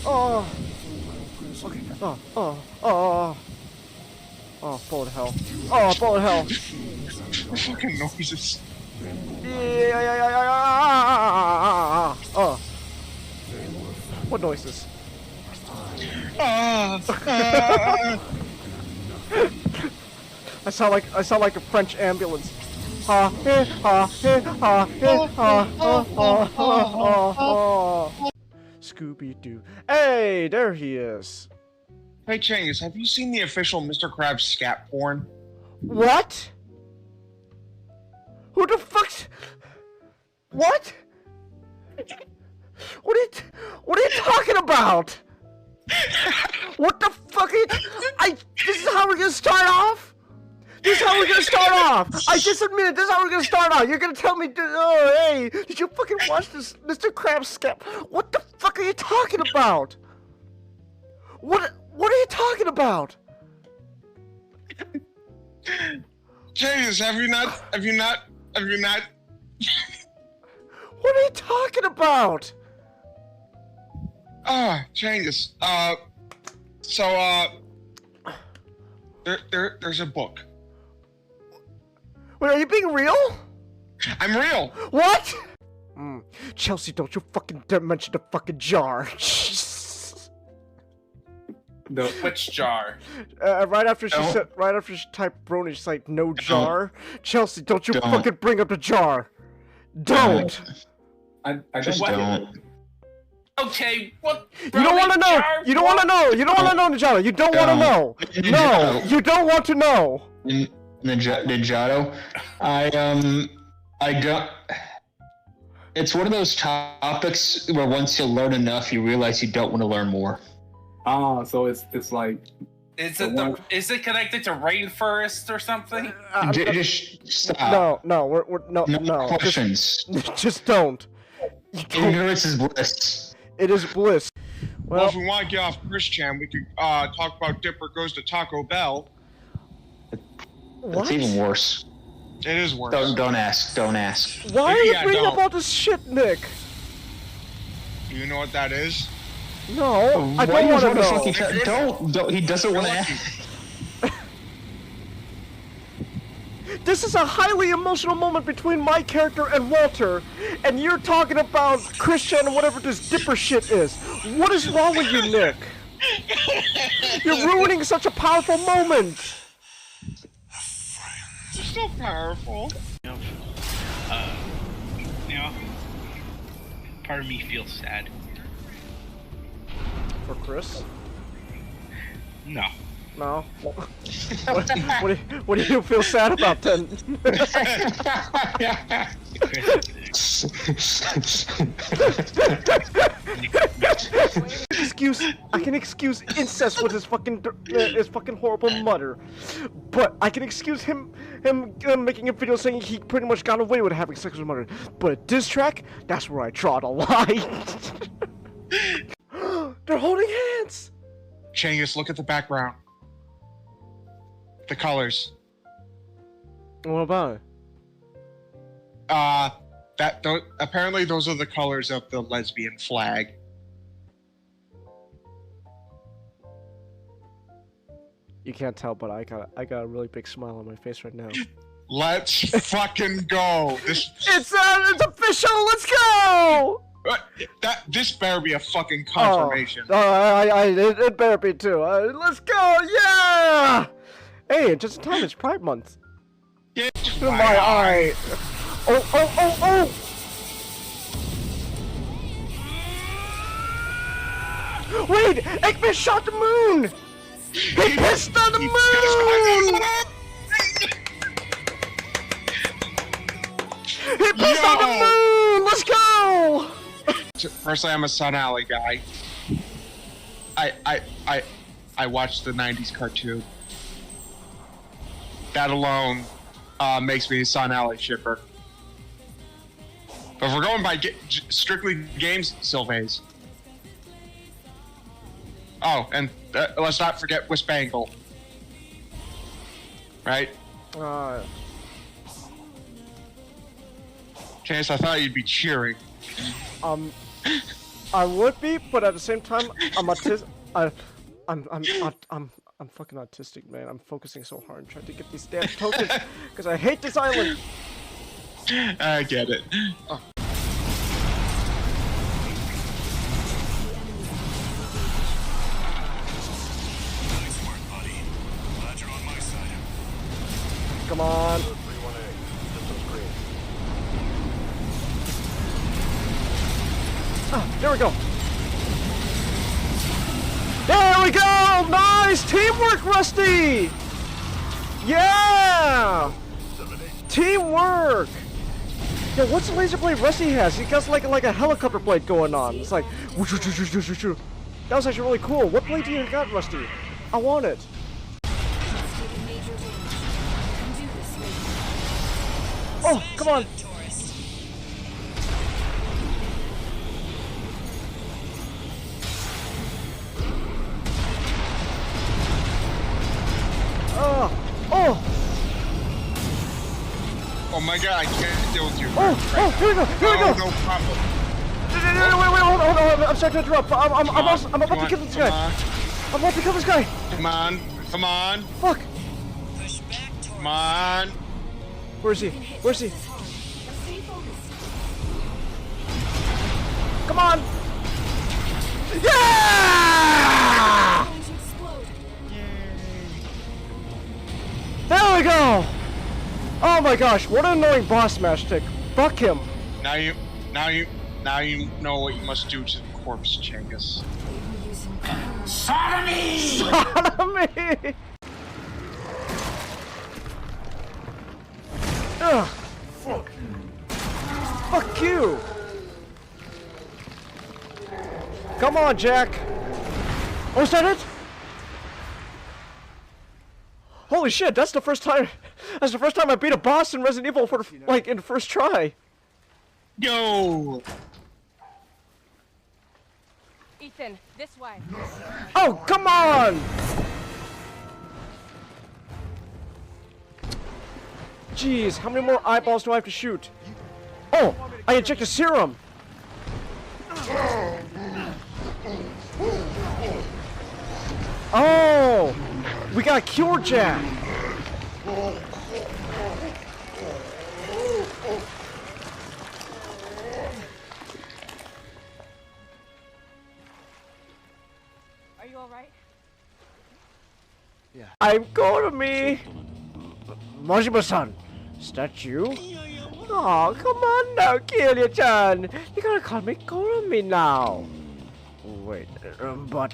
Oh. Okay. Oh, bullet hell. Oh, bullet hell. Fucking noises. Yeah. Oh. What noises? I sound like a French ambulance. Ha ha ha ha ha. Scooby-Doo. Hey, there he is. Hey, Changus, have you seen the official Mr. Krabs scat porn? What? Who the fuck's... What? What are you talking about? What the fuck are you... This is how we're gonna start off? This is how we're gonna start off! I just admitted this is how we're gonna start off! You're gonna tell me, oh, hey, did you fucking watch this Mr. Krabs scat? What the fuck are you talking about? What are you talking about? Changus, have you not? What are you talking about? Changus, there's a book. Wait, are you being real? I'm real! What? Chelsea, don't you fucking dare mention the fucking jar. Which jar? Right after she typed Brony, she's like, no jar. Chelsea, don't you fucking bring up the jar. Don't. I just don't. Okay, what? You don't want to know. You don't want to know. You don't want to know, Najata. You don't want to know. No, you don't want to know. Ninjato, I don't. It's one of those topics where once you learn enough, you realize you don't want to learn more. Ah, so it's like. Is it connected to rainforest or something? Just stop. No, we're no questions. Just don't. Ignorance is bliss. It is bliss. Well, if we want to get off Chris-chan, we could talk about Dipper Goes to Taco Bell. That's even worse. It is worse. Don't ask. Don't ask. Why are you bringing up all this shit, Nick? Do you know what that is? No, I don't want to know. Don't. He doesn't want to ask. This is a highly emotional moment between my character and Walter, and you're talking about Christian and whatever this Dipper shit is. What is wrong with you, Nick? You're ruining such a powerful moment. It's so powerful. You know, part of me feels sad. For Chris? No. No. What do you feel sad about then? I can excuse incest with his fucking horrible mother, but I can excuse him making a video saying he pretty much got away with having sex with his mother. But a diss track, that's where I draw the line. They're holding hands. Changus, look at the background. The colors. What about it? Apparently those are the colors of the lesbian flag. You can't tell, but I got a really big smile on my face right now. Let's fucking go. It's official. Let's go. This better be a fucking confirmation. It better be too. Let's go. Yeah. Hey, just in time, it's Pride Month. Yeah, To my eye. Oh. Wait, Eggman shot the moon! He pissed on the moon! He pissed on the moon! Let's go! Personally, I'm a Sun Alley guy. I watched the 90s cartoon. That alone makes me a Sun Alley shipper. But if we're going by strictly games, Sylvains. Oh, and let's not forget Wispangle. Right? Chase, I thought you'd be cheering. I would be, but at the same time, I'm autistic. I'm fucking autistic, man. I'm focusing so hard and trying to get these damn tokens because I hate this island. I get it. Oh. Come on. Ah, there we go. There we go! Nice teamwork, Rusty! Yeah! Teamwork! Yeah, what's the laser blade Rusty has? He got like a helicopter blade going on. It's like that was actually really cool. What blade do you got, Rusty? I want it. Oh, come on! Oh! Oh my god, I can't deal with you. Oh! Here we go! Here we go! No problem. Wait, hold on! I'm sorry to interrupt. I'm about to kill this guy. I'm about to kill this guy. Come on! Come on! Fuck! Come on! Where is he? Where is he? Come on! Yeah! There we go! Oh my gosh, what an annoying boss smash tick. Fuck him. Now you know what you must do to the corpse, Chengus. Sodomy! Sodomy! Ugh. Fuck you! Come on, Jack! Oh, is that it? Holy shit, that's the first time I beat a boss in Resident Evil for like in the first try. Yo! Ethan, this way. Oh, come on! Jeez, how many more eyeballs do I have to shoot? Oh, I injected serum! Oh! We got a cure Jack! Are you alright? Yeah. I'm Goramy! Majima-san! Is that you? Oh, come on now, Kiryu-chan! You gotta call me Goramy now! Wait, but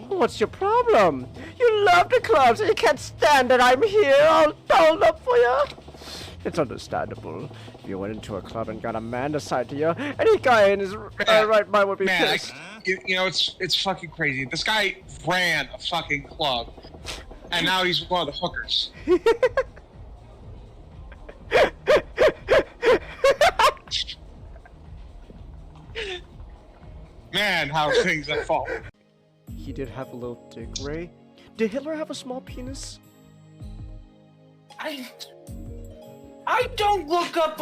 what's your problem? You love the clubs and you can't stand that I'm here all dolled up for you? It's understandable. If you went into a club and got a man assigned to you, any guy in his right mind would be pissed. You know, it's fucking crazy. This guy ran a fucking club, and now he's one of the hookers. Man, how things have fallen. He did have a little dick, Ray. Did Hitler have a small penis? I don't look up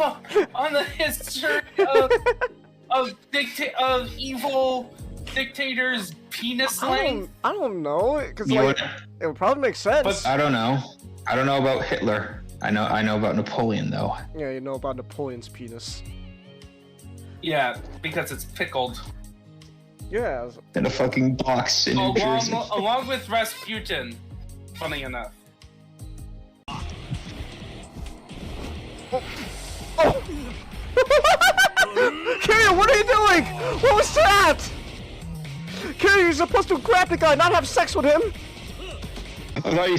on the history of evil dictators' penis length. I don't know, because like it would probably make sense. But- I don't know. I don't know about Hitler. I know about Napoleon though. Yeah, you know about Napoleon's penis. Yeah, because it's pickled. Yeah. In a fucking box in New Jersey. Along with Rasputin, funny enough. Oh! Kiryu, what are you doing? What was that? Kiryu, you're supposed to grab the guy, not have sex with him. I thought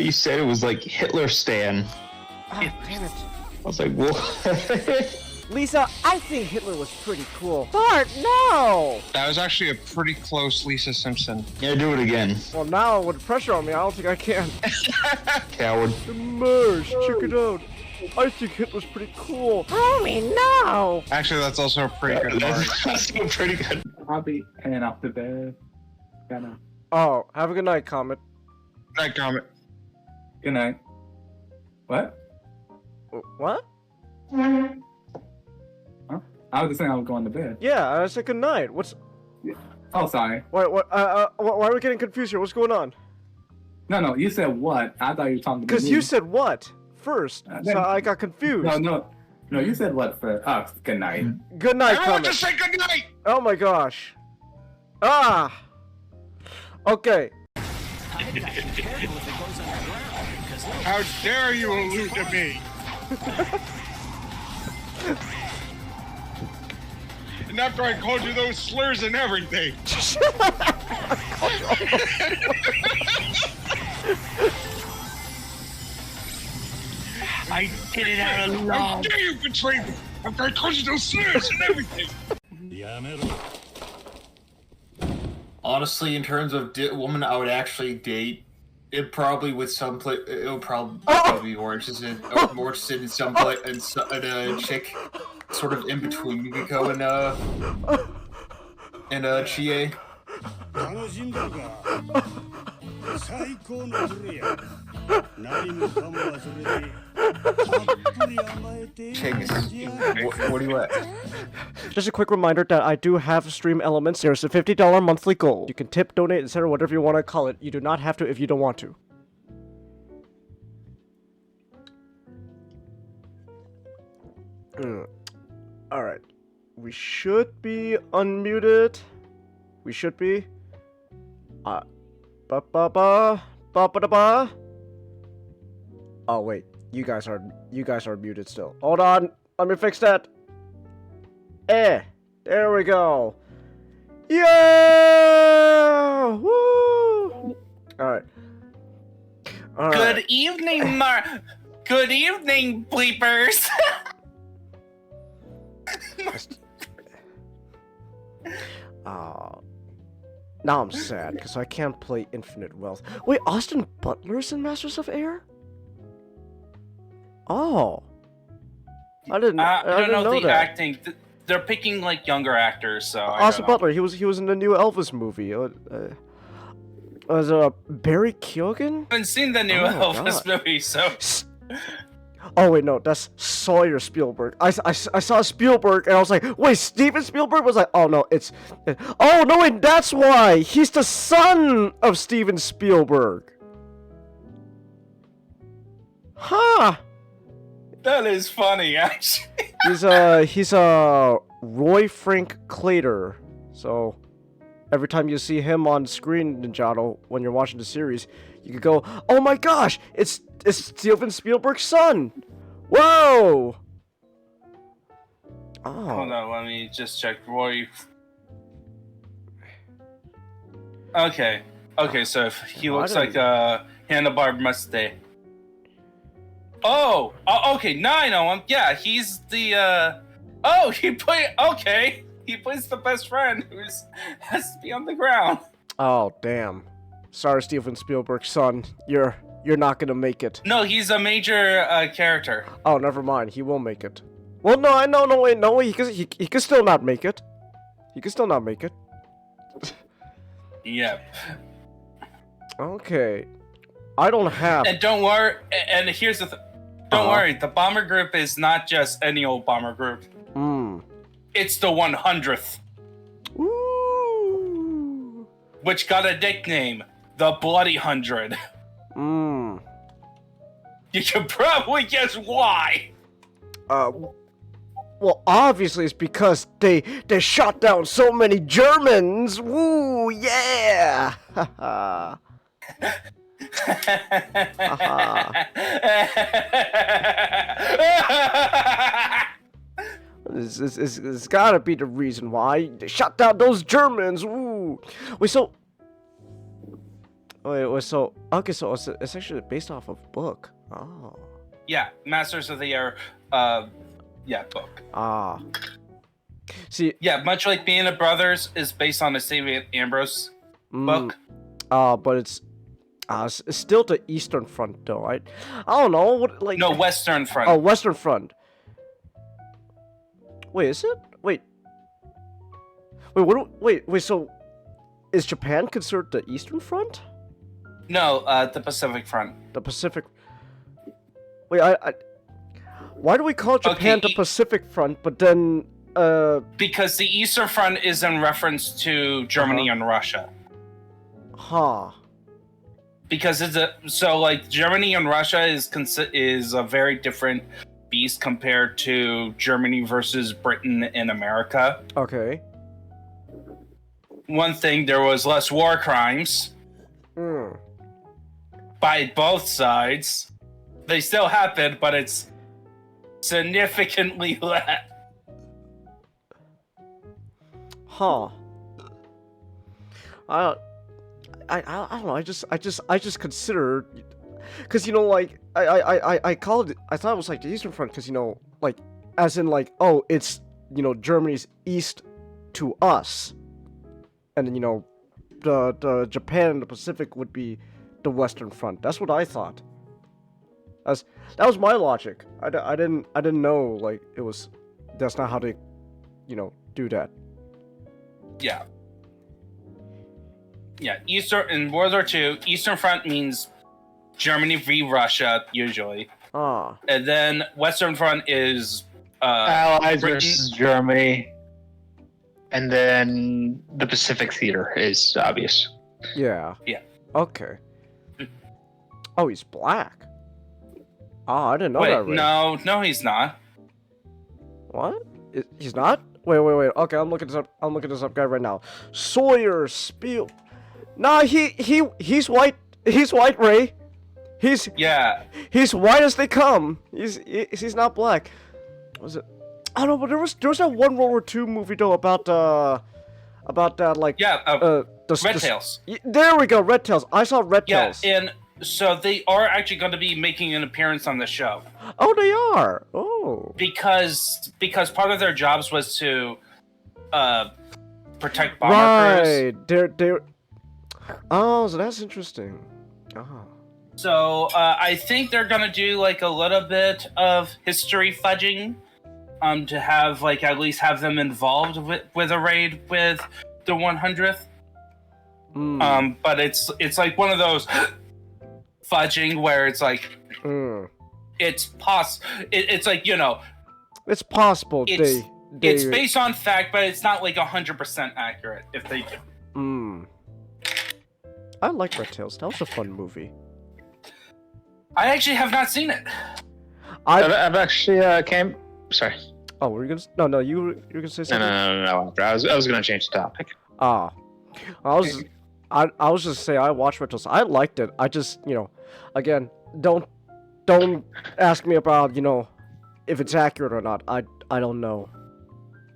you said it was like Hitler Stan. Oh, damn it. I was like, what? Lisa, I think Hitler was pretty cool. Bart, no! That was actually a pretty close Lisa Simpson. Yeah, do it again. Well, now with the pressure on me, I don't think I can. Coward. Mersh, check it out. I think Hitler's pretty cool. Homie, no! Actually, that's also a pretty good part. That's pretty good. I'll be heading off to bed. Kinda. Oh, have a good night, Comet. Night comment. Good night. What? What? Huh? I was just saying I was going to bed. Yeah, I said good night. What's Oh, sorry. Why are we getting confused here? What's going on? No, you said what? I thought you were talking to me. Because you said what first, then- so I got confused. No, you said what first? Oh, good night. Good night, I want to Clement. say goodnight! Oh my gosh. Ah. Okay. How dare you allude to me? And after I called you those slurs and everything. I did it out of How love. dare you betray me? After I called you those slurs and everything. Honestly, in terms of woman I would actually date, it probably would it would probably be more interested in some in a chick sort of in between Yukiko and Chie. 楽しんでるか最高のズレや何もかも忘れてたっぷり甘えて Chings, what are you at? Just a quick reminder that I do have stream elements. There's a $50 monthly goal. You can tip, donate, etc., whatever you want to call it. You do not have to if you don't want to. Alright. We should be unmuted. We should be. Ba ba ba ba ba ba. Oh wait, you guys are muted still. Hold on, let me fix that. There we go. Yeah! Woo! All right. Good evening, Good evening, bleepers. Now I'm sad because I can't play Infinite Wealth. Wait, Austin Butler's in Masters of Air? Oh. I didn't know the that. acting. They're picking like younger actors, so Austin Butler, he was in the new Elvis movie. Was Barry Keoghan? I haven't seen the new Elvis movie, so. Oh wait, no, that's Sawyer Spielberg. I saw Spielberg and I was like, wait, Steven Spielberg? Was like, oh no, oh no, wait, that's why he's the son of Steven Spielberg. Huh? That is funny, actually. He's Roy Frank Clater. So every time you see him on screen, Ninjato, when you're watching the series, you could go, oh my gosh, it's Steven Spielberg's son. Whoa. Oh. Hold on, let me just check. Roy. Okay, so if he looks like Hannibal Mustang. Oh, okay, now I know him. Yeah, he's the, he plays the best friend who has to be on the ground. Oh, damn. Sorry, Steven Spielberg's son. You're not gonna make it. No, he's a major character. Oh, never mind. He will make it. Well, no, he can still not make it. He can still not make it. Yep. Okay. I don't have... And don't worry, and here's the don't worry, the bomber group is not just any old bomber group. It's the 100th. Ooh. Which got a nickname, the Bloody 100. You can probably guess why. Well, obviously it's because they shot down so many Germans. Woo, yeah. It's gotta be the reason why they shot down those Germans. Woo. So it's actually based off of a book. Oh. Yeah, Masters of the Air, book. See. Yeah, much like Being a Brothers is based on a St. Ambrose book. But it's still the Eastern Front, though. I don't know what like. No, Western Front. Oh, Western Front. Wait, is it? Wait. Wait. So, is Japan considered the Eastern Front? No, the Pacific Front. The Pacific. Wait, why do we call Japan the Pacific Front, but then Because the Eastern Front is in reference to Germany and Russia. Huh. Because Germany and Russia is a very different beast compared to Germany versus Britain in America. Okay. One thing, there was less war crimes by both sides. They still happen, but it's significantly less. Huh. I don't know. I just consider, because like I called it. I thought it was like the Eastern Front, because like as in like, oh, it's Germany's east to us, and then the Japan and the Pacific would be the Western Front. That's what I thought. That was my logic. I didn't know like it was. That's not how they do that. Yeah. Yeah, in World War II, Eastern Front means Germany v. Russia, usually. Ah. And then Western Front is Allies Britain. versus Germany, and then the Pacific Theater is obvious. Yeah. Yeah. Okay. Oh, he's black. Oh, I didn't know Wait, that. Ray. no, he's not. What? He's not? Wait. Okay, I'm looking this up, guy, right now. Sawyer Spiel. Nah, he's white. He's white, Ray. He's white as they come. He's not black. Was it? I don't know, but there was that one World War II movie though about that like Red Tails. There we go, Red Tails. I saw Red Tails. Yeah, and so they are actually going to be making an appearance on the show. Oh, they are. Oh. Because part of their jobs was to protect bomber crews. Right. They're. Oh, so that's interesting. Oh. So I think they're gonna do like a little bit of history fudging, to have like at least have them involved with a raid with the 100th. But it's like one of those fudging where it's like it's it's like it's possible it's based on fact, but it's not like 100% accurate if they do. I like Red Tails. That was a fun movie. I actually have not seen it. I've actually came. Sorry. Oh, were you gonna? No. You were gonna say something? No. I was gonna change the topic. I was just say I watched Red Tails. I liked it. I just again, don't ask me about if it's accurate or not. I don't know.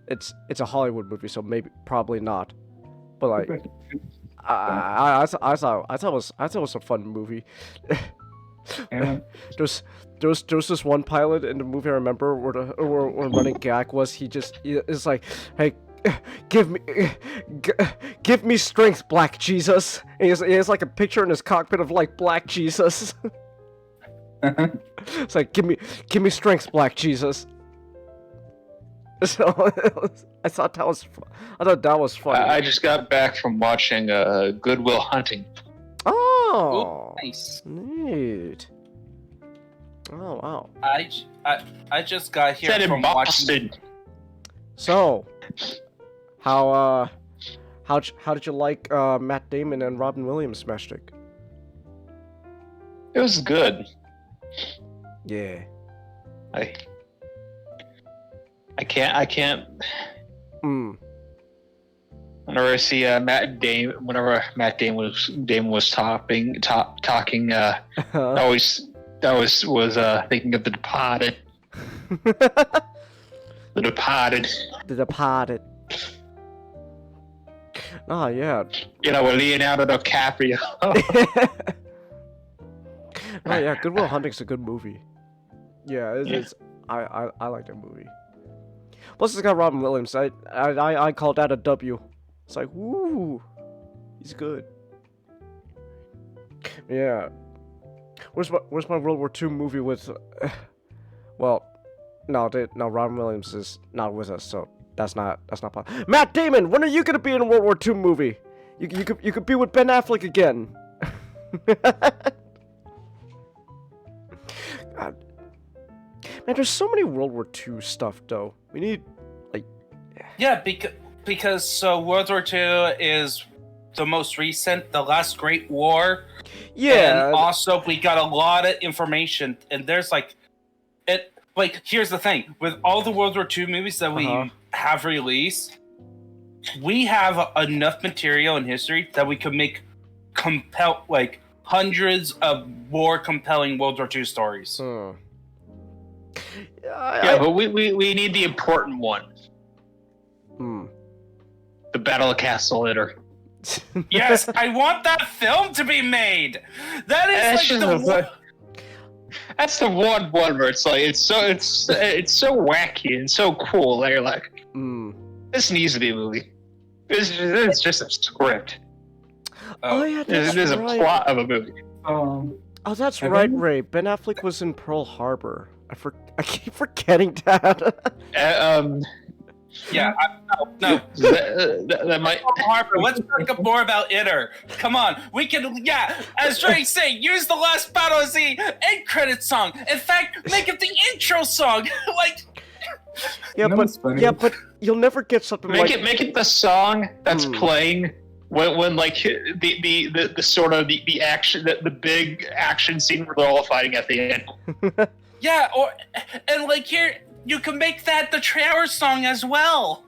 It's a Hollywood movie, so probably not. But like, I thought it was a fun movie. There's this one pilot in the movie I remember where the running gag was it's like, hey, give me strength, Black Jesus. And he has like a picture in his cockpit of like Black Jesus. It's like, give me strength, Black Jesus. So I thought that was funny. I just got back from watching Good Will Hunting. Oh, ooh, nice. Neat. Oh wow. I just got here Set in from Boston. watching. So, how did you like Matt Damon and Robin Williams smash stick? It was good. Yeah. I can't. Whenever I see Matt Damon was talking, I always was thinking of The Departed. The Departed. The Departed. Oh yeah. With Leonardo DiCaprio. Oh yeah, Good Will Hunting's a good movie. Yeah, it's I like that movie. Plus it's got Robin Williams. I call that a W. It's like, woo, he's good. Yeah. Where's my World War II movie with? Well, no, Robin Williams is not with us, so that's not possible. Matt Damon, when are you gonna be in a World War II movie? You could be with Ben Affleck again. God. Man, there's so many World War II stuff though. We need like Yeah, because so World War II is the most recent, the last Great War. Yeah. And also, we got a lot of information, and there's here's the thing: with all the World War II movies that we have released, we have enough material in history that we could make hundreds of more compelling World War II stories. But we need the important one. The Battle of Castle Litter. Yes, I want that film to be made. That is That's the one where it's like it's so wacky and so cool that you're like, this needs to be a movie. It's just a script. There's a plot of a movie. Oh, that's right, Ray. Ben Affleck was in Pearl Harbor. I keep forgetting that. Yeah, no. That might. Harper, let's talk up more about Itter. Come on, we can. Yeah, as Drake saying, use the last battle as the end credit song. In fact, make it the intro song. But you'll never get something make it the song that's playing when like the sort of the action, the big action scene where they're all fighting at the end. Yeah, and here. You can make that the trailer song as well.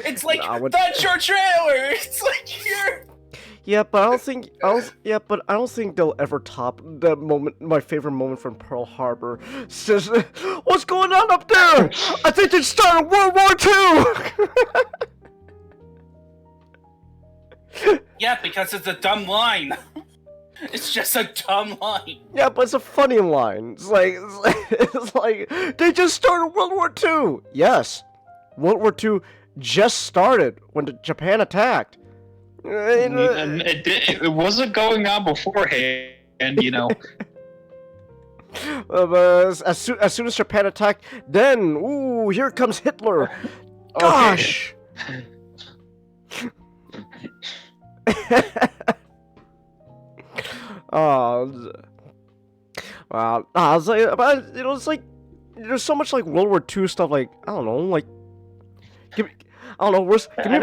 It's like that's your trailer. It's like here. Yeah, but I don't think they'll ever top that moment. My favorite moment from Pearl Harbor. Says, "What's going on up there? I think they started World War II." Yeah, because it's a dumb line. It's just a dumb line. Yeah, but it's a funny line. It's like they just started World War II. Yes, World War II just started when Japan attacked. And it wasn't going on beforehand, you know. As soon as Japan attacked, then here comes Hitler. Gosh. It's like there's so much like World War II stuff. Like I don't know. I know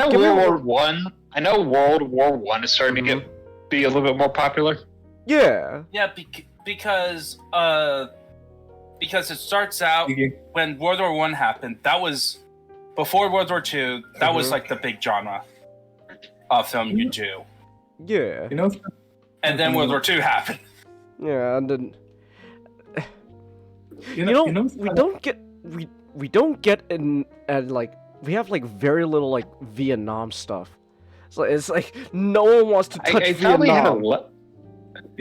World War I. I know World War One is starting to be a little bit more popular. Yeah. Yeah, because it starts out when World War One happened. That was before World War II. That was like the big genre of film you do. Yeah. And then World War II happened. Yeah, and then we don't get we have like very little like Vietnam stuff. So it's like no one wants to touch Vietnam.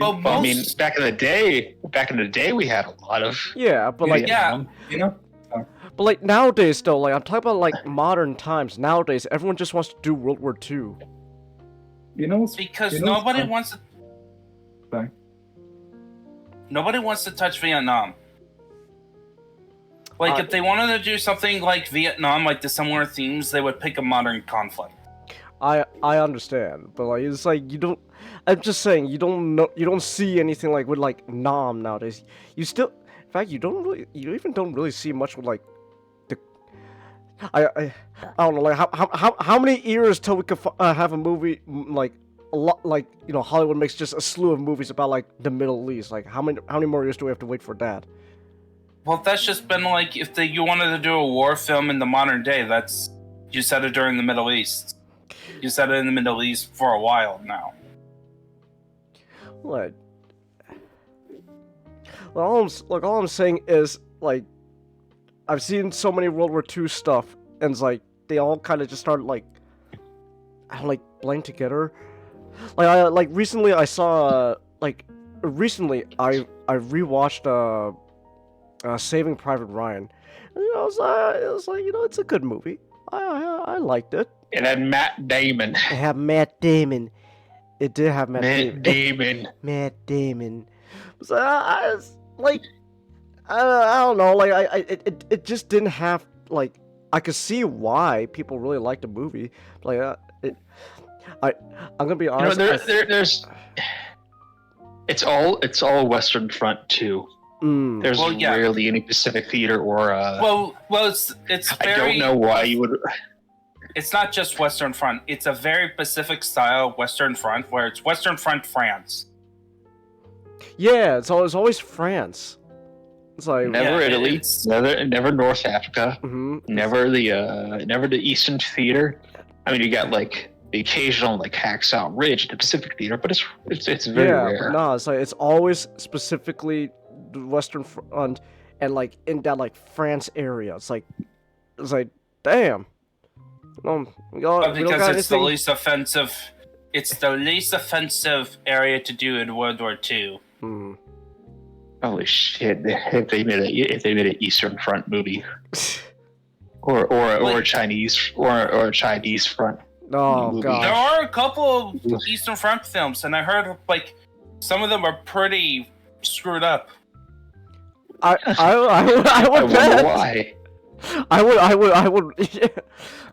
I mean, back in the day, we had a lot of. Yeah, but like But like nowadays, though, like I'm talking about like modern times. Nowadays, everyone just wants to do World War II. Because nobody wants to. Sorry. Nobody wants to touch Vietnam. If they wanted to do something like Vietnam, like the similar themes, they would pick a modern conflict. I understand, but like it's like you don't. I'm just saying you don't see anything like with like Nam nowadays. In fact, you don't really see much with like the. I don't know, like how many years till we could have a movie like a lot, like Hollywood makes just a slew of movies about like the Middle East. Like how many more years do we have to wait for that? Well, that's just been like if you wanted to do a war film in the modern day. You said it during the Middle East. You said it in the Middle East for a while now. What? All I'm saying is like I've seen so many World War II stuff, and it's like they all kind of just started like blend together. Like recently I saw I rewatched Saving Private Ryan. And, it was like it's a good movie. I liked it. It had Matt Damon. It had Matt Damon. It did have Matt Damon. Matt Damon. So I don't know. Like it just didn't have like I could see why people really liked the movie. Like I'm gonna be honest. There's it's all Western Front too. There's Well, yeah. rarely any Pacific theater or. Well, it's I very. don't know why you would. It's not just Western Front. It's a very Pacific style Western Front, where it's Western Front France. Yeah, it's always France. It's like Never Yeah, Italy, it's- never North Africa, mhm. never the Eastern Theater. I mean, you got like the occasional like Hacksaw Ridge, the Pacific Theater, but it's very yeah, rare. but no, it's like it's always specifically the Western Front and like in that like France area. It's like damn. We don't Because got it's the anything- least offensive. It's the least offensive area to do in World War II. Hmm. Holy shit! If they made an Eastern Front movie, or a Chinese front. Oh movie. god. There are a couple of Eastern Front films, and I heard like some of them are pretty screwed up. I I would wonder bet. why. I would. Yeah.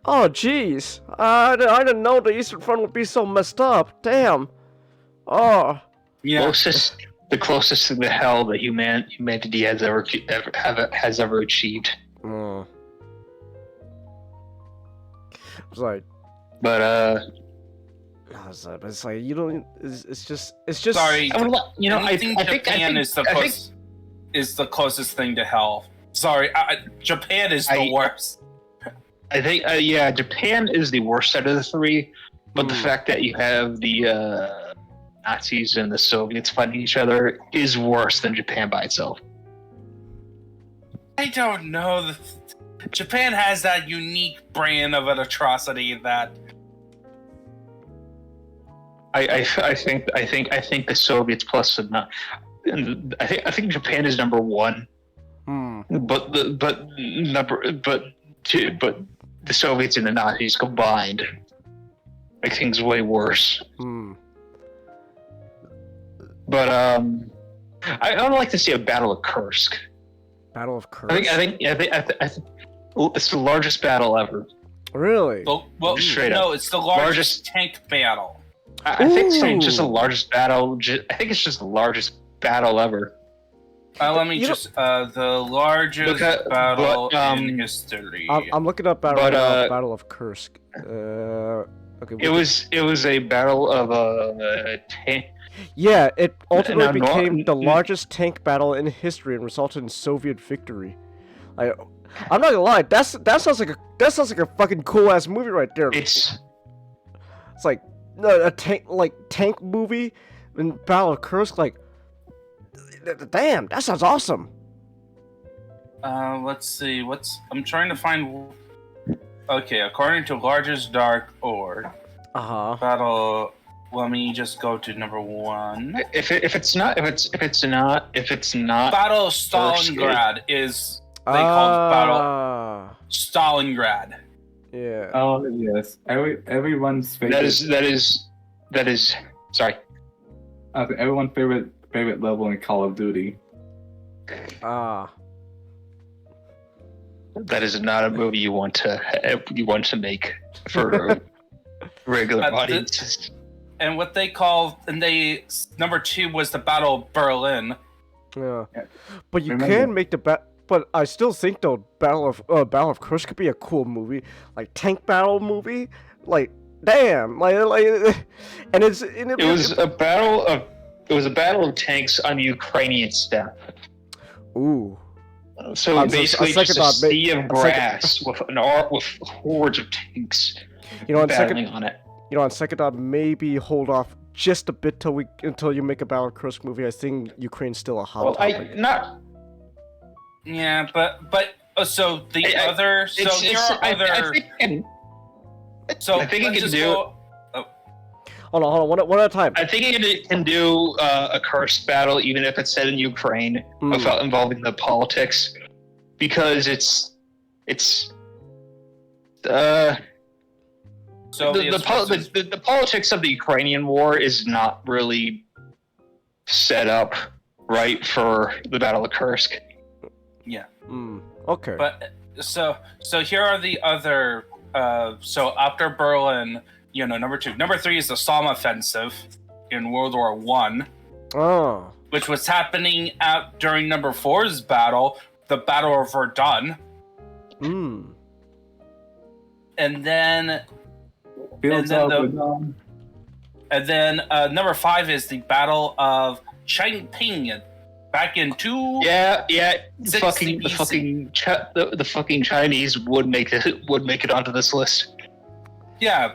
Oh jeez. I didn't know the Eastern Front would be so messed up. Damn. Oh. Yeah. The closest thing to hell that humanity has ever achieved. Mm. It's like. But It's like you don't. It's just. Sorry. I Anything think Japan is the closest thing to hell. Sorry, Japan is the worst. I think Japan is the worst out of the three, but the fact that you have the Nazis and the Soviets fighting each other is worse than Japan by itself. I don't know. Japan has that unique brand of an atrocity that. I think the Soviets plus the I think Japan is number one. But the Soviets and the Nazis combined make things way worse. But I would like to see a Battle of Kursk. Battle of Kursk. I think it's the largest battle ever. Really? Well, Straight no, up. it's the largest tank battle. I think it's just the largest battle. I think it's just the largest battle ever. Let me the largest battle in history. I'm looking up Battle of Kursk. Okay. It was a battle of a tank. Yeah, it ultimately Now, became the largest tank battle in history and resulted in Soviet victory. I'm not gonna lie, that sounds like a fucking cool ass movie right there. It's like a tank movie in Battle of Kursk. Like, damn, that sounds awesome. Let's see. I'm trying to find. Okay, according to largest dark orb. Battle. Let me just go to number one. If it's not Battle of Stalingrad is they called Battle Stalingrad. Yeah. Oh yes, everyone's favorite. That is. Sorry. Everyone's favorite level in Call of Duty. That is not a movie you want to make for regular audiences. And what they call number two was the Battle of Berlin. Yeah, but you can make the But I still think though, Battle of Kursk could be a cool movie, like tank battle movie. Like, damn, and it was a battle of tanks on Ukrainian steppe. Ooh. So basically, just a sea of grass with hordes of tanks battling on it. You know, on second thought, maybe hold off just a bit until you make a Battle of Kursk movie. I think Ukraine's still a hot topic. Yeah, but so there are other. I think it can do. Hold on, one at a time. I think it can do a Kursk battle, even if it's set in Ukraine, without involving the politics, because it's the politics of the Ukrainian war is not really set up right for the Battle of Kursk. Yeah. Okay. But so here are the other. So after Berlin, number two, number three is the Somme offensive in World War I. Oh. which was happening during number 4's battle, the Battle of Verdun. And then number 5 is the Battle of Changping back in the fucking Chinese would make it onto this list. Yeah,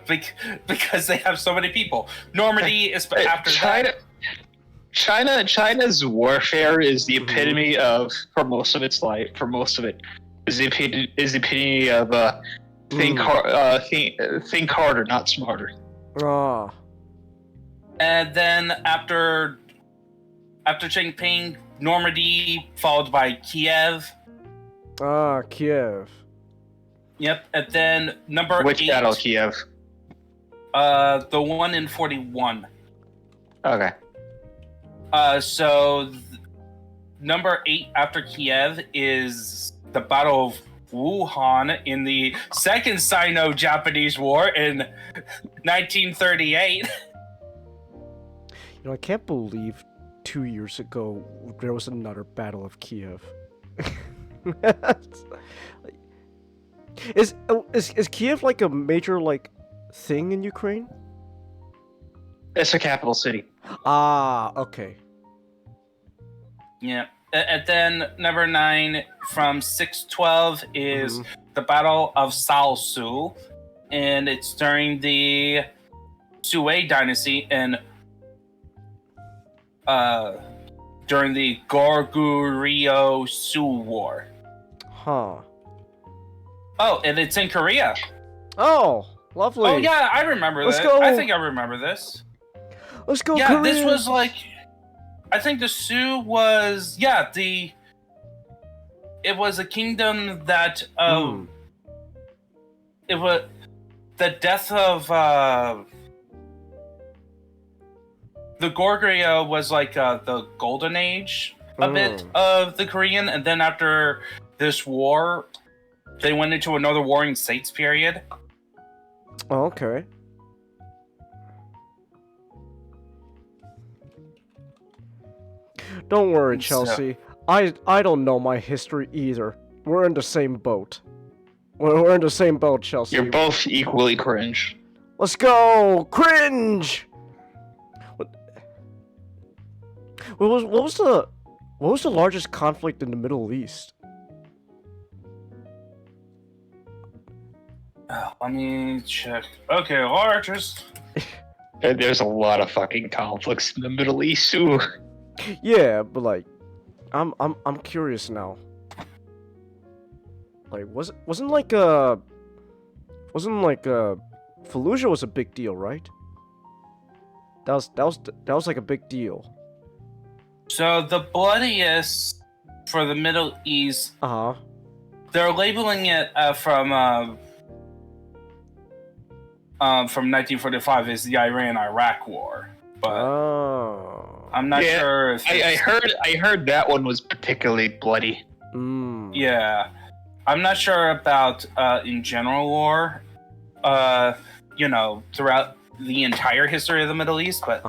because they have so many people. Normandy is after that. China's warfare is the epitome of, for most of it, is the epitome of think harder, not smarter. And then after Changping, Normandy, followed by Kiev. Kiev. Yep, and then number 8. Which battle, Kiev? The one in 41. Okay. Number 8 after Kiev is the Battle of Wuhan in the Second Sino-Japanese War in 1938. I can't believe 2 years ago there was another Battle of Kiev. Is Kiev like a major thing in Ukraine? It's a capital city. Okay. Yeah. And then number 9 from 612 is the Battle of Salsu, and it's during the Sui dynasty and during the Goryeo-Su War. Huh. Oh, and it's in Korea. Oh, lovely. Oh yeah, I remember Let's that. go. I think I remember this. Let's go, Yeah, Korea. this was I think the Sioux was it was a kingdom that it was the death of the Goryeo was the golden age a bit of the Korean, and then after this war they went into another warring states period. Oh, okay. Don't worry, Chelsea. I don't know my history either. We're in the same boat. We're in the same boat, Chelsea. You're both equally cringe. Let's go! Cringe! What was the largest conflict in the Middle East? Let me check. Okay, largest. There's a lot of fucking conflicts in the Middle East too. Yeah, but I'm curious now. Wasn't Fallujah was a big deal, right? That was like a big deal. So the bloodiest for the Middle East. They're labeling it from 1945 as the Iran-Iraq War, but I'm not sure if I heard that one was particularly bloody. Yeah, I'm not sure about in general war, throughout the entire history of the Middle East, but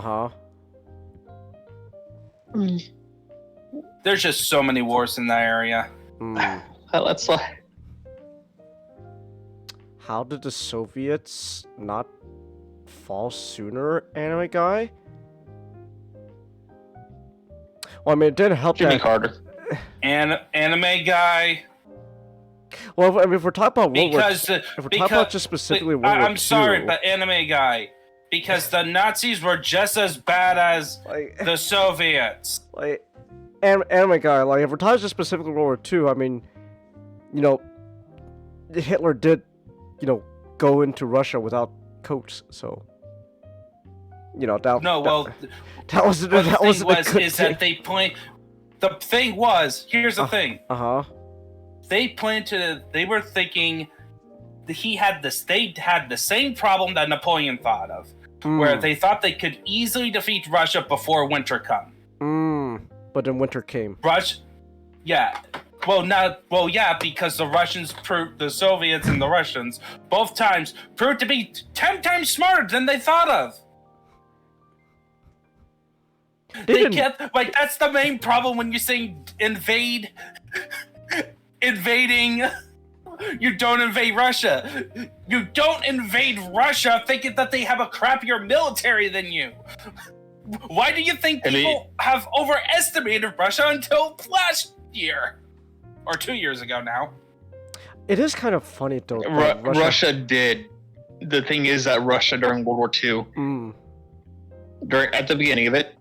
there's just so many wars in that area. Let's How did the Soviets not fall sooner, anime guy? Well, I mean, it didn't help Jimmy that... Carter. Anime guy. Well, I mean, if we're talking about World War II, if we're talking about just specifically World War II... I'm sorry, but anime guy. Because the Nazis were just as bad as the Soviets. Anime guy, if we're talking just specifically World War II, I mean, Hitler did, go into Russia without coats, so... that... No, well... That was the thing was, here's the thing. They were thinking that they had the same problem that Napoleon thought of, where they thought they could easily defeat Russia before winter come. But then winter came. Because the Soviets and the Russians both times proved to be 10 times smarter than they thought of. They kept like that's the main problem when you say invading. You don't invade Russia. You don't invade Russia thinking that they have a crappier military than you. Why do you think people have overestimated Russia until last year? Or 2 years ago now. It is kind of funny though. Russia did. The thing is that Russia during World War II, at the beginning of it,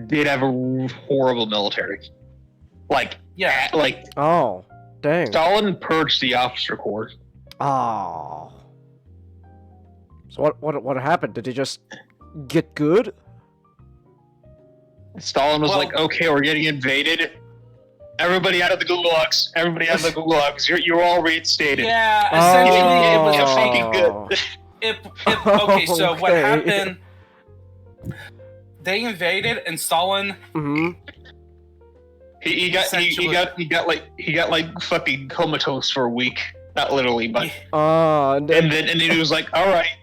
did have a horrible military. Oh, dang. Stalin purged the officer corps. Oh. So what happened? Did he just get good? Stalin was like, okay, we're getting invaded. Everybody out of the gulags. Everybody out of the gulags. You're all reinstated. Yeah, essentially it was fucking good. Okay, so what happened? They invaded, and Stalin. He got like fucking comatose for a week. Not literally, but. And then he was like, all right.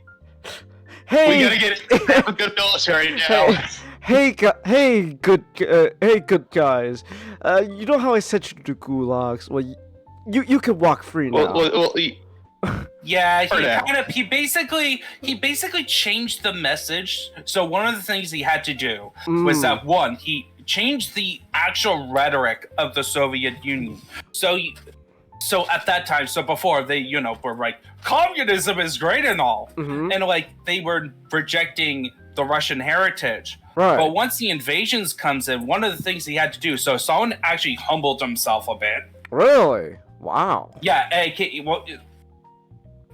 Hey, we gotta have a good military now. Hey, good guys. You know how I sent you to gulags? Well, you can walk free now. Yeah, he basically changed the message. So one of the things he had to do was that one, he changed the actual rhetoric of the Soviet Union. So at that time, so before they, were like, communism is great and all, and like they were rejecting the Russian heritage. Right. But once the invasions comes in, one of the things he had to do, so Stalin actually humbled himself a bit. Really? Wow. Yeah, well,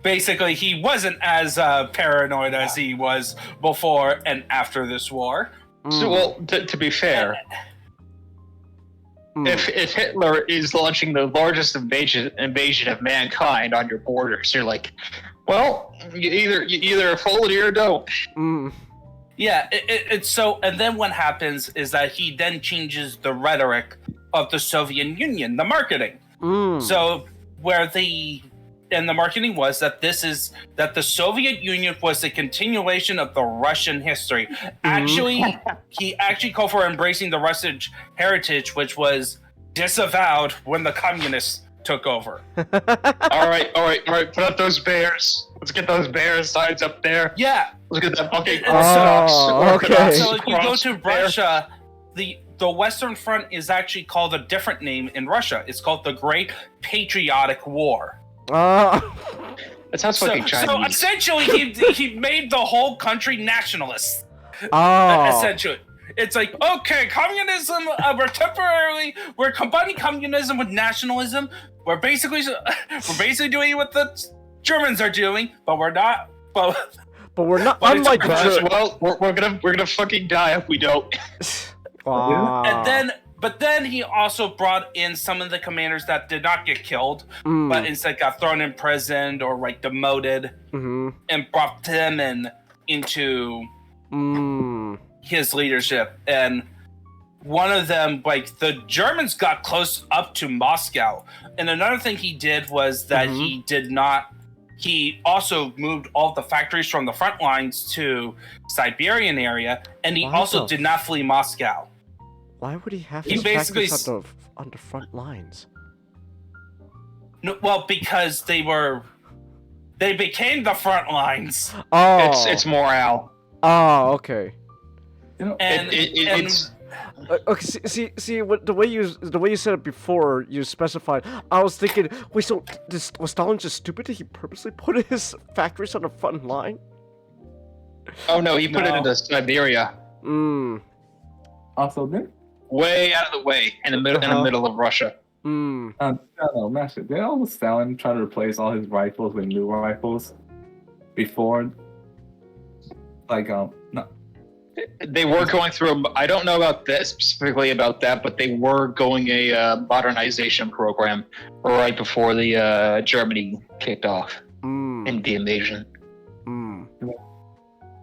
basically he wasn't as paranoid as he was before and after this war. So, well, to be fair, if Hitler is launching the largest invasion of mankind on your borders, you're like, well, you either follow it or don't. Yeah, it's so, and then what happens is that he then changes the rhetoric of the Soviet Union, the marketing. So where the marketing was that that the Soviet Union was a continuation of the Russian history. Actually, he actually called for embracing the Russian heritage, which was disavowed when the communists took over. All right. Put up those bears. Let's get those bear signs up there. Yeah. Look at that fucking okay. So if you go to Russia, the Western Front is actually called a different name in Russia. It's called the Great Patriotic War. That sounds fucking Chinese. So essentially, he made the whole country nationalist. Essentially. It's like, okay, communism, we're combining communism with nationalism. We're basically doing what the Germans are doing, but we're not. But we're not. Unlike well, we're gonna fucking die if we don't. But then he also brought in some of the commanders that did not get killed, but instead got thrown in prison or like demoted, and brought them into his leadership. And one of them, like the Germans got close up to Moscow. And another thing he did was that he also moved all the factories from the front lines to Siberian area, and he also did not flee Moscow. Why would he have his factories on the front lines? No, well, because they became the front lines. Oh, it's morale. Oh, okay. It's okay. See, the way you said it before, you specified. I was thinking, wait, so was Stalin just stupid? Did he purposely put his factories on the front line? Oh no, he put it into Siberia. Also, then way out of the way, in the middle of Russia. No, massive. Did all Stalin try to replace all his rifles with new rifles before? No. They were going through. I don't know about that specifically about that, but they were going a modernization program right before the Germany kicked off in the invasion.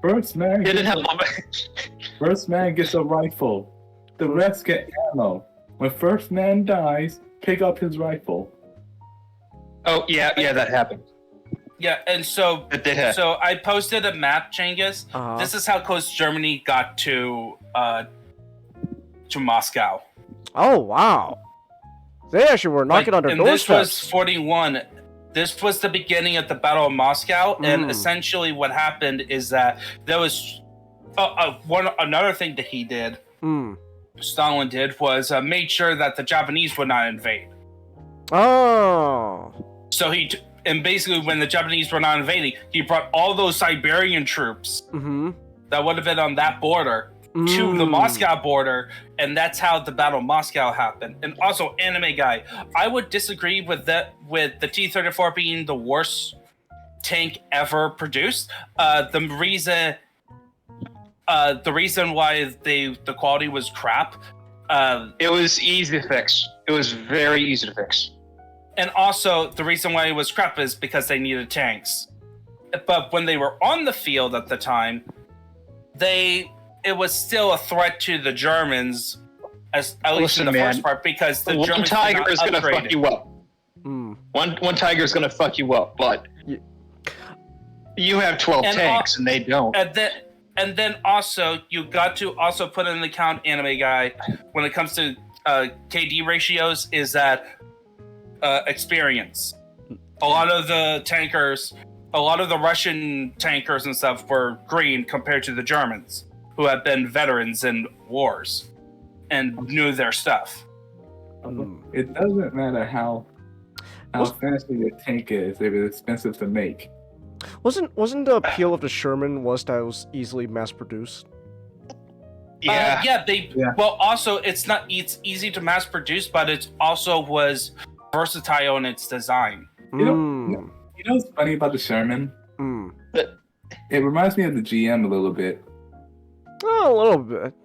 First man gets a rifle. The rest get ammo. When first man dies, pick up his rifle. Oh yeah, that happened. Yeah, and so I posted a map, Changus. This is how close Germany got to Moscow. Oh wow! They actually were knocking on their doorsteps. This was 41. This was the beginning of the Battle of Moscow, and essentially what happened is that there was another thing that he did. Stalin did was made sure that the Japanese would not invade. Oh. So and basically when the Japanese were not invading, he brought all those Siberian troops that would have been on that border to the Moscow border, and that's how the Battle of Moscow happened. And also, anime guy, I would disagree with the T-34 being the worst tank ever produced. The reason why the quality was crap. It was easy to fix. It was very easy to fix. And also, the reason why it was crap is because they needed tanks. But when they were on the field at the time, it was still a threat to the Germans, at least in the first part, because the Germans tiger is going to fuck you up. One tiger is going to fuck you up, but you have 12 tanks and they don't. And then also, you got to also put in the account, anime guy, when it comes to KD ratios, is that experience. A lot of the Russian tankers and stuff were green compared to the Germans, who have been veterans in wars and knew their stuff. It doesn't matter how fancy the tank is if it's expensive to make. Wasn't the appeal of the Sherman was that it was easily mass produced? Yeah. Well, also it's easy to mass produce, but it also was versatile in its design. You know what's funny about the Sherman? It reminds me of the GM a little bit. Oh, a little bit.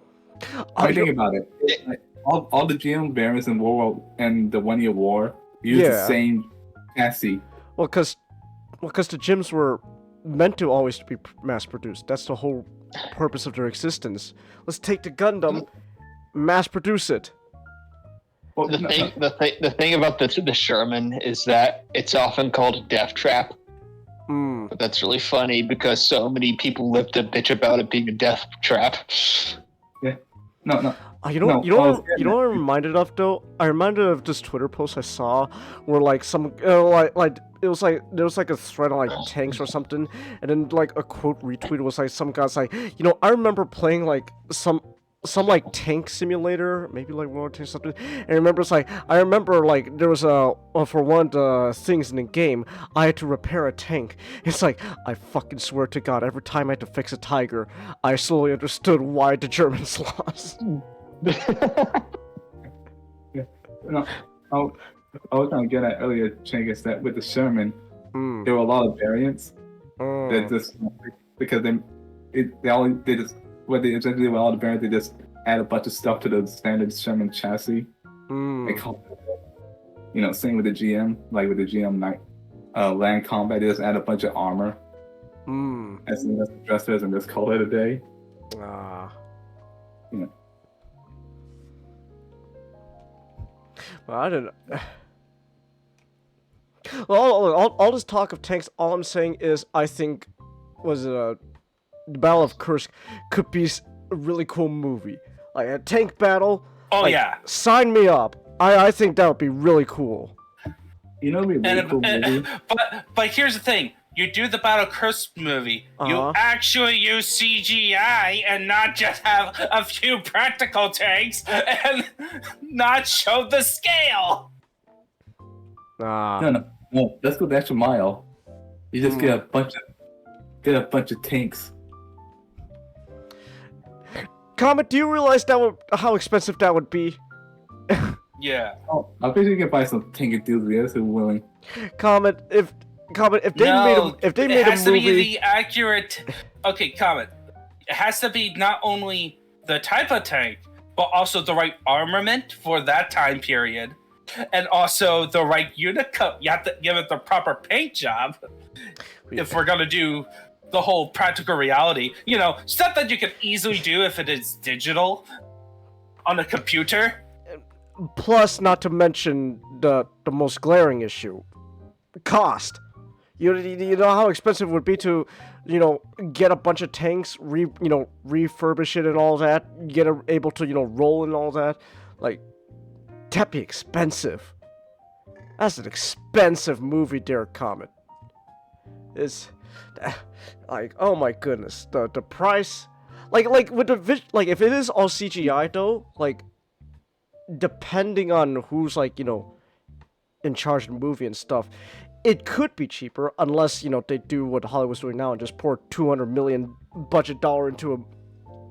I think about it. Like, all the GM variants in World War and the 1 Year War use the same chassis. Well, because the gyms were meant to always be mass produced. That's the whole purpose of their existence. Let's take the Gundam, mass produce it. Well, the thing about the Sherman is that it's often called a death trap. But that's really funny because so many people live to bitch about it being a death trap. Yeah. No. You know what I'm reminded of though? I'm reminded of this Twitter post I saw where like some like it was like there was like a thread on like tanks or something, and then like a quote retweet was like some guy's like, I remember playing like some like tank simulator, maybe like World Tank something, and I remember there was for one of the things in the game I had to repair a tank. It's like, I fucking swear to God, every time I had to fix a tiger, I slowly understood why the Germans lost. No, I was trying to get at earlier, Chang, is that with the Sherman, there were a lot of variants that just because what they essentially did with all the variants, they just add a bunch of stuff to the standard Sherman chassis. They call it, same with the GM, like with the GM land combat, they just add a bunch of armor as the dressers and just call it a day. Well, I don't know. Well, all this talk of tanks, all I'm saying is I think the Battle of Kursk could be a really cool movie. Like a tank battle. Oh, yeah. Sign me up. I think that would be really cool. It'd be a really cool movie. But here's the thing. You do the Battle of Kursk movie, you actually use CGI and not just have a few practical tanks and not show the scale. No. Let's go the extra mile. You just get a bunch of tanks. Comet, do you realize how expensive that would be? Yeah. Oh, I bet you can buy some tank enthusiasts who are willing. Comet, if they made a has to movie, be the accurate. Okay, Comet. It has to be not only the type of tank, but also the right armament for that time period, and also the right unit code. You have to give it the proper paint job if we're gonna do the whole practical reality. Stuff that you can easily do if it is digital on a computer. Plus, not to mention the most glaring issue, cost. You know how expensive it would be to, get a bunch of tanks, refurbish it and all that, get able to, roll and all that. Like, that'd be expensive. That's an expensive movie, Derek Comet. It's like, oh my goodness, the price, like with the like if it is all CGI though, like depending on who's like in charge of the movie and stuff, it could be cheaper unless they do what Hollywood's doing now and just pour $200 million budget dollar into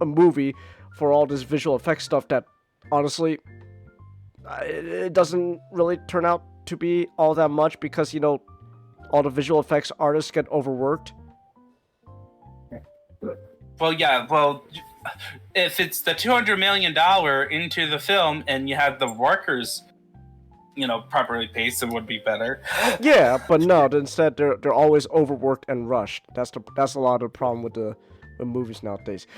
a movie for all this visual effects stuff that honestly it doesn't really turn out to be all that much because all the visual effects artists get overworked. Well, yeah, if it's the $200 million into the film and you have the workers, properly paced, it would be better. Yeah, but no, instead they're always overworked and rushed. That's a lot of the problem with the movies nowadays.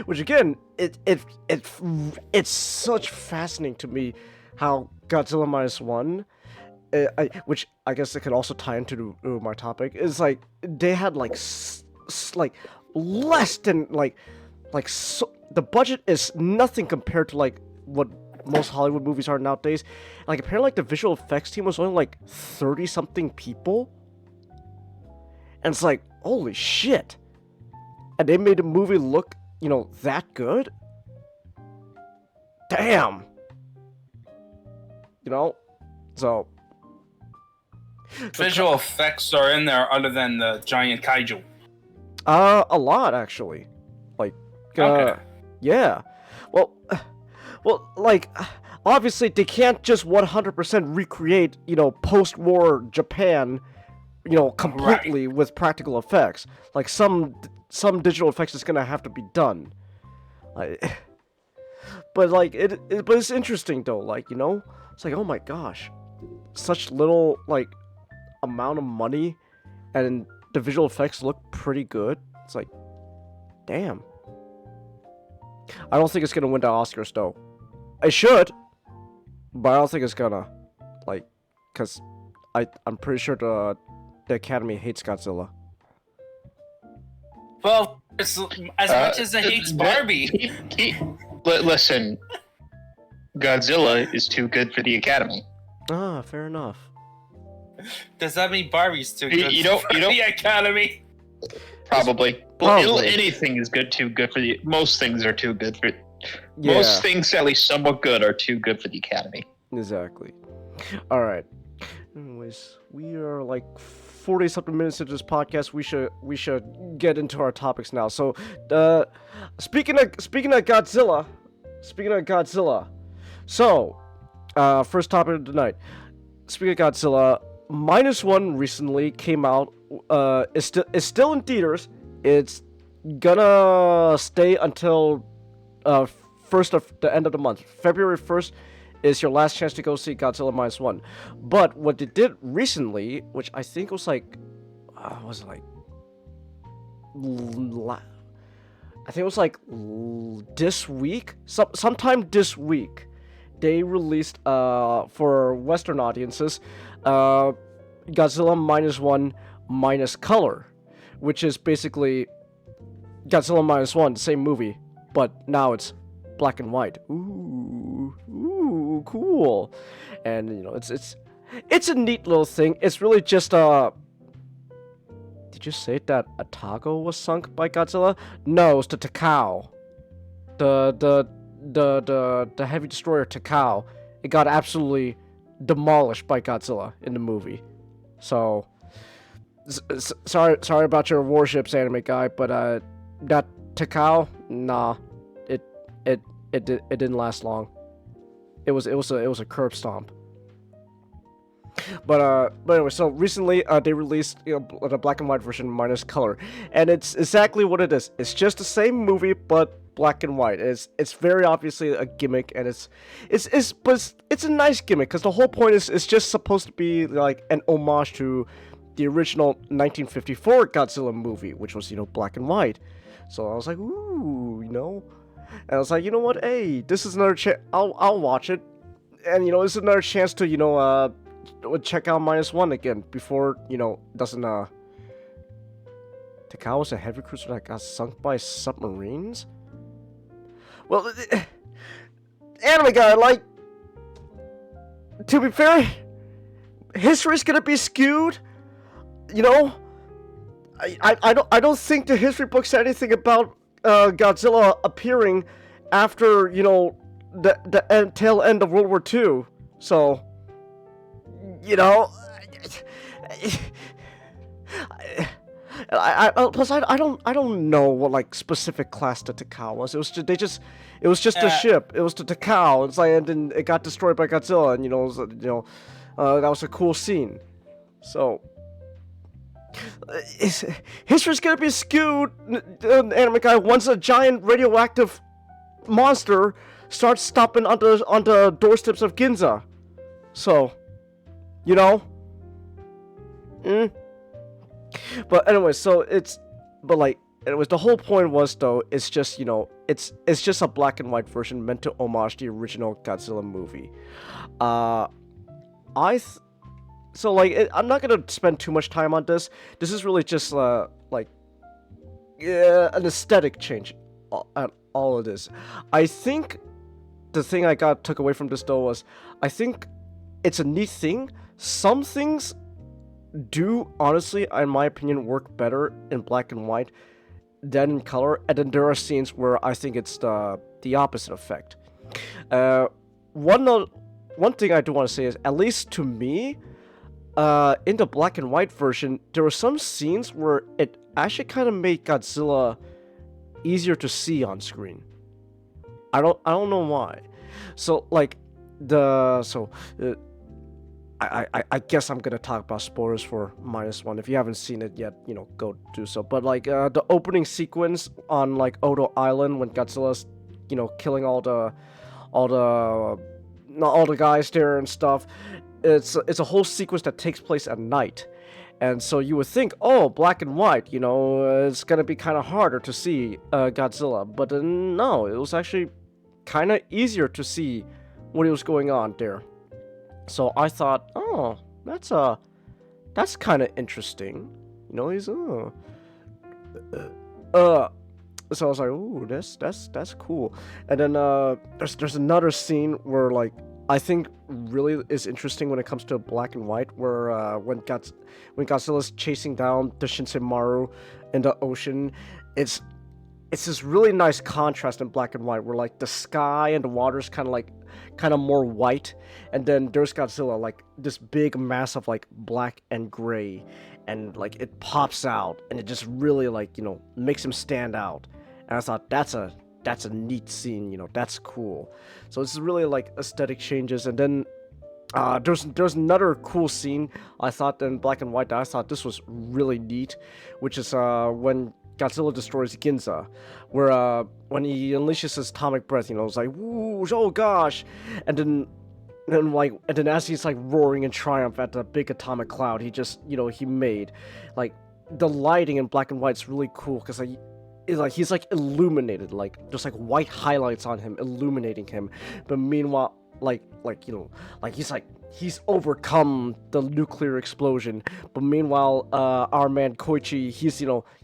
Which again, it's such fascinating to me how Godzilla -1, which I guess it could also tie into my topic, is like they had like less than so the budget is nothing compared to like what most Hollywood movies are nowadays. Like apparently like the visual effects team was only like 30 something people, and it's like holy shit, and they made the movie look that good. Damn. So visual effects are in there other than the giant kaiju. A lot actually. Like Okay. yeah. Well, like obviously they can't just 100% recreate, post-war Japan, completely with practical effects. Like some digital effects is going to have to be done. But like but it's interesting though, like, it's like, oh my gosh, such little like amount of money and the visual effects look pretty good. It's like, damn. I don't think it's gonna win the Oscars though. It should, but I don't think it's gonna, like, cause I'm pretty sure the Academy hates Godzilla. Well, it's, as much as it hates Barbie. Listen, Godzilla is too good for the Academy. Ah, fair enough. Does that mean Barbie's too good You don't- for the Academy? Probably. Probably. Anything is too good for the. Most things are too good for. Yeah. Most things, at least somewhat good, are too good for the Academy. Exactly. All right. Anyways, we are like 40 something minutes into this podcast. We should get into our topics now. So, speaking of Godzilla, So, first topic of the night. Speaking of Godzilla, -1 recently came out. It's still in theaters. It's gonna stay until first of the end of the month. February 1st is your last chance to go see Godzilla -1. But what they did recently, which I think was like, was it like, I think it was like this week, sometime this week, they released for Western audiences, Godzilla -1 minus color, which is basically Godzilla -1, same movie, but now it's black and white. Ooh, cool. And it's a neat little thing. It's really just Did you say that Atago was sunk by Godzilla? No, it's the Takao. The heavy destroyer Takao. It got absolutely demolished by Godzilla in the movie. So sorry about your warships, anime guy, but that Takao, nah, it didn't last long. It was a curb stomp. But anyway, so recently they released the black and white version minus color, and it's exactly what it is. It's just the same movie but black and white. It's very obviously a gimmick, and it's a nice gimmick because the whole point is it's just supposed to be like an homage to the original 1954 Godzilla movie, which was black and white. So I was like, ooh, and I was like, you know what? Hey, this is another chance. I'll watch it, and it's another chance to check out -1 again before doesn't Takao was a heavy cruiser that got sunk by submarines. Well, anime guy, like, to be fair, history's gonna be skewed. I don't think the history book said anything about Godzilla appearing after the tail end of World War II. So, plus I don't know what like specific class the Takao was. It was just a ship. It was the Takao. It's like, and then it got destroyed by Godzilla, and that was a cool scene. So history's gonna be skewed, anime guy, once a giant radioactive monster starts stopping on the doorsteps of Ginza. So, But anyway, anyways, the whole point was, though, it's just, it's just a black and white version meant to homage the original Godzilla movie. I'm not gonna spend too much time on this. This is really just, an aesthetic change at all of this. I think the thing I took away from this, though, was I think it's a neat thing. Some things do, honestly, in my opinion, work better in black and white than in color, and then there are scenes where I think it's the opposite effect. One thing I do want to say is, at least to me, in the black and white version, there were some scenes where it actually kind of made Godzilla easier to see on screen. I don't know why. So like I guess I'm gonna talk about spoilers for -1. If you haven't seen it yet, go do so. But like the opening sequence on like Odo Island when Godzilla's killing all the guys there and stuff. It's a whole sequence that takes place at night. And so you would think, oh, black and white, it's gonna be kind of harder to see Godzilla. But no, it was actually kind of easier to see what was going on there. So I thought, oh, that's kind of interesting. He's So I was like, ooh, that's cool. And then there's another scene where like I think really is interesting when it comes to black and white, where when Godzilla's chasing down the Shinseimaru in the ocean, it's this really nice contrast in black and white, where like the sky and the water's kind of more white, and then there's Godzilla, like this big mass of like black and gray, and like it pops out, and it just really like makes him stand out. And I thought that's a neat scene, that's cool. So it's really like aesthetic changes. And then there's another cool scene I thought in black and white that I thought this was really neat, which is when Godzilla destroys Ginza, where when he unleashes his atomic breath, it's like, woo, oh gosh, and then as he's like roaring in triumph at the big atomic cloud he just he made, like the lighting in black and white's really cool, because he's like illuminated, like there's like white highlights on him illuminating him, but meanwhile he's overcome the nuclear explosion, but meanwhile our man Koichi,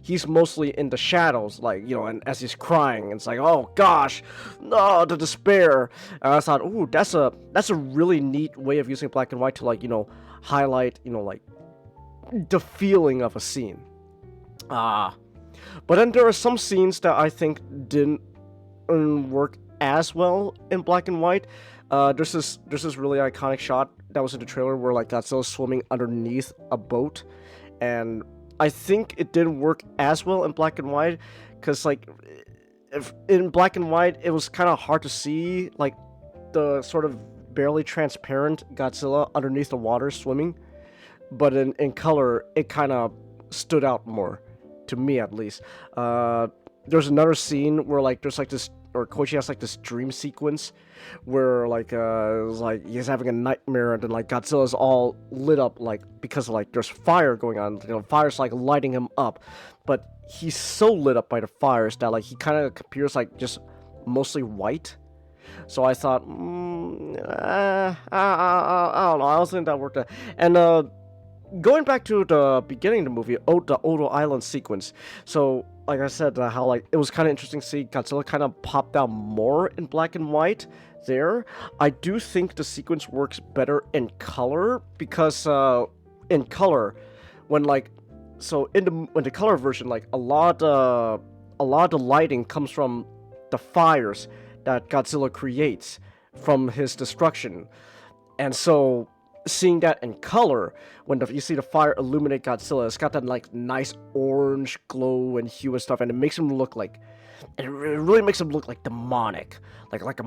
he's mostly in the shadows, and as he's crying, it's like, oh gosh, no, the despair. And I thought, ooh, that's a really neat way of using black and white to highlight the feeling of a scene. But then there are some scenes that I think didn't work as well in black and white. There's this really iconic shot that was in the trailer where like Godzilla's swimming underneath a boat, and I think it didn't work as well in black and white, because like if in black and white it was kind of hard to see like the sort of barely transparent Godzilla underneath the water swimming, but in color it kind of stood out more, to me at least. There's another scene where like there's like this, or Koichi has like this dream sequence where like it's like he's having a nightmare, and then like Godzilla's all lit up like because like there's fire going on, fire's like lighting him up, but he's so lit up by the fires that like he kind of appears like just mostly white. So I thought, I don't know. I don't think that worked out. And going back to the beginning of the movie, the Odo Island sequence. So, like I said, how like it was kind of interesting to see Godzilla kind of popped out more in black and white. There, I do think the sequence works better in color because in color, when like, so in the color version, like a lot of the lighting comes from the fires that Godzilla creates from his destruction, and so seeing that in color, when you see the fire illuminate Godzilla, it's got that like nice orange glow and hue and stuff, and it makes him look like, it really makes him look like demonic, like a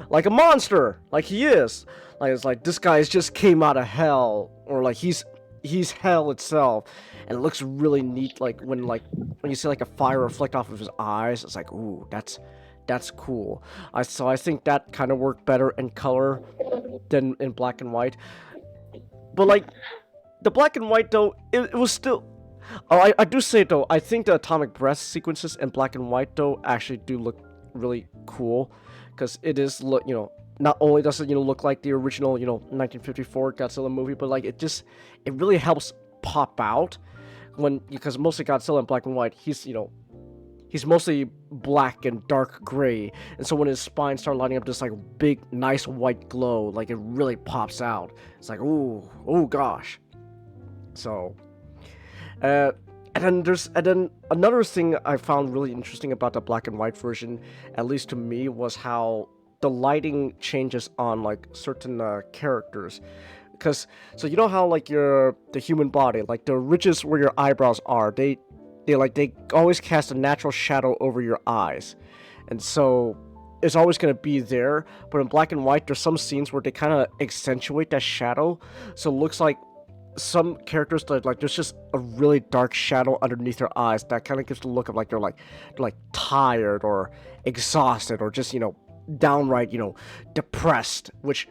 like a monster, like he is. Like it's like this guy just came out of hell, or like he's hell itself, and it looks really neat. Like when you see like a fire reflect off of his eyes, it's like, ooh, that's cool. So I think that kind of worked better in color than in black and white. But like the black and white though, it was still. Oh, I do say though, I think the atomic breath sequences in black and white though actually do look really cool, because it is not only does it look like the original 1954 Godzilla movie, but like it really helps pop out because mostly Godzilla in black and white, he's mostly black and dark gray, and so when his spine starts lighting up this like big nice white glow, like it really pops out. It's like, oh gosh. So and then another thing I found really interesting about the black and white version, at least to me, was how the lighting changes on like certain characters. Because so you know how like the human body, like the ridges where your eyebrows are, they always cast a natural shadow over your eyes, and so it's always going to be there. But in black and white, there's some scenes where they kind of accentuate that shadow, so it looks like some characters like there's just a really dark shadow underneath their eyes that kind of gives the look of like they're tired or exhausted, or just downright depressed, which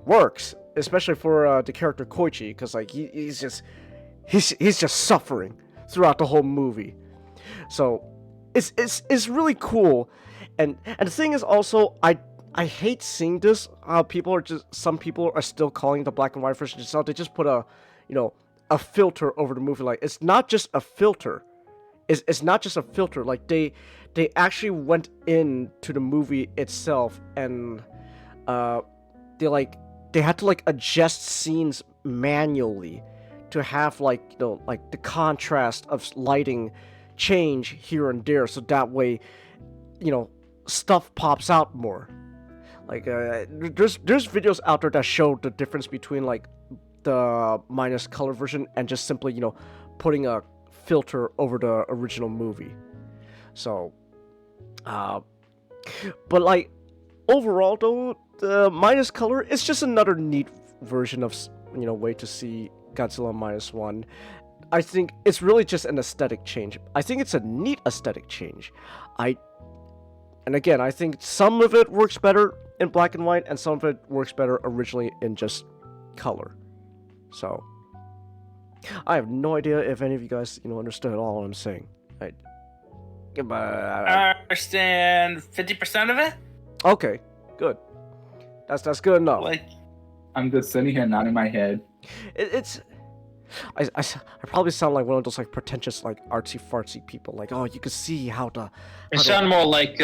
works especially for the character Koichi, because like he's just suffering throughout the whole movie. So it's really cool. And the thing is also, I hate seeing this. Some people are still calling the black and white version, so they just put a filter over the movie. Like it's not just a filter. It's not just a filter. Like they actually went into the movie itself, and they had to like adjust scenes manually to have like the contrast of lighting change here and there, so that way stuff pops out more. Like there's videos out there that show the difference between like the minus color version and just simply putting a filter over the original movie. So but like overall though, the minus color is just another neat version of way to see Godzilla -1. I think it's really just an aesthetic change. I think it's a neat aesthetic change. And again, I think some of it works better in black and white, and some of it works better originally in just color. So I have no idea if any of you guys understood all what I'm saying. I understand 50% of it. Okay, good. That's good enough. Like, I'm just sitting here nodding my head. I probably sound like one of those like pretentious like artsy fartsy people. Like, oh, you can see how the. You sound more like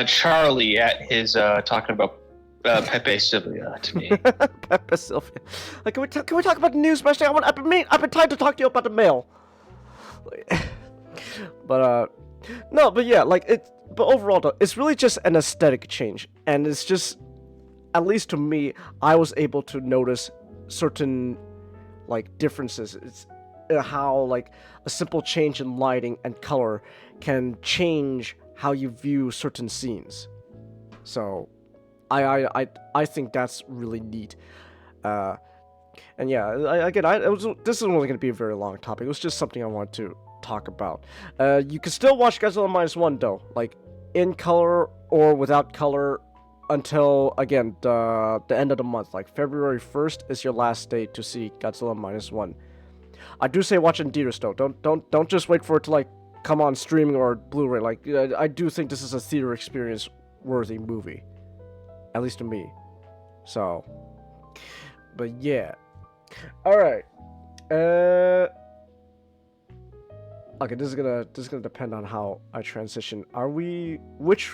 Charlie at his talking about Pepe Sylvia to me. Pepe Sylvia. Like, can we talk about the news, especially? I've been trying to talk to you about the mail. But no, but yeah, like it. But overall, though, it's really just an aesthetic change, and it's just, at least to me, I was able to notice certain like differences. It's how like a simple change in lighting and color can change how you view certain scenes. So I think that's really neat. And yeah, this isn't really going to be a very long topic. It was just something I wanted to talk about. You can still watch Godzilla -1 though, like in color or without color, until again the end of the month. Like February 1st is your last day to see Godzilla -1. I do say watch in theaters though. Don't just wait for it to like come on streaming or Blu-ray. Like, I do think this is a theater experience worthy movie, at least to me. So, but yeah. All right. Okay, this is gonna depend on how I transition. Are we which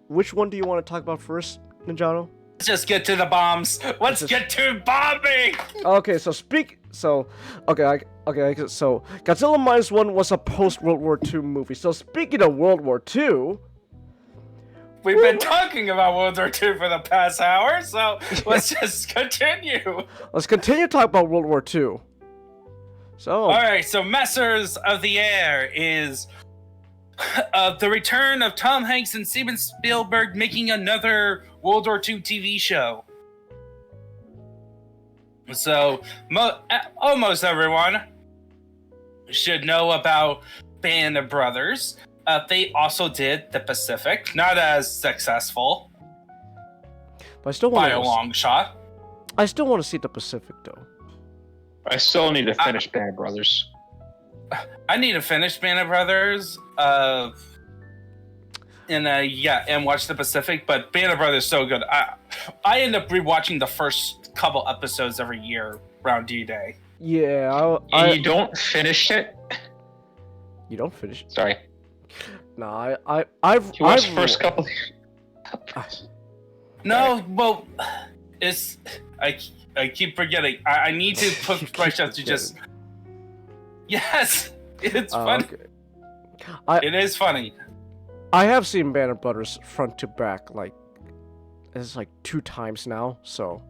one do you want to talk about first, Ninjato? Let's just get to the bombs. Let's get to bombing. Okay, so so Godzilla Minus One was a post World War II movie. So speaking of World War II, we've been talking about World War II for the past hour, so let's just continue. Let's continue talking about World War II. So all right, so Messers of the Air is the return of Tom Hanks and Steven Spielberg making another World War II TV show. So, almost everyone should know about Band of Brothers. They also did The Pacific, not as successful, but I still by a long shot. I still want to see The Pacific, though. I still need to finish Band of Brothers. I need to finish Band of Brothers, and watch The Pacific. But Band of Brothers is so good. I end up rewatching the first couple episodes every year around D-Day. Yeah, you don't finish it. You don't finish it. Sorry. No, I've watched the first couple. No, well, it's I keep forgetting. I need to push myself to just. Yes, it's funny. Okay. It is funny. I have seen Band of Brothers front to back it's like 2 times now. So,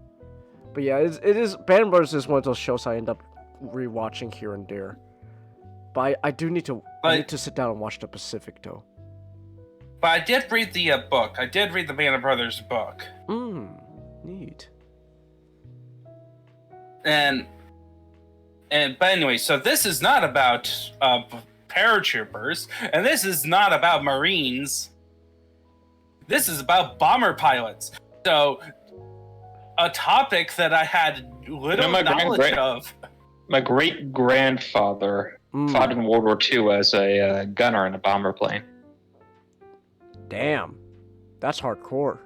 but yeah, it is. Band of Brothers is one of those shows I end up rewatching here and there. But I do need to. I need to sit down and watch The Pacific though. But I did read the book. I did read the Band of Brothers book. Neat. But anyway, so this is not about paratroopers, and this is not about Marines. This is about bomber pilots. So, a topic that I had little knowledge of. My great-grandfather fought in World War II as a gunner in a bomber plane. Damn. That's hardcore.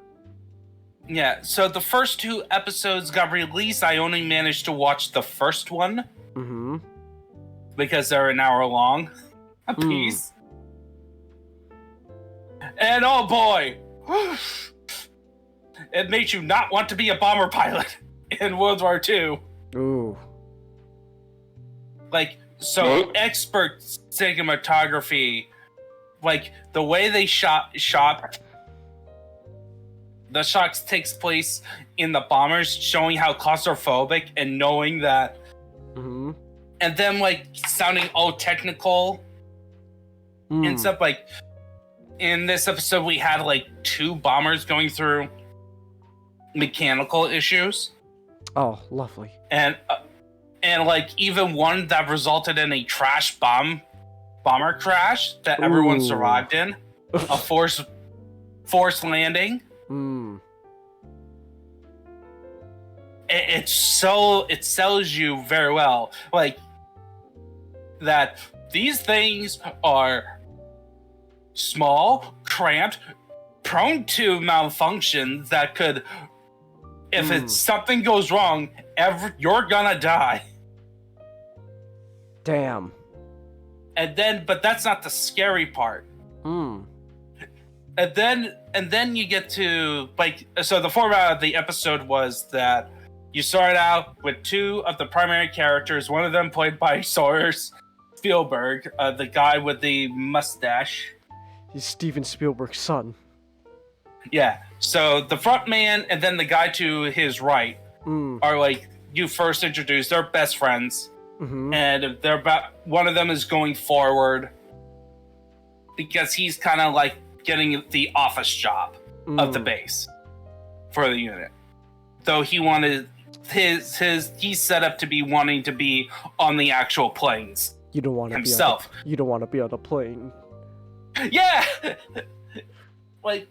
Yeah, so the first 2 episodes got released. I only managed to watch the first one. Mm-hmm. Because they're an hour long a piece. And oh boy, it makes you not want to be a bomber pilot in World War II. Ooh. Like, so expert cinematography, like the way they shot the shots takes place in the bombers, showing how claustrophobic and knowing that. Mm-hmm. And then, like, sounding all technical and stuff. Like, in this episode, we had, like, 2 bombers going through mechanical issues. Oh, lovely. And like, even one that resulted in a trash bomber crash that everyone survived in. A forced landing. It sells you very well, like, that these things are small, cramped, prone to malfunctions that could, if something goes wrong, you're gonna die. Damn. But that's not the scary part. And then you get to, like, so the format of the episode was that you start out with 2 of the primary characters, one of them played by Sawyer Spielberg, the guy with the mustache. He's Steven Spielberg's son. Yeah, so the front man and then the guy to his right are, like, you first introduced. They're best friends. And they're one of them is going forward because he's kind of like getting the office job of the base for the unit. Though he wanted he's set up to be wanting to be on the actual planes. You don't want to himself. You don't want to be on a plane. Yeah. Like,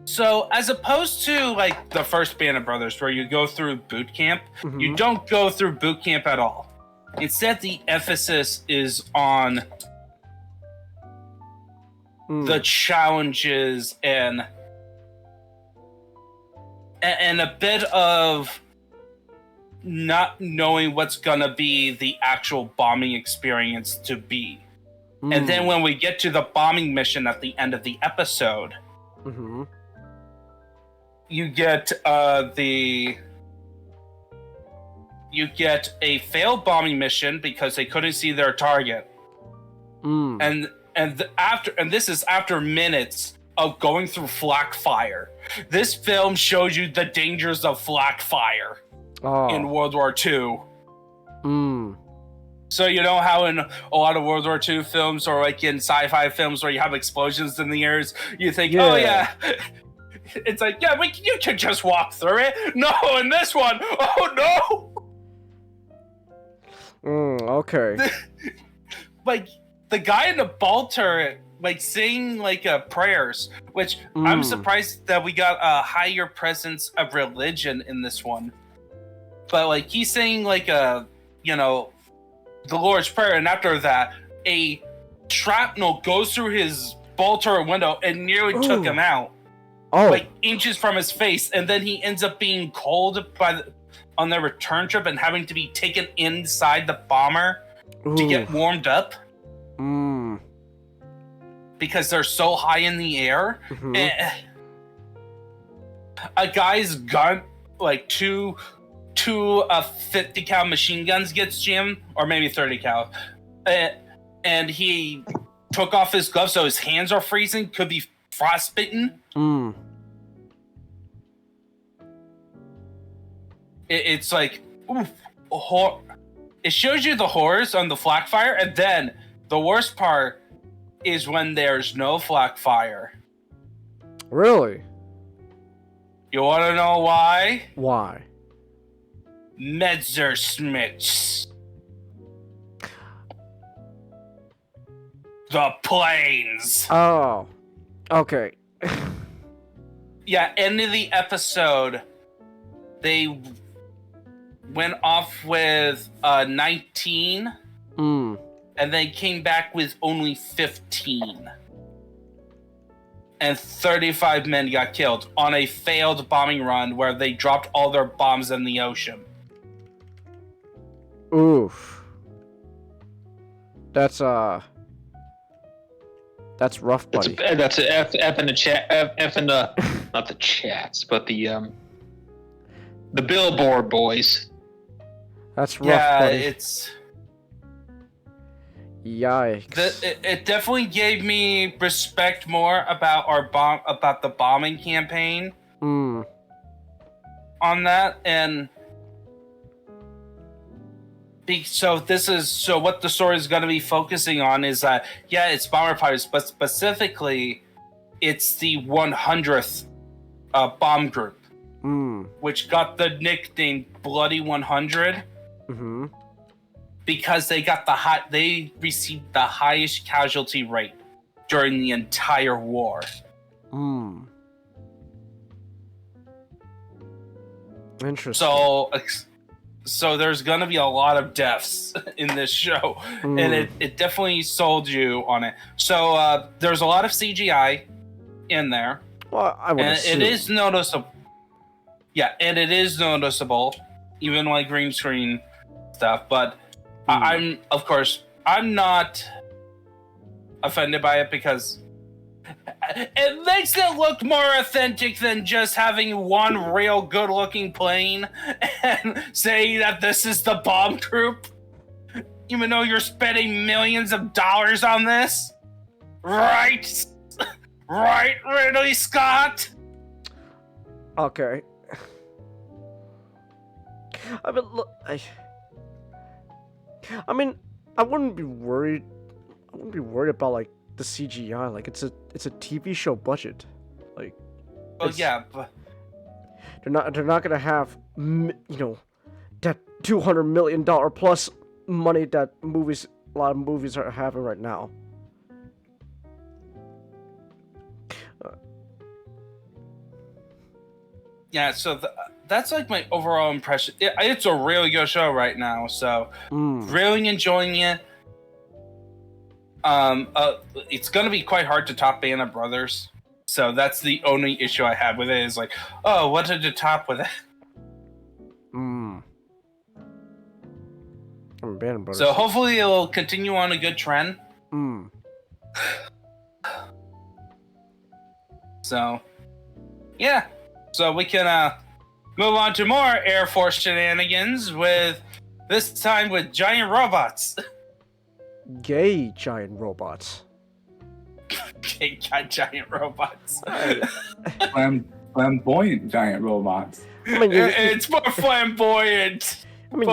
so as opposed to, like, the first Band of Brothers where you go through boot camp, you don't go through boot camp at all. Instead, the emphasis is on the challenges and a bit of not knowing what's gonna be the actual bombing experience to be. And then when we get to the bombing mission at the end of the episode, you get a failed bombing mission because they couldn't see their target. And this is after minutes of going through flak fire. This film shows you the dangers of flak fire in World War II. So you know how in a lot of World War II films or like in sci-fi films where you have explosions in the airs, you think, oh yeah, it's like, yeah, you can just walk through it. No, in this one, oh no. Okay. Like the guy in the ball turret, like saying like prayers, which I'm surprised that we got a higher presence of religion in this one. But like he's saying like the Lord's Prayer, and after that, a shrapnel goes through his ball turret window and nearly took him out. Like inches from his face, and then he ends up being cold on their return trip and having to be taken inside the bomber to get warmed up. Because they're so high in the air. A guy's gun, like two 50 cal machine guns gets jammed, or maybe 30 cal, and he took off his gloves so his hands are freezing, could be frostbitten. It's like, it shows you the horrors on the flak fire, and then the worst part is when there's no flak fire. Really? You want to know why? Why? Messerschmitts. The planes. Oh. Okay. Yeah, end of the episode, they went off with 19. And they came back with only 15. And 35 men got killed on a failed bombing run where they dropped all their bombs in the ocean. Oof. That's rough, buddy. That's a F in the chat. F in the not the chats, but the billboard boys. That's rough, buddy. It's. Yikes. It definitely gave me respect more about about the bombing campaign. On that, and so what the story is going to be focusing on is that it's bomber pilots, but specifically, it's the 100th bomb group, which got the nickname Bloody 100. Because they received the highest casualty rate during the entire war. Interesting. So there's gonna be a lot of deaths in this show, and it definitely sold you on it. So there's a lot of CGI in there. Well, I would assume. It is noticeable. Yeah, and it is noticeable, even like green screen stuff, but. I'm not offended by it because it makes it look more authentic than just having one real good-looking plane and saying that this is the bomb group, even though you're spending millions of dollars on this. Right? Right, Ridley Scott? Okay. I mean, I wouldn't be worried about like the CGI. Like it's a TV show budget. Like, but they're not gonna have that $200 million plus money that a lot of movies are having right now. Yeah, so that's like my overall impression. It's a really good show right now, so really enjoying it. It's gonna be quite hard to top Band of Brothers, so that's the only issue I have with it. Is like, oh, what did you top with it? Band of Brothers. So hopefully it'll continue on a good trend. So, yeah. So we can move on to more Air Force shenanigans with this time with giant robots. Gay giant robots. Gay giant robots. Flamboyant giant robots. I mean, it's more flamboyant. I mean,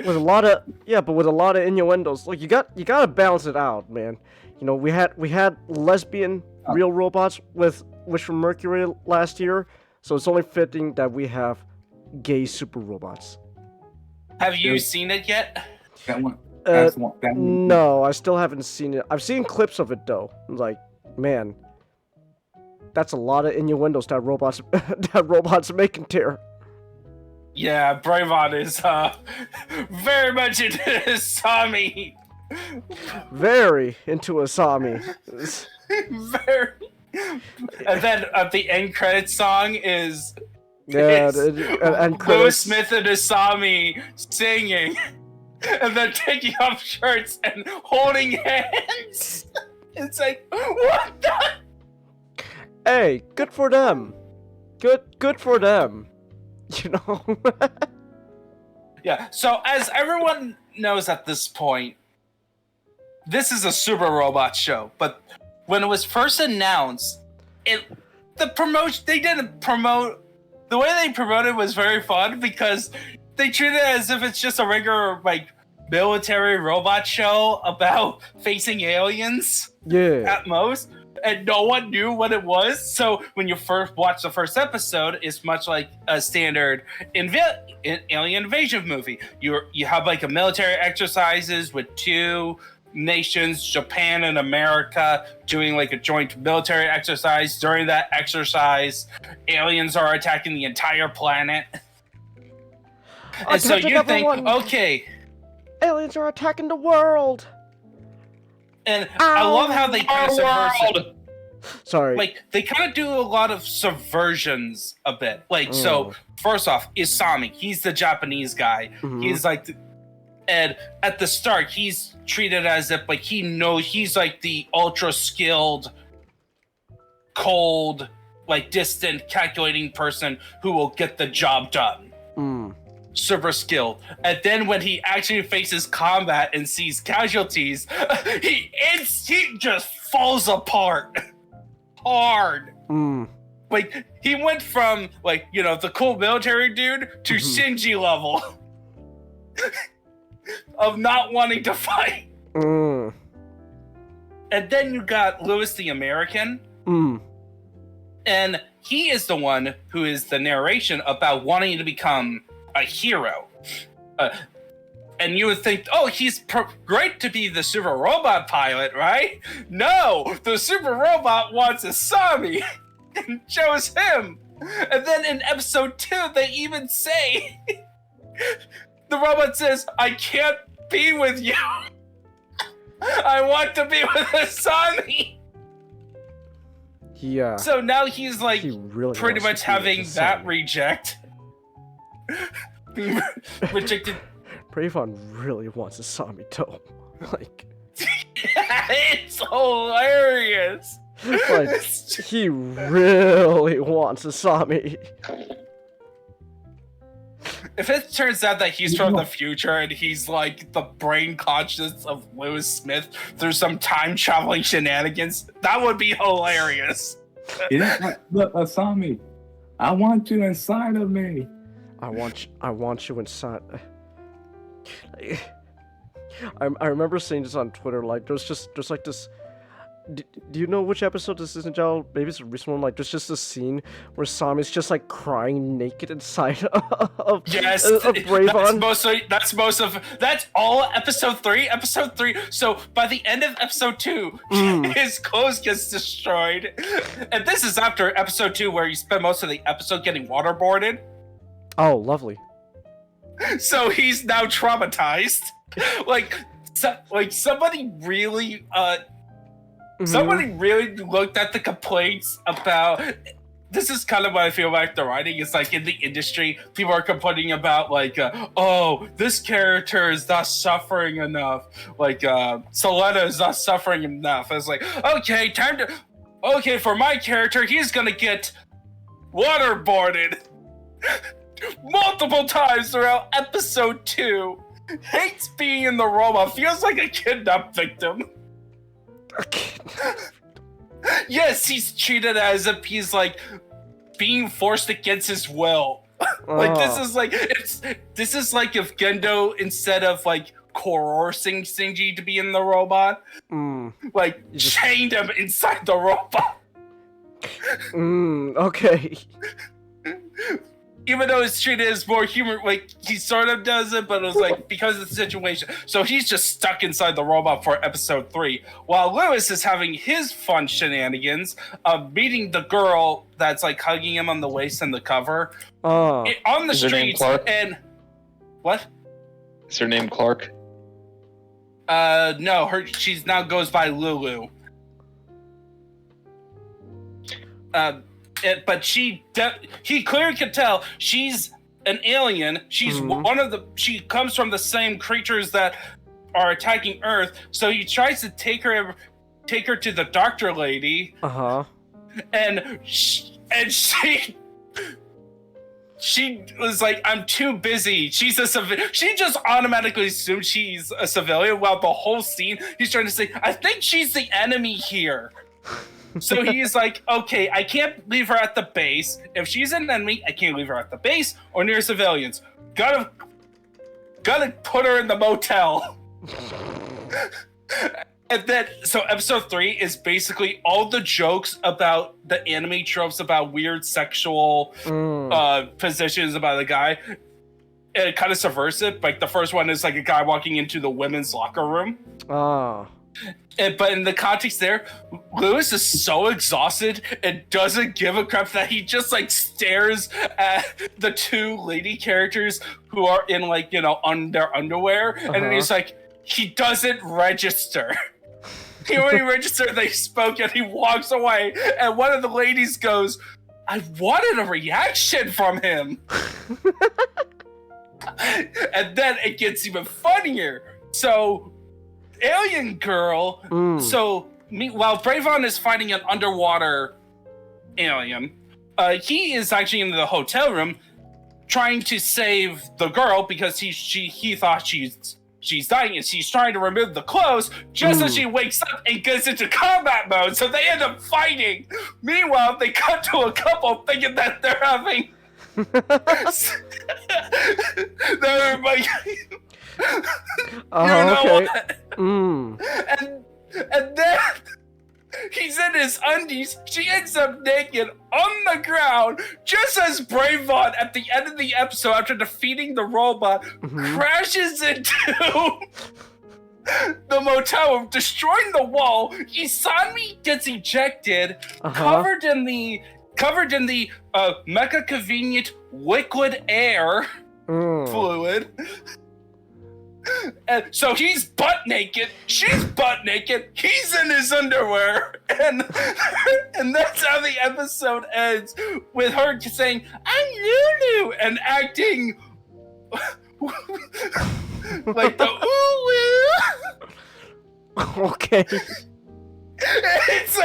with a lot of innuendos. Like you gotta balance it out, man. You know, we had lesbian real robots with Wish from Mercury last year, so it's only fitting that we have gay super robots. Have you seen it yet? That one. No, I still haven't seen it. I've seen clips of it though. Like, man, that's a lot of innuendos that robots make in tier. Yeah, Bravon is very much into Asami. Very into Asami. Very. And then the end credits song is and Will Smith and Asami singing, and then taking off shirts and holding hands. It's like, what the? Hey, good for them. Good for them. You know. Yeah. So as everyone knows at this point, this is a Super Robot show. But when it was first announced, they didn't promote. The way they promoted was very fun because they treat it as if it's just a regular like military robot show about facing aliens. Yeah. At most. And no one knew what it was. So when you first watch the first episode, it's much like a standard alien invasion movie. You have like a military exercises with two nations, Japan and America, doing like a joint military exercise. During that exercise, aliens are attacking the entire planet. And so you think, okay, aliens are attacking the world. And I love how they kind of subvert it. Sorry. Like, they kind of do a lot of subversions a bit. Like, so, first off, Isami, he's the Japanese guy. He's like, and at the start, he's treated as if, like, he's like the ultra-skilled, cold, like, distant, calculating person who will get the job done. Super skilled. And then when he actually faces combat and sees casualties, he just falls apart hard. Like, he went from, like, you know, the cool military dude to Shinji level of not wanting to fight. And then you got Lewis the American. And he is the one who is the narration about wanting to become a hero. And you would think, oh, he's great to be the super robot pilot, right? No, the super robot wants Asami and chose him. And then in episode 2, they even say, the robot says, I can't be with you. I want to be with Asami. Yeah. So now he's like really pretty much having that reject. Being rejected. Bravon really wants Asami though. Like, it's hilarious. Like, he really wants Asami. If it turns out that he's from the future and he's like the brain conscious of Lewis Smith through some time traveling shenanigans, that would be hilarious. Look, Asami, I want you inside of me. I want you inside. I remember seeing this on Twitter. Like, there's like this. Do you know which episode this is in, Joe? Maybe it's a recent one. Like, there's just a scene where Sami's just like crying naked inside of Bravon. That's all episode 3. Episode 3. So by the end of episode 2, his clothes gets destroyed, and this is after episode 2, where you spend most of the episode getting waterboarded. Oh, lovely. So he's now traumatized. Somebody really somebody really looked at the complaints about. This is kind of what I feel like the writing is like in the industry. People are complaining about oh, this character is not suffering enough. Selena is not suffering enough. It's like, okay, for my character, he's gonna get waterboarded multiple times throughout episode 2. Hates being in the robot. Feels like a kidnap victim. Yes, he's treated as if he's being forced against his will. This is like if Gendo, instead of coercing Shinji to be in the robot, chained him inside the robot. Okay. Even though it's treated as more human, he sort of does it, but it was because of the situation. So he's just stuck inside the robot for episode 3, while Lewis is having his fun shenanigans of meeting the girl that's hugging him on the waist in the cover on the streets. And what? Is her name Clark? No, she's now goes by Lulu. But he clearly can tell she's an alien. She's she comes from the same creatures that are attacking Earth. So he tries to take her to the doctor lady. And she was like, I'm too busy. She's a civilian. She just automatically assumes she's a civilian, while the whole scene he's trying to say, I think she's the enemy here. So he's like, okay, I can't leave her at the base. If she's an enemy, I can't leave her at the base or near civilians. Gotta put her in the motel. And then, so episode 3 is basically all the jokes about the anime tropes about weird sexual positions about a guy. And it kind of subverts it. The first one is a guy walking into the women's locker room. But in the context there, Lewis is so exhausted and doesn't give a crap that he just stares at the 2 lady characters who are in on their underwear, and then he's he doesn't register. He only registered they spoke, and he walks away. And one of the ladies goes, "I wanted a reaction from him." And then it gets even funnier. So. Alien girl. So while Bravon is fighting an underwater alien, he is actually in the hotel room trying to save the girl because he thought she's dying, and she's trying to remove the clothes just as she wakes up and gets into combat mode. So they end up fighting. Meanwhile, they cut to a couple thinking that they're having they're And then he's in his undies. She ends up naked on the ground, just as Bravon at the end of the episode, after defeating the robot, crashes into the motel room, destroying the wall. Isami gets ejected, covered in the mecha convenient liquid air fluid. And so he's butt naked, she's butt naked, he's in his underwear, and that's how the episode ends, with her saying, "I'm Lulu," and acting like the ooh. Okay. It's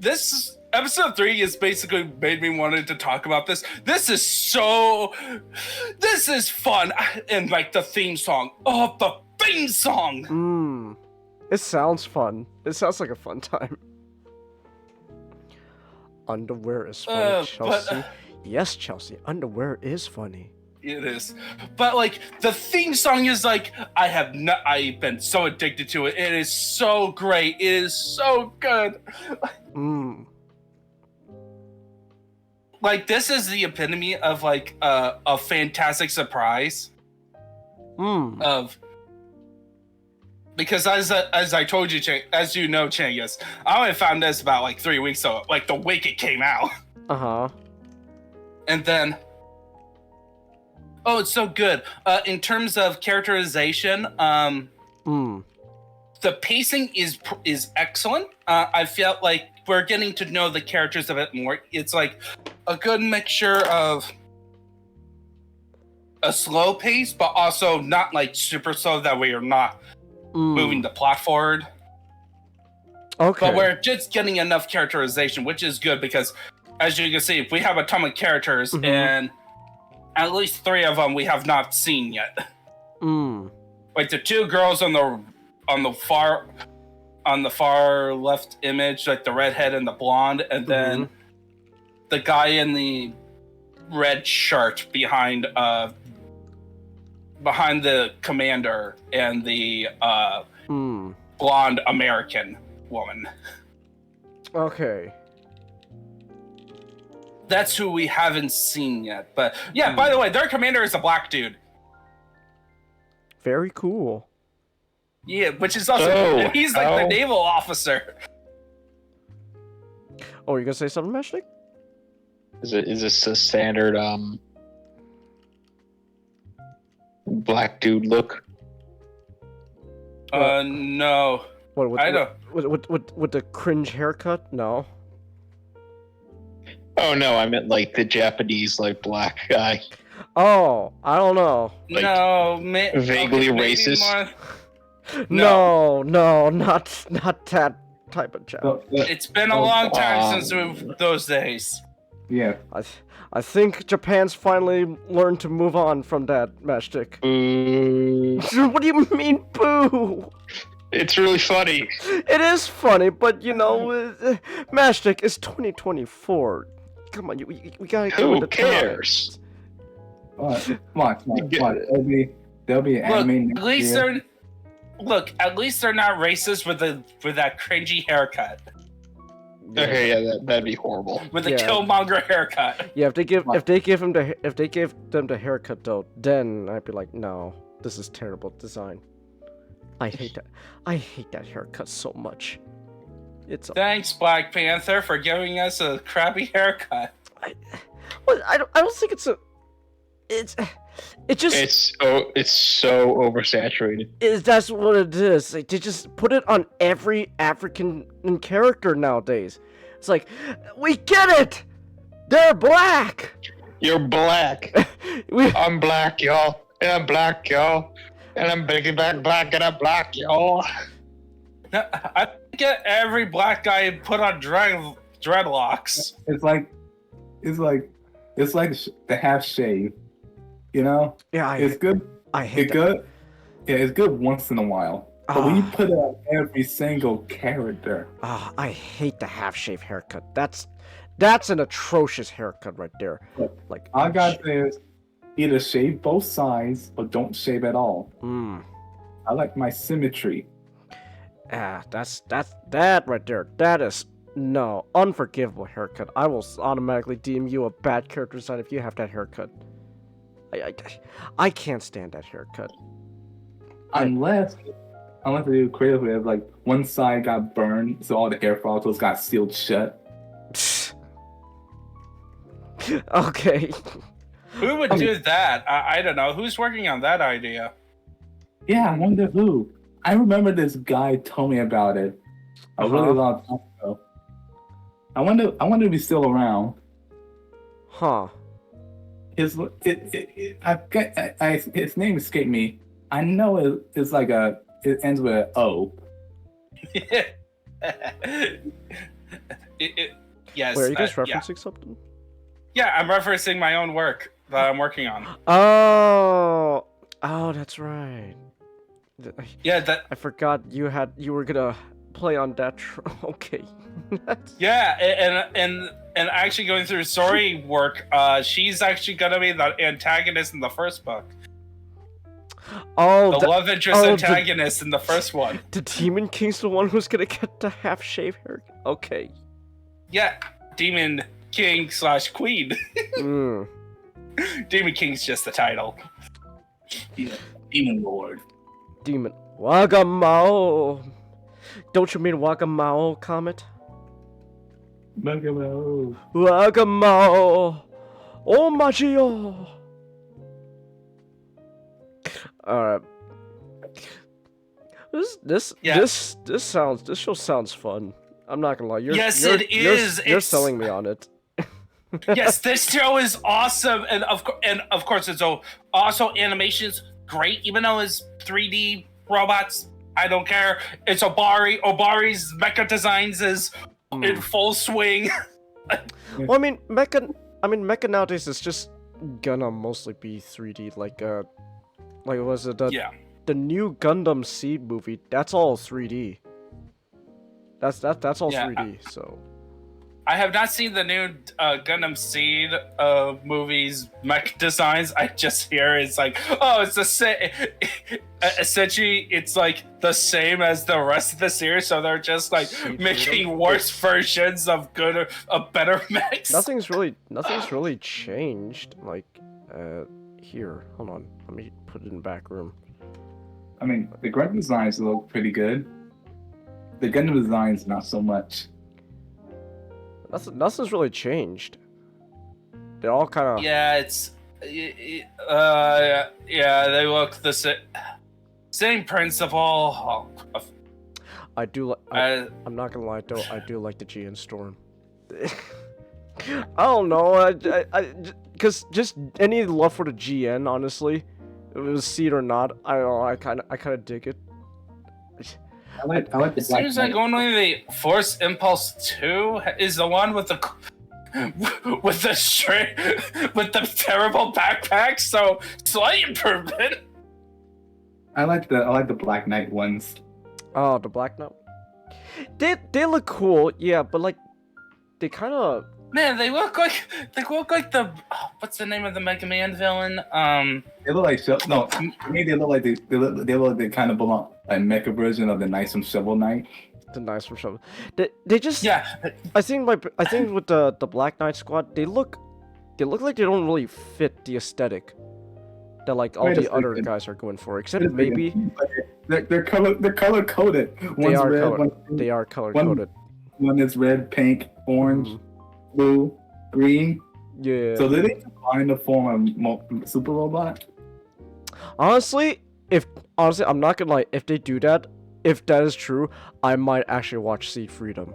this episode 3 is basically made me wanted to talk about this. This is fun. And the theme song. Oh, the theme song. It sounds fun. It sounds like a fun time. Underwear is funny, Chelsea. Yes, Chelsea. Underwear is funny. It is. But the theme song is I've been so addicted to it. It is so great. It is so good. This is the epitome of a fantastic surprise. Of because as I told you, as you know, Changus, I only found this about like 3 weeks ago, like the week it came out. And then, oh, it's so good. In terms of characterization, the pacing is excellent. I felt like we're getting to know the characters a bit more. It's like a good mixture of a slow pace, but also not like super slow that we are not moving the plot forward. Okay. But we're just getting enough characterization, which is good because, as you can see, we have a ton of characters, and at least 3 of them we have not seen yet. Like the 2 girls on the far left image, like the redhead and the blonde, and then the guy in the red shirt behind the commander and the blonde American woman. Okay. That's who we haven't seen yet. But yeah, by the way, their commander is a black dude. Very cool. Yeah, which is also he's like the naval officer. Oh, you gonna say something, Meshnik? Is this a standard black dude look? No. What, I don't. With the cringe haircut? No. Oh no, I meant like the Japanese like black guy. Oh, I don't know. Like, no, vaguely racist. No, not that type of job. It's been a long time since those days. Yeah. I think Japan's finally learned to move on from that, Mashtik. What do you mean, boo? It's really funny. It is funny, but you know, Mashtik, it's 2024. Come on, we gotta go with the cares? Come on. There'll be an anime next at least year. at least they're not racist with that cringy haircut. Yeah. Okay, yeah, that'd be horrible. With the Killmonger haircut. Yeah, if they give them the haircut though, then I'd be like, no, this is terrible design. I hate that. I hate that haircut so much. Thanks, Black Panther, for giving us a crappy haircut. I don't think it's so oversaturated. That's what it is. Like, they just put it on every African character nowadays. It's like, we get it. They're black. You're black. I'm black, y'all. And I'm black, y'all. And I'm big black, and I'm black, y'all. I get every black guy put on dreadlocks. It's like the half shave. You know? Yeah, it's good. I hate it's good. Yeah, it's good once in a while. But when you put it on every single character. I hate the half-shave haircut. That's an atrocious haircut right there. Like, all I gotta say is either shave both sides or don't shave at all. I like my symmetry. That's that right there. That is unforgivable haircut. I will automatically deem you a bad character design if you have that haircut. I can't stand that haircut. Unless they do creatively, like one side got burned, so all the hair follicles got sealed shut. Okay. Who would do that? I don't know. Who's working on that idea? Yeah, I wonder who. I remember this guy told me about it a really long time ago. I wonder if he's still around. Huh. His name escaped me. I know it's like it ends with an O. Yes. Wait, are you guys referencing something? Yeah, I'm referencing my own work that I'm working on. Oh, that's right. Yeah, I forgot you were gonna play on that. Okay. Yeah, and actually going through story work, she's actually gonna be the antagonist in the first book. Oh, the love interest antagonist in the first one. The Demon King's the one who's gonna get the half-shave hair. Okay. Yeah, Demon King / Queen. Demon King's just the title. Yeah, Demon Lord. demon. Wagamao. Don't you mean Wagamao, Comet? Wagamao. Wagamao. Oh, Magio. Alright. This show sounds fun. I'm not gonna lie. It is. You're selling me on it. Yes, this show is awesome, and of course, it's also animation's great, even though it's 3D robots. I don't care. It's Obari. Obari's mecha designs is in full swing. Well, I mean, mecha nowadays is just gonna mostly be 3D. Like was it the new Gundam Seed movie? That's all 3D. That's all 3D. So. I have not seen the new Gundam Seed movies mech designs. I just hear it's like, oh, it's the same. Essentially, it's like the same as the rest of the series, so they're just like making worse versions of better mechs. Nothing's really changed. Like, here, hold on, let me put it in back room. I mean, the Gundam designs look pretty good. The Gundam designs not so much. Nothing's really changed. They're all kind of... Yeah, they look the same principle. I do like... I'm not gonna lie, though, I do like the GN Storm. I don't know, because just any love for the GN, honestly, if it was Seed or not, I don't know, I kind of dig it. I like the It seems like only the Force Impulse 2 is the one with the terrible backpack, so slight improvement. I like the Black Knight ones. Oh, the Black Knight. They look cool, yeah, but like they kind of... Man, they look like the what's the name of the Mega Man villain? They look like to me they look like they kind of belong like mecha version of the Knights from Shovel Knight. The Knights from Shovel. They just I think with the Black Knight squad they look like they don't really fit the aesthetic that like all the other guys are going for, except maybe they're color coded. They are color coded. One is red, pink, orange. Blue, green. Yeah. So did they combine to form a super robot? Honestly, I'm not gonna lie. If they do that, if that is true, I might actually watch Seed Freedom,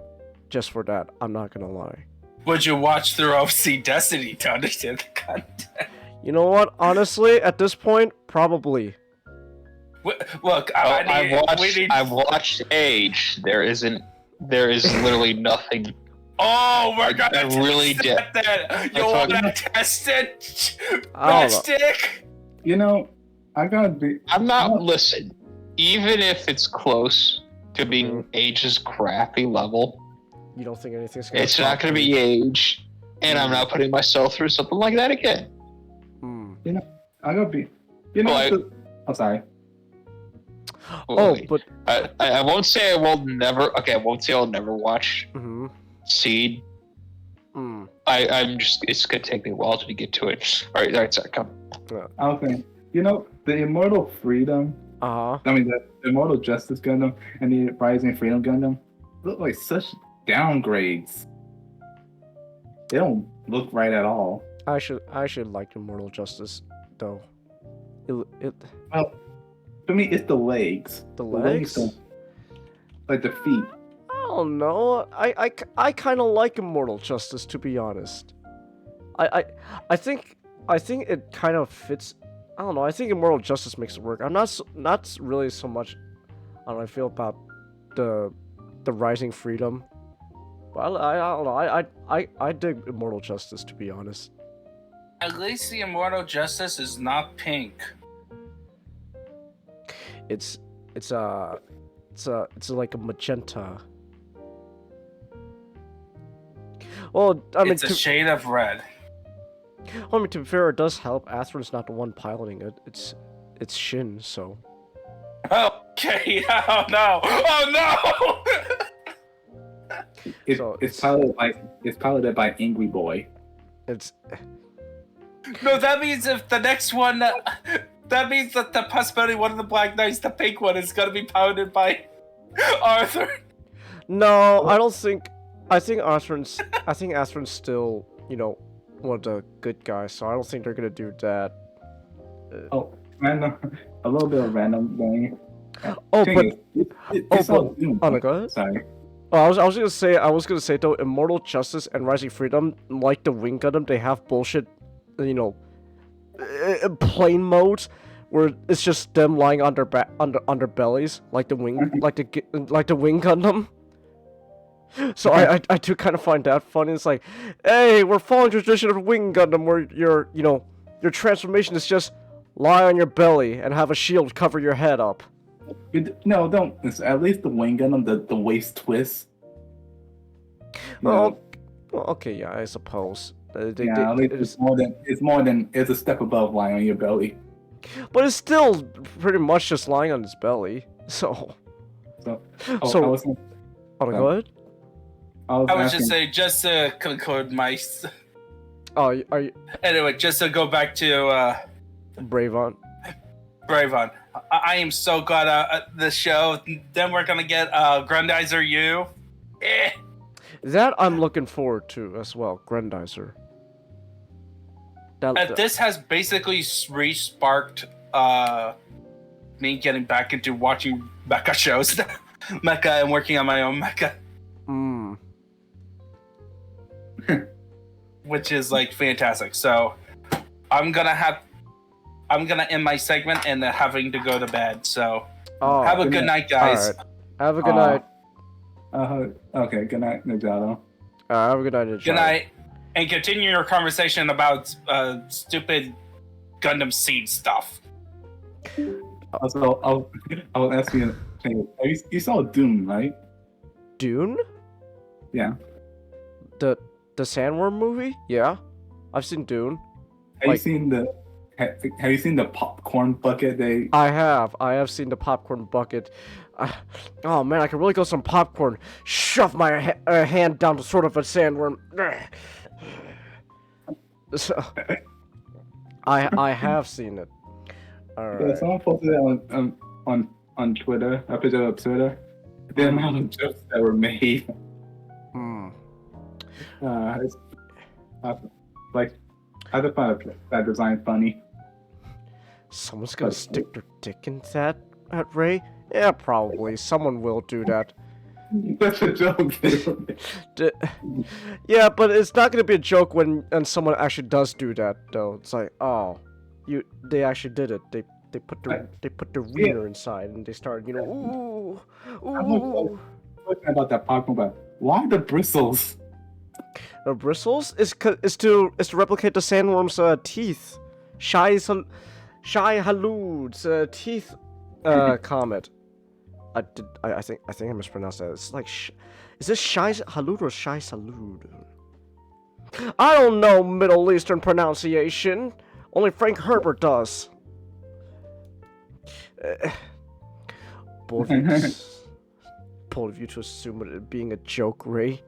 just for that. I'm not gonna lie. Would you watch through OC Destiny to understand the content? You know what? Honestly, at this point, probably. Look, I've watched Age. There is literally nothing. Oh, we're gonna I really did. That. You wanna test it? Stick? You know, I gotta be. Listen, even if it's close to being Age's crappy level, you don't think anything's gonna it's not gonna be Age, and I'm not putting myself through something like that again. You know, I gotta be. You know, I'm sorry. But I won't say I will never. Okay, I won't say I'll never watch Seed. I'm just. It's gonna take me a while to get to it. All right, sorry, come. Okay, you know the Immortal Freedom. I mean the Immortal Justice Gundam and the Rising Freedom Gundam look like such downgrades. They don't look right at all. I should like Immortal Justice though. Well, for me, it's the legs. The legs? Like the feet. I don't know. I kind of like Immortal Justice, to be honest. I think it kind of fits. I don't know. I think Immortal Justice makes it work. I'm not really so much. I don't know. I feel about the Rising Freedom. But I don't know. I dig Immortal Justice, to be honest. At least the Immortal Justice is not pink. It's like a magenta. Well, I mean, it's a shade of red. Well, I mean, to be fair, it does help. Astron's not the one piloting it. It's Shin, so. Okay. Oh no! Oh no! It's piloted by Angry Boy. It's. No, that means if the next one That means that the possibility one of the Black Knights, the pink one, is gonna be pounded by Arthur. No, I don't think. I think Astron's still, you know, one of the good guys. So I don't think they're gonna do that. Oh, random, a little bit of random thing. Oh, Thing but is, it's all Doom. oh no, go ahead. Sorry. Oh, I was gonna say though, Immortal Justice and Rising Freedom, like the Wing Gundam, they have bullshit, you know, plane modes where it's just them lying on their on their bellies, like the wing, like the Wing Gundam. So I do kind of find that funny. It's like, hey, we're following tradition of Wing Gundam, where your transformation is just lie on your belly and have a shield cover your head up. No, don't. It's at least the Wing Gundam, the waist twist. Well, okay, yeah, I suppose. At least it's a step above lying on your belly. But it's still pretty much just lying on his belly. So. Go ahead. I was just saying, just to conclude my. Oh, are you? Anyway, just to go back to Bravon. I am so glad the show. Then we're gonna get Grandizer U. That I'm looking forward to as well, Grandizer. This has basically re-sparked me getting back into watching mecha shows, mecha, and working on my own mecha. Which is like fantastic. So I'm gonna end my segment and having to go to bed. So have a good night, guys. Right. Have a good night. Okay, good night, Najado. Have a good night, Najado. Good night. And continue your conversation about stupid Gundam Seed stuff. Also, I'll ask you. You saw Dune, right? Dune? Yeah. The Sandworm movie? Yeah, I've seen Dune. Have you seen the popcorn bucket? I have seen the popcorn bucket. Oh man, I could really go some popcorn. Shove my hand down the throat of a sandworm. So, I have seen it. Alright. Yeah, someone posted it on Twitter. I put it on Twitter. The amount of jokes that were made. I just find that design funny. Someone's gonna stick their dick in that at Ray? Yeah, probably. Someone will do that. That's a joke. Yeah, but it's not gonna be a joke when someone actually does do that, though. It's like, oh, they actually did it. They put their wiener inside and they started, ooh. I'm talking about that popcorn, but why the bristles? The bristles is to replicate the sandworm's teeth. Shai Halud's teeth comet. I think I mispronounced that. It's like is this Shai Halud or Shai Salud? I don't know Middle Eastern pronunciation. Only Frank Herbert does. Bold of you to assume it being a joke, Ray.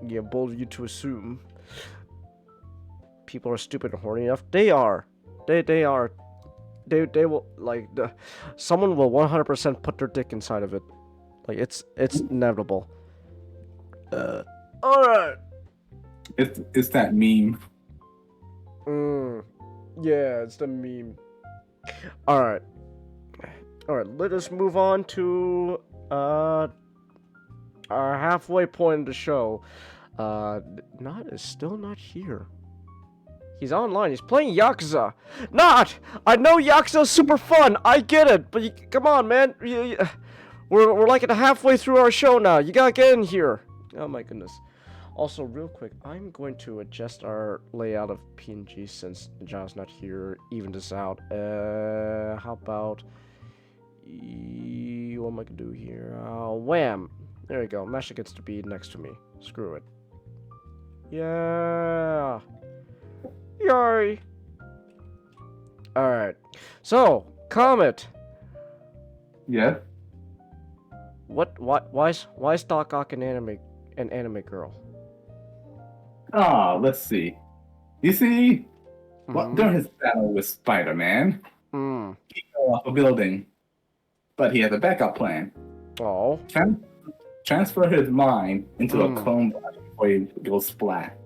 Yeah, bold of you to assume. People are stupid and horny enough. They are. They are. They will, like, someone will 100% put their dick inside of it. Like, it's inevitable. Alright. It's that meme. Yeah, it's the meme. Alright, let us move on to our halfway point of the show. Is still not here. He's online. He's playing Yakuza. I know Yakuza's super fun. I get it, but come on, man. We're like at halfway through our show now. You gotta get in here. Oh my goodness. Also, real quick, I'm going to adjust our layout of PNG since John's not here. Even this out. How about what am I gonna do here? Wham! There you go. Masha gets to be next to me. Screw it. Yeah. Yay! Alright. So, Comet. Yeah? Why is Doc Ock an anime girl? Let's see. You see? During his battle with Spider-Man, He fell off a building, but he has a backup plan. Oh. Transfer his mind into a clone body before he goes splat.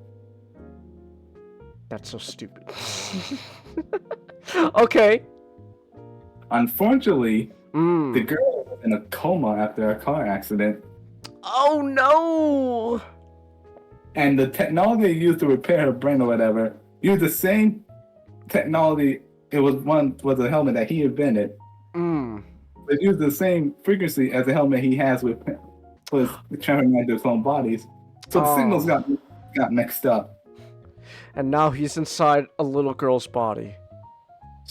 That's so stupid. Okay. Unfortunately, the girl was in a coma after a car accident, Oh no! and the technology they used to repair her brain or whatever used the same technology. It was a helmet that he invented. It used the same frequency as the helmet he has with transferring into his own bodies. So the signals got mixed up. And now he's inside a little girl's body.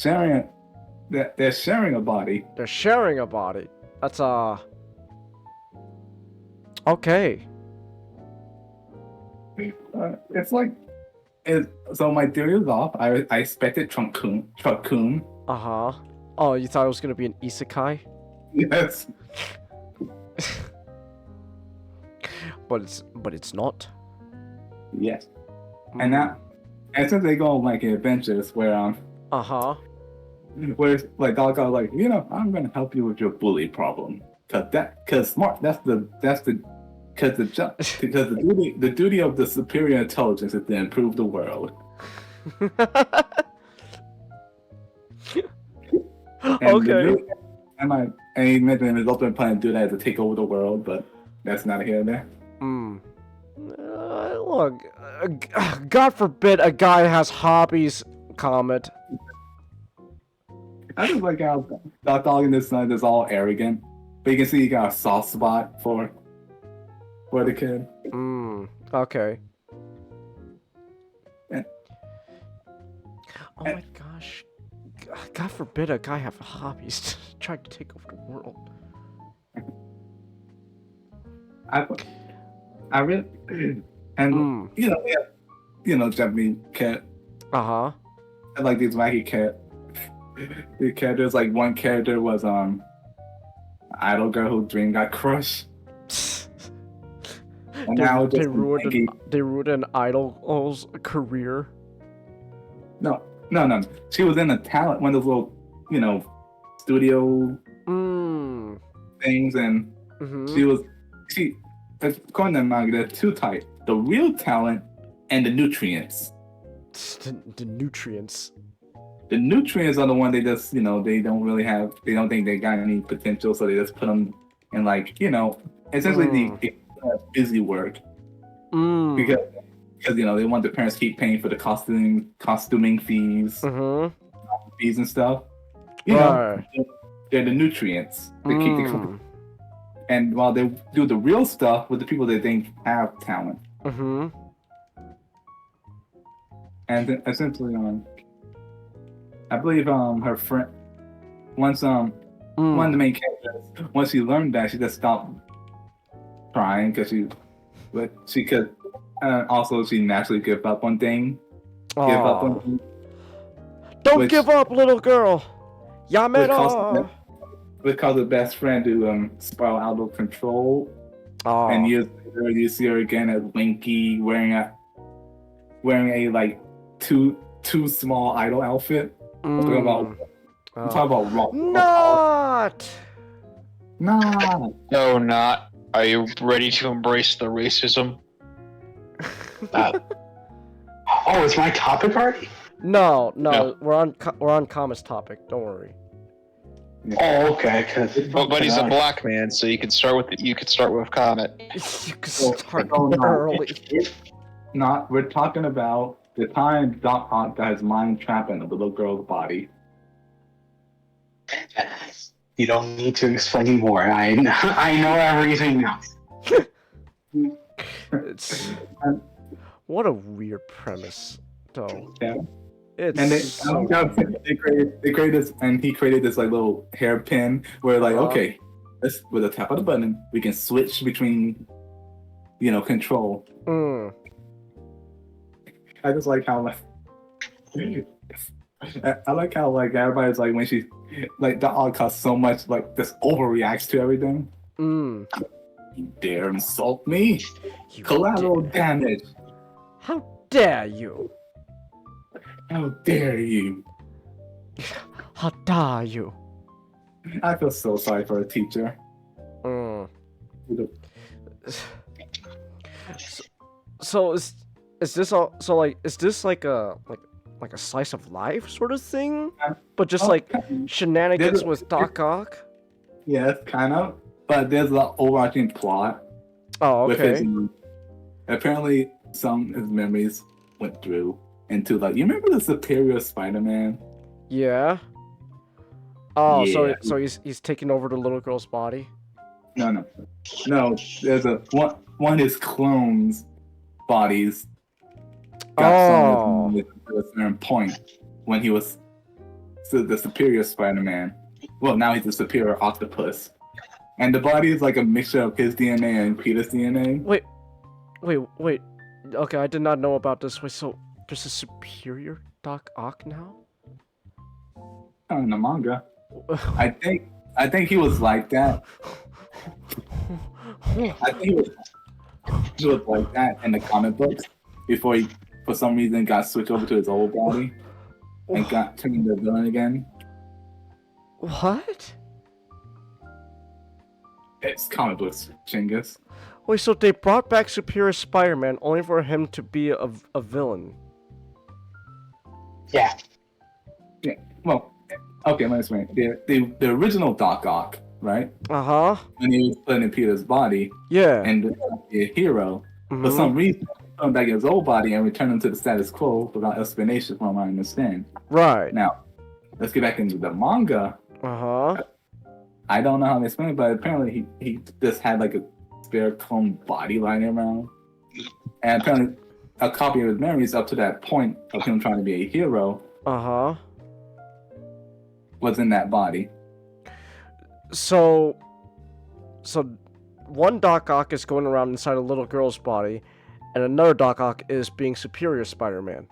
They're sharing a body. They're sharing a body. That's okay. It's like, so my theory is off. I expected Truck-kun. Uh-huh. Oh, you thought it was gonna be an isekai? Yes. But it's not. Yes. And since they go on like adventures where Uh-huh. where like dog got like, I'm gonna help you with your bully problem. Because the duty of the superior intelligence is to improve the world. Okay. And he mentioned his ultimate plan to do that is to take over the world, but that's not here and there. Look, God forbid a guy has hobbies, Comet. I just like how Doc Dog in this is all arrogant, but you can see he got a soft spot for the kid. Okay. Yeah. Oh my gosh. God forbid a guy have hobbies trying to take over the world. I really, and Japanese cat. Uh-huh. I like these wacky the characters. Like one character was idol girl whose dream got crushed. And now they ruined an idol's career. No. She was in a talent, one of those little, studio things, and she according to the manga, there's two types: the real talent and the nutrients. The nutrients. The nutrients are the one they just, they don't think they got any potential, so they just put them in essentially the busy work. Because they want the parents to keep paying for the costuming fees, fees and stuff. They're the nutrients. They keep the and while they do the real stuff with the people they think have talent. And essentially, I believe her friend once one of the main characters, once she learned that, she just stopped trying because she could. Also, she naturally give up on things. Don't give up, little girl. Yameda. Because the best friend to spiral out of control. And years later, you see her again as Winky wearing a like too small idol outfit. I'm talking about raw. Not. No, not. Are you ready to embrace the racism? Oh, it's my topic already? No. We're on Comet's topic. Don't worry. Oh, okay. But he's a black man, so you could start with Comet. You could start early. We're talking about the time Doc Ock got his mind trapped in the little girl's body. You don't need to explain more. I know everything now. It's what a weird premise, though. Yeah. It's they created this, and he created this like little hairpin where okay, let's with a tap of the button we can switch between, control. I just like how I like how everybody's when she the odd cost so much just overreacts to everything. You dare insult me? Collateral damage. How dare you? How dare you? How dare you? I feel so sorry for a teacher. Mm. So is this all? So like, is this like a slice of life sort of thing? But just like shenanigans with Doc Ock? Yes, kind of. But there's an overarching plot. Oh, with his, okay. apparently, some of his memories went through into like, you remember the Superior Spider-Man? Yeah. Oh, Yeah. so he's taking over the little girl's body. No. There's one of his clones' bodies got some to a certain point when he was the Superior Spider-Man. Well, now he's the Superior Octopus, and the body is like a mixture of his DNA and Peter's DNA. Wait. Okay, I did not know about this. Wait, so there's a Superior Doc Ock now? In the manga, I think he was like that. I think he was like that in the comic books before he, for some reason, got switched over to his old body and got turned into a villain again. What? It's comic books, Chingus. Wait, so they brought back Superior Spider-Man only for him to be a villain? Yeah. Yeah. Well, okay, let me explain. The original Doc Ock, right? Uh-huh. When he was put in Peter's body, Yeah. and be a hero, for some reason, turned back in his old body and returned him to the status quo without explanation, from what I understand. Right. Now, let's get back into the manga. Uh-huh. I don't know how to explain it, but apparently he just had like a spare clone body lying around. And apparently a copy of his memories up to that point of him trying to be a hero Uh-huh. was in that body. So one Doc Ock is going around inside a little girl's body, and another Doc Ock is being Superior Spider-Man.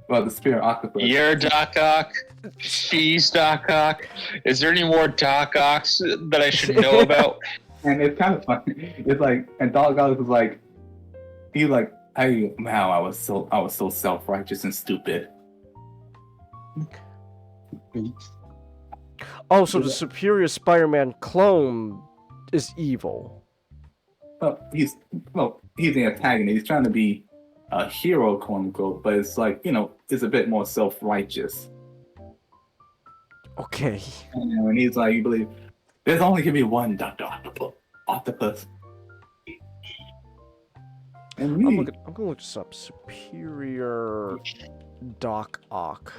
Well, the Superior Octopus. You're Doc Ock. She's Doc Ock. Is there any more Doc Ocks that I should know about? And it's kind of funny. It's like, and Doc Ock was like, he like, I was so self-righteous and stupid. Oh, so the Superior Spider-Man clone is evil. He's the antagonist. He's trying to be a hero, quote unquote, but it's like, it's a bit more self-righteous. Okay. And he's like, you believe there's only gonna be one Dr. Octopus. And me, I'm gonna look this up. Superior Doc Ock.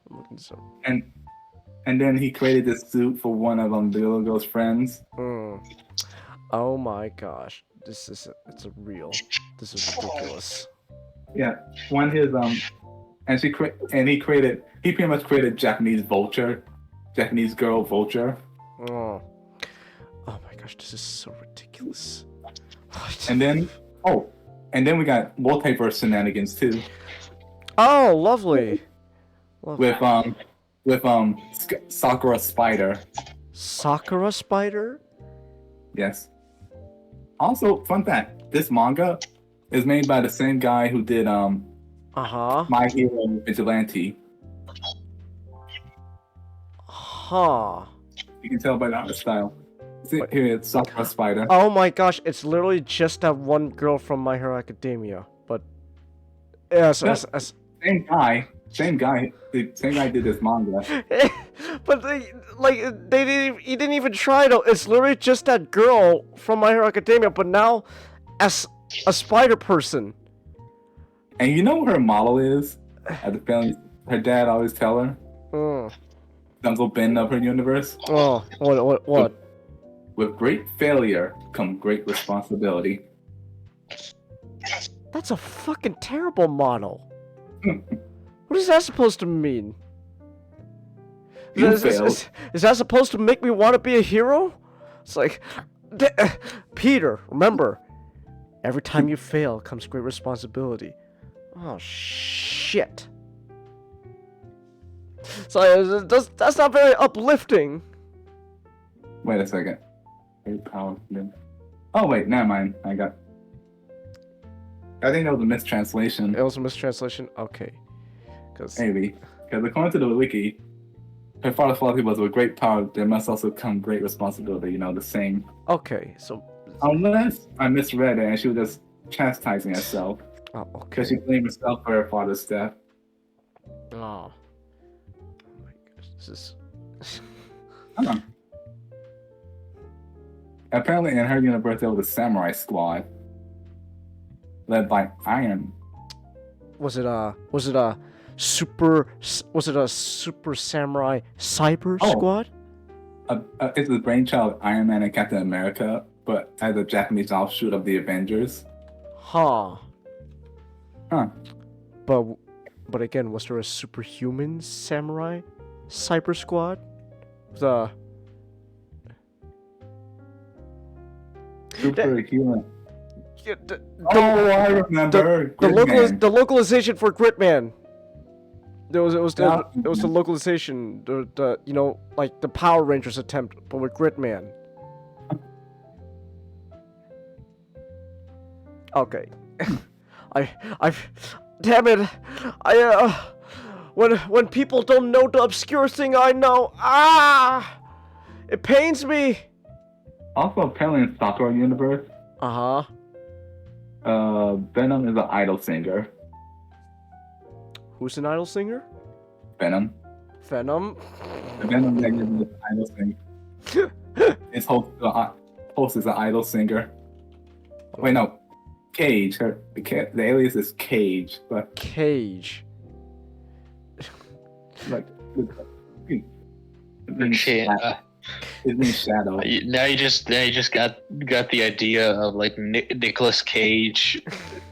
I'm looking this up. and then he created this suit for one of the little girl's friends. Oh my gosh. This is ridiculous. Yeah, one his and he pretty much created Japanese girl Vulture. Oh my gosh, this is so ridiculous. What? And then we got multiverse shenanigans too. Oh, lovely. With Sakura Spider. Sakura Spider? Yes. Also, fun fact: this manga is made by the same guy who did My Hero Vigilante. Huh. You can tell by the art style. See, here it's Sakura Spider. Oh my gosh, it's literally just that one girl from My Hero Academia, but yes, Same guy. The same guy did this manga. But he didn't even try though. It's literally just that girl from My Hero Academia, but now as a spider person. And you know what her model is? At the family, her dad always tell her. Uncle Ben of her universe. Oh, what? With great failure come great responsibility. That's a fucking terrible model. What is that supposed to mean? Is that supposed to make me want to be a hero? It's like, Peter, remember, every time you fail comes great responsibility. Oh, shit. So that's not very uplifting. Wait a second. Oh wait, never mind. I think that was a mistranslation. It was a mistranslation? Okay. Maybe. Because according to the wiki, her father's philosophy was with great power, there must also come great responsibility. You know, the same. Okay, so. Unless I misread it and she was just chastising herself. Oh, okay. Because she blamed herself for her father's death. Oh. Oh my gosh, this is. Apparently, in her universe, there was a samurai squad led by Iron. Was it a super samurai cyber squad? It's the brainchild of Iron Man and Captain America, but as a Japanese offshoot of the Avengers. Huh. Huh. But again, was there a superhuman samurai cyber squad? Superhuman. Yeah, I remember. the localization for Gridman. It was the localization. The you know, like the Power Rangers attempt, but with Gridman. Okay. Damn it! When people don't know the obscure thing I know, it pains me. Also, apparently in Sakura universe, Venom is an idol singer. Who's an idol singer? Venom. Venom. Venom is an idol singer. His host is an idol singer. Wait, no. Cage. The alias is Cage, but Cage. like His name's Shadow. Now you just got the idea of like Nicolas Cage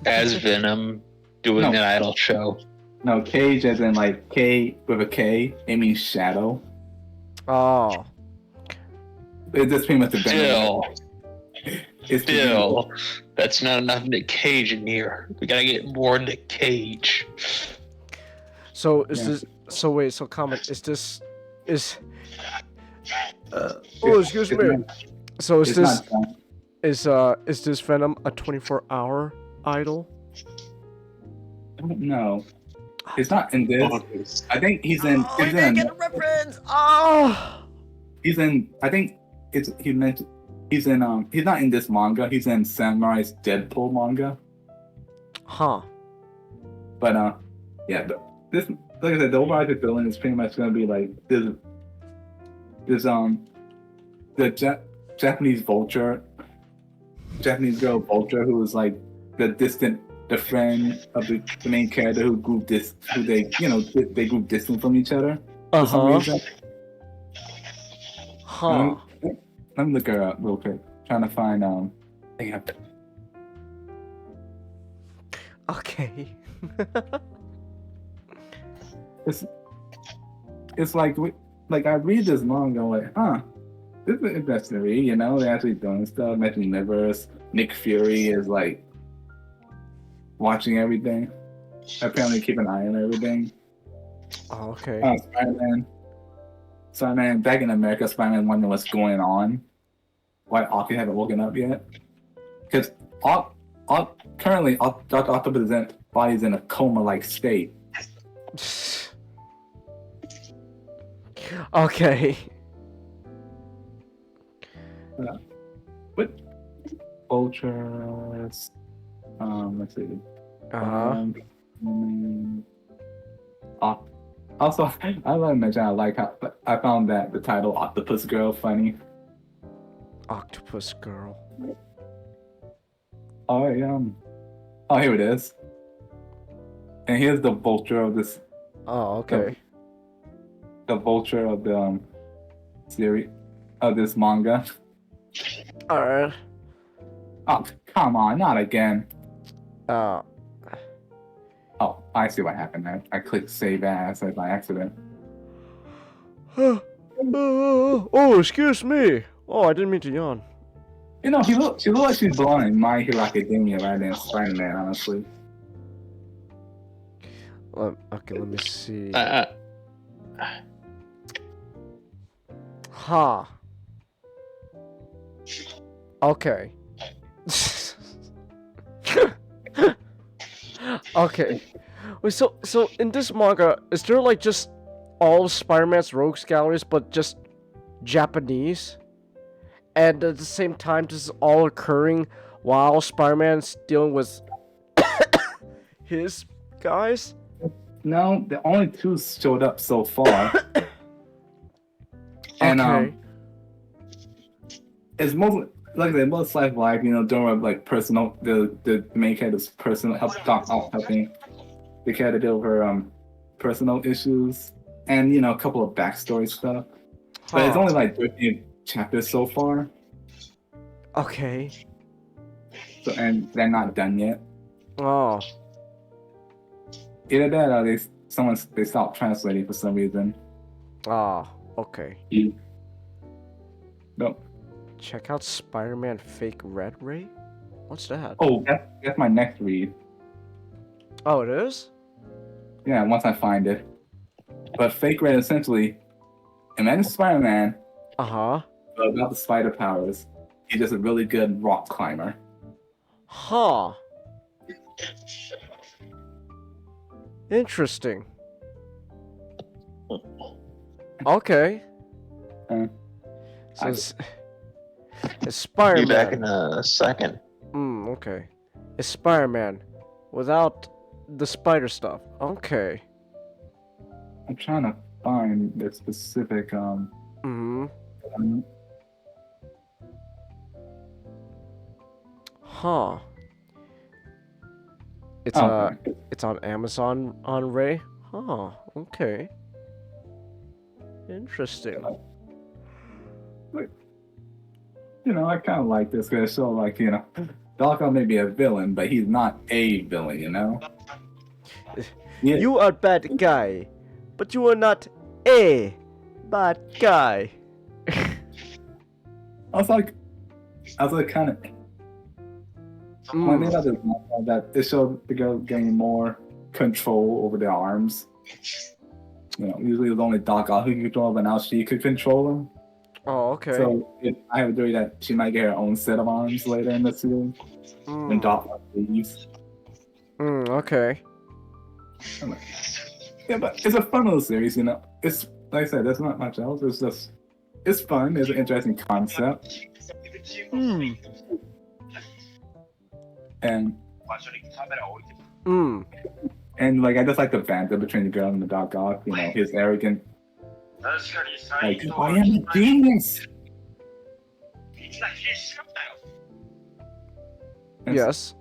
as Venom doing an idol show. No, Cage as in like K with a K. It means shadow. Oh. It's just pretty much a Venom. Still, that's not enough Nick Cage in here. We gotta get more Nick Cage. So this? So wait. So comment. Is? Oh, excuse me. So is this Venom a 24-hour idol? I don't know. It's not in this. I think he's in. Oh, he's in a reference. Oh. He's in. I think he mentioned. He's in. He's not in this manga. He's in Samurai's Deadpool manga. Huh. But yeah. This, like I said, the overarching villain is pretty much gonna be like this. The Japanese Vulture, Japanese girl Vulture, who is like the friend of the main character who they grew distant from each other for some reason. Huh. Let me look her up real quick. Trying to find Okay. It's like I read this manga, I'm like, this is interesting to read, you know, they're actually doing stuff, mentioning universe. Nick Fury is like watching everything. Apparently keep an eye on everything. Oh, okay. Spider-Man, back in America, Spider-Man wondering what's going on. Why Ocky haven't woken up yet. Because currently, Dr. Octopus' body is in a coma-like state. Okay. What? Vultures. Let's see. Also, I want to mention I like how I found that the title Octopus Girl funny. Octopus Girl. Oh, here it is. And here's the vulture of this. Oh, okay. The vulture of the series of this manga. Alright. Oh, come on, not again. Oh, I see what happened there. I clicked save as by accident. Oh, excuse me. Oh, I didn't mean to yawn. You know, she looks like she's born in My Hero Academia rather than Spider-Man, honestly. Okay, let me see. Okay. Okay. Wait, so in this manga, is there like just all of Spider-Man's rogues galleries, but just Japanese. And at the same time, this is all occurring while Spider-Man's dealing with his guys. No, the only two showed up so far. And Okay. it's most like they most like during like personal the main character's personal helping the character deal with her personal issues and a couple of backstory stuff. But it's Huh. only like 13 chapters so far. Okay. So and they're not done yet. Oh. Either that or they stopped translating for some reason. Ah. Okay. No. Check out Spider-Man Fake Red Ray. What's that? Oh, that's my next read. Oh, it is? Yeah, once I find it. But Fake Red essentially, imagine Spider-Man, Uh-huh. but without the spider powers. He's just a really good rock climber. Huh. Interesting. Okay. So it's Be Spider-Man. back in a second. Okay. It's Spider-Man without the spider stuff. Okay. I'm trying to find the specific Mm-hmm. Huh. It's okay. it's on Amazon on Ray. Huh. Okay. Interesting. I kind of like this because so Doc Ock may be a villain, but he's not a villain, Yeah. You are bad guy, but you are not a bad guy. I was like kind of. One thing about this is that it showed the girl getting more control over their arms. Usually it was only Doc Ock who could control them, but now she could control them. Oh, okay. So I have a theory that she might get her own set of arms later in the series when Doc Ock leaves. Okay. Yeah, but it's a fun little series, It's like I said, there's not much else. It's fun. It's an interesting concept. And like I just like the banter between the girl and the Doc Ock. His arrogant, like I am a genius. And Yes.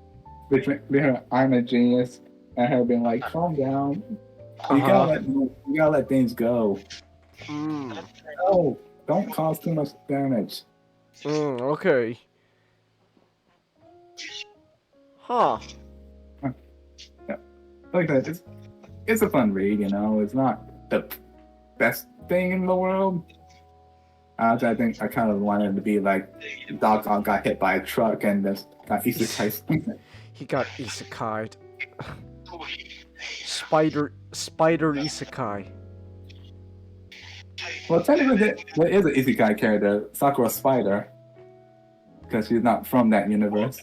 between her, I'm a genius, and her being like, calm down. You gotta let things go. No, don't cause too much damage. Okay. Huh. Yeah. Like that, it's a fun read, It's not the best thing in the world. I think I kind of wanted it to be like Doc Ock got hit by a truck and just got isekai. He got isekai'd. Spider isekai. Well, technically, there is an isekai character, Sakura Spider, because she's not from that universe.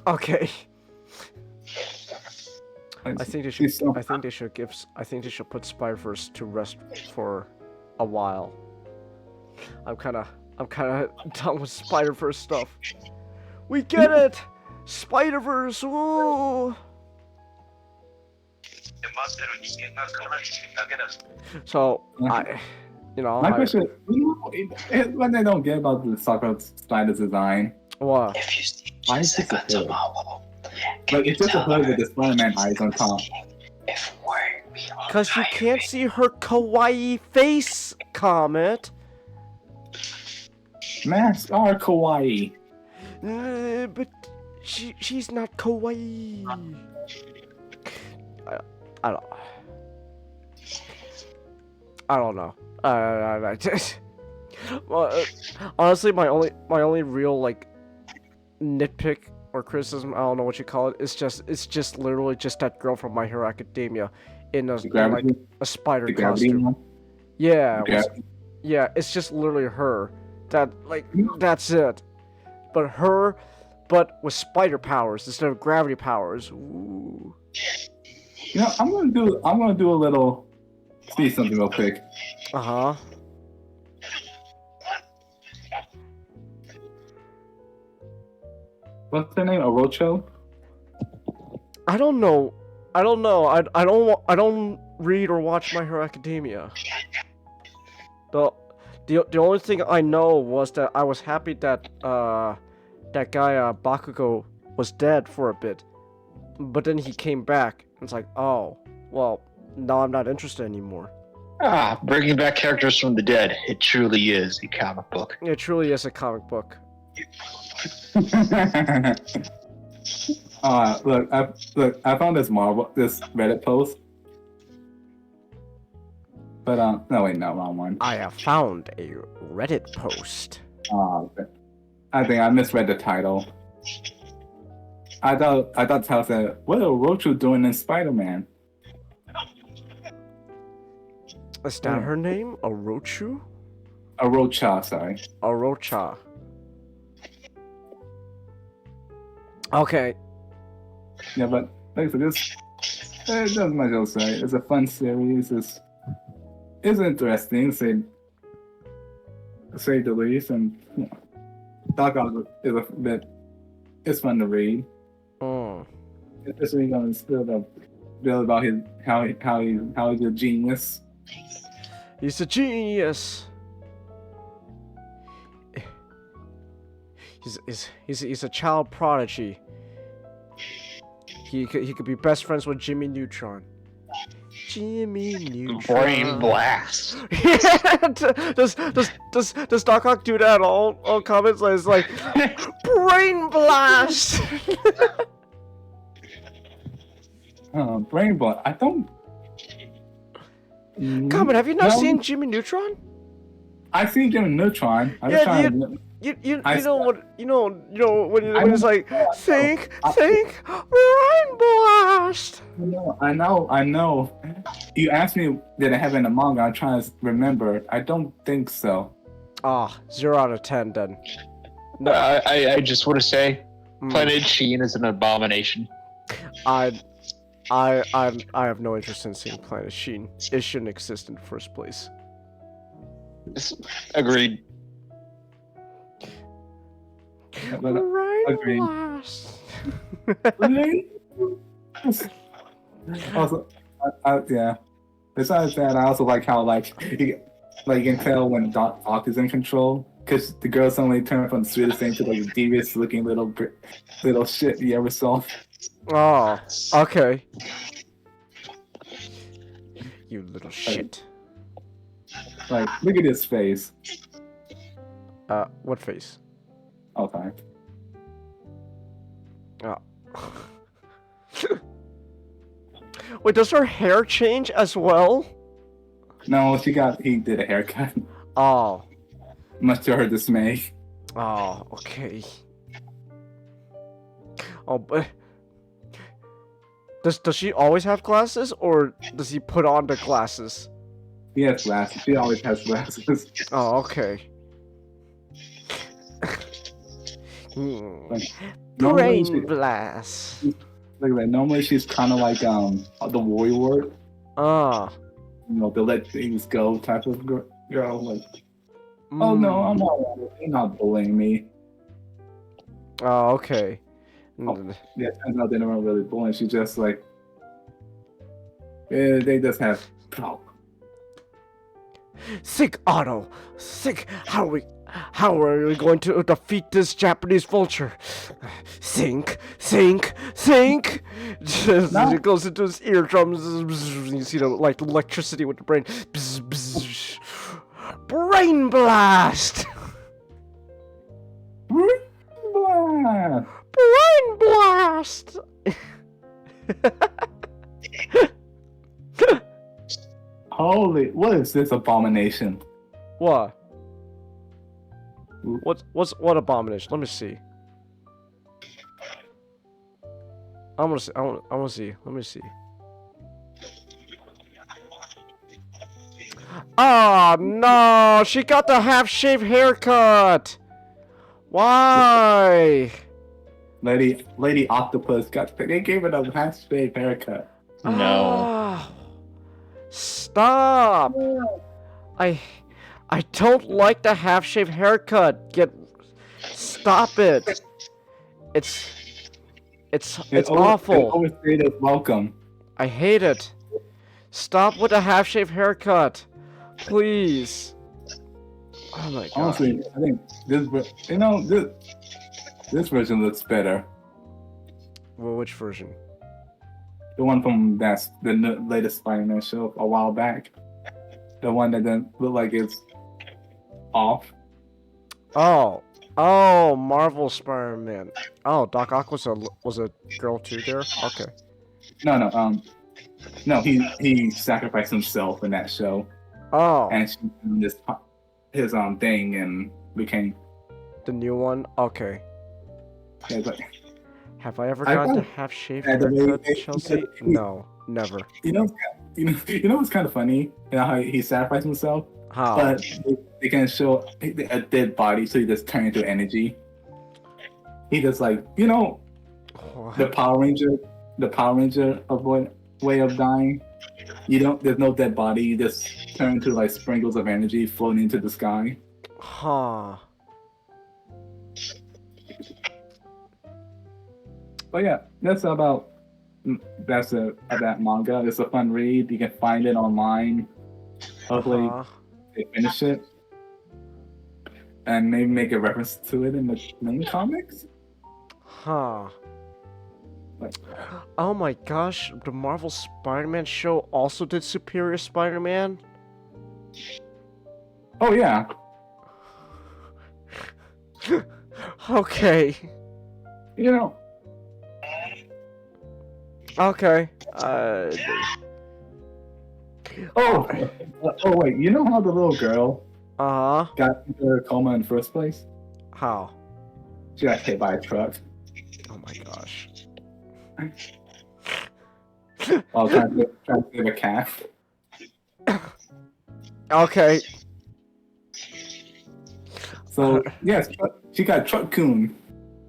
Okay. Like, I think they she's should. so- I think they should put Spider-Verse to rest for a while. I'm kind of done with Spider-Verse stuff. We get it, Spider-Verse. Woo! So My question is, what they don't get about the Sakura Spider's design? What? Why is this a hood? Like, it's just a hood with the Spider-Man eyes on top. Cause you can't see her kawaii face, Comet. Masks are kawaii. But she's not kawaii. I don't know. I just well, honestly, my only real like nitpick or criticism, I don't know what you call it, it's just literally just that girl from My Hero Academia in like a spider costume. Yeah, yeah, it's just literally her. That's it. But with spider powers instead of gravity powers. Ooh. I'm gonna do a little see something real quick. Uh-huh. What's their name? Orocho? I don't know. I don't read or watch My Hero Academia. The only thing I know was that I was happy that that guy Bakugo was dead for a bit, but then he came back. It's like, oh, well, now I'm not interested anymore. Ah, bringing back characters from the dead. It truly is a comic book. It truly is a comic book. Look, I found this Reddit post. But no wait, no, wrong one. I have found a Reddit post. I think I misread the title. I thought Tal said, "What are Orocho doing in Spider-Man?" Is that her name? Orochu? Orocha, sorry. Orocha. Okay. Yeah, but like I said, there's not much else to say. It's a fun series. It's interesting, say the least, and you know, Dark Oak is a bit. It's fun to read. Oh. Especially going to spill about his how he's a genius. He's a genius. He's a child prodigy. He could be best friends with Jimmy Neutron. Jimmy Neutron. Brain blast. Does Doc Ock do that all comments? It's like brain blast. Brain blast. I don't. Comment, have you not seen Jimmy Neutron? I've seen Jimmy Neutron. You know when it's like think brain blast. I know. You asked me did I have it in the manga. I'm trying to remember. I don't think so. 0 out of 10 then. No, I just want to say, Planet Sheen is an abomination. I have no interest in seeing Planet Sheen. It shouldn't exist in the first place. Agreed. Brain blast. Also, yeah. Besides that, I also like how you can tell when Doc Ock is in control, because the girl suddenly turned from the sweetest thing to like the devious looking little shit you ever saw. Oh, okay. You little shit. Like, look at his face. What face? Okay. Oh. Wait, does her hair change as well? No, he did a haircut. Oh. Much to her dismay. Oh, okay. Oh, but does she always have glasses, or does he put on the glasses? He has glasses. She always has glasses. Oh, okay. Brain blast. Look at that. Normally she's kind of like the warrior. Ah. You know, the let things go type of girl. Like, oh no, I'm not. You're not bullying me. Oh, okay. Yeah, turns out they don't really bullying. She's just like, yeah, they just have problems. Sick, Otto. Sick. How are we going to defeat this Japanese vulture? Think. It goes into his eardrums. You see the electricity with the brain. Brain blast. Brain blast. Holy, what is this abomination? What? What abomination? Let me see. I want to see. Let me see. Oh no! She got the half-shaved haircut. Why? Lady Octopus they gave it a half-shaved haircut. No. Stop! I don't like the half-shaved haircut. Stop it. It's awful. Overstated welcome. I hate it. Stop with the half-shaved haircut. Please. Oh my god. Honestly, I think this version looks better. Well, which version? The one from the latest Spider-Man show a while back. The one that doesn't look like it's off. Oh, Marvel Spider-Man. Oh, Doc Ock was a girl too there? Okay. No, he sacrificed himself in that show. Oh. And she did his thing and became the new one? Okay. Yeah, but have I ever gotten to half-shaved haircut, Chelsea? No, never. You know what's kind of funny? You know how he sacrificed himself? How? But they can show a dead body, so he just turns into energy. He just like, what? the Power Ranger way of dying. There's no dead body. You just turn into like sprinkles of energy floating into the sky. Huh. But yeah, that's that manga. It's a fun read. You can find it online. Hopefully, they finish it, and maybe make a reference to it in the main comics. Huh. Oh my gosh, the Marvel Spider-Man show also did Superior Spider-Man? Oh yeah. Okay. Okay. Oh wait, you know how the little girl got into her coma in the first place? How? She got hit by a truck. Oh my gosh. While trying to save a calf. Okay. So yes, she got Truck-kun.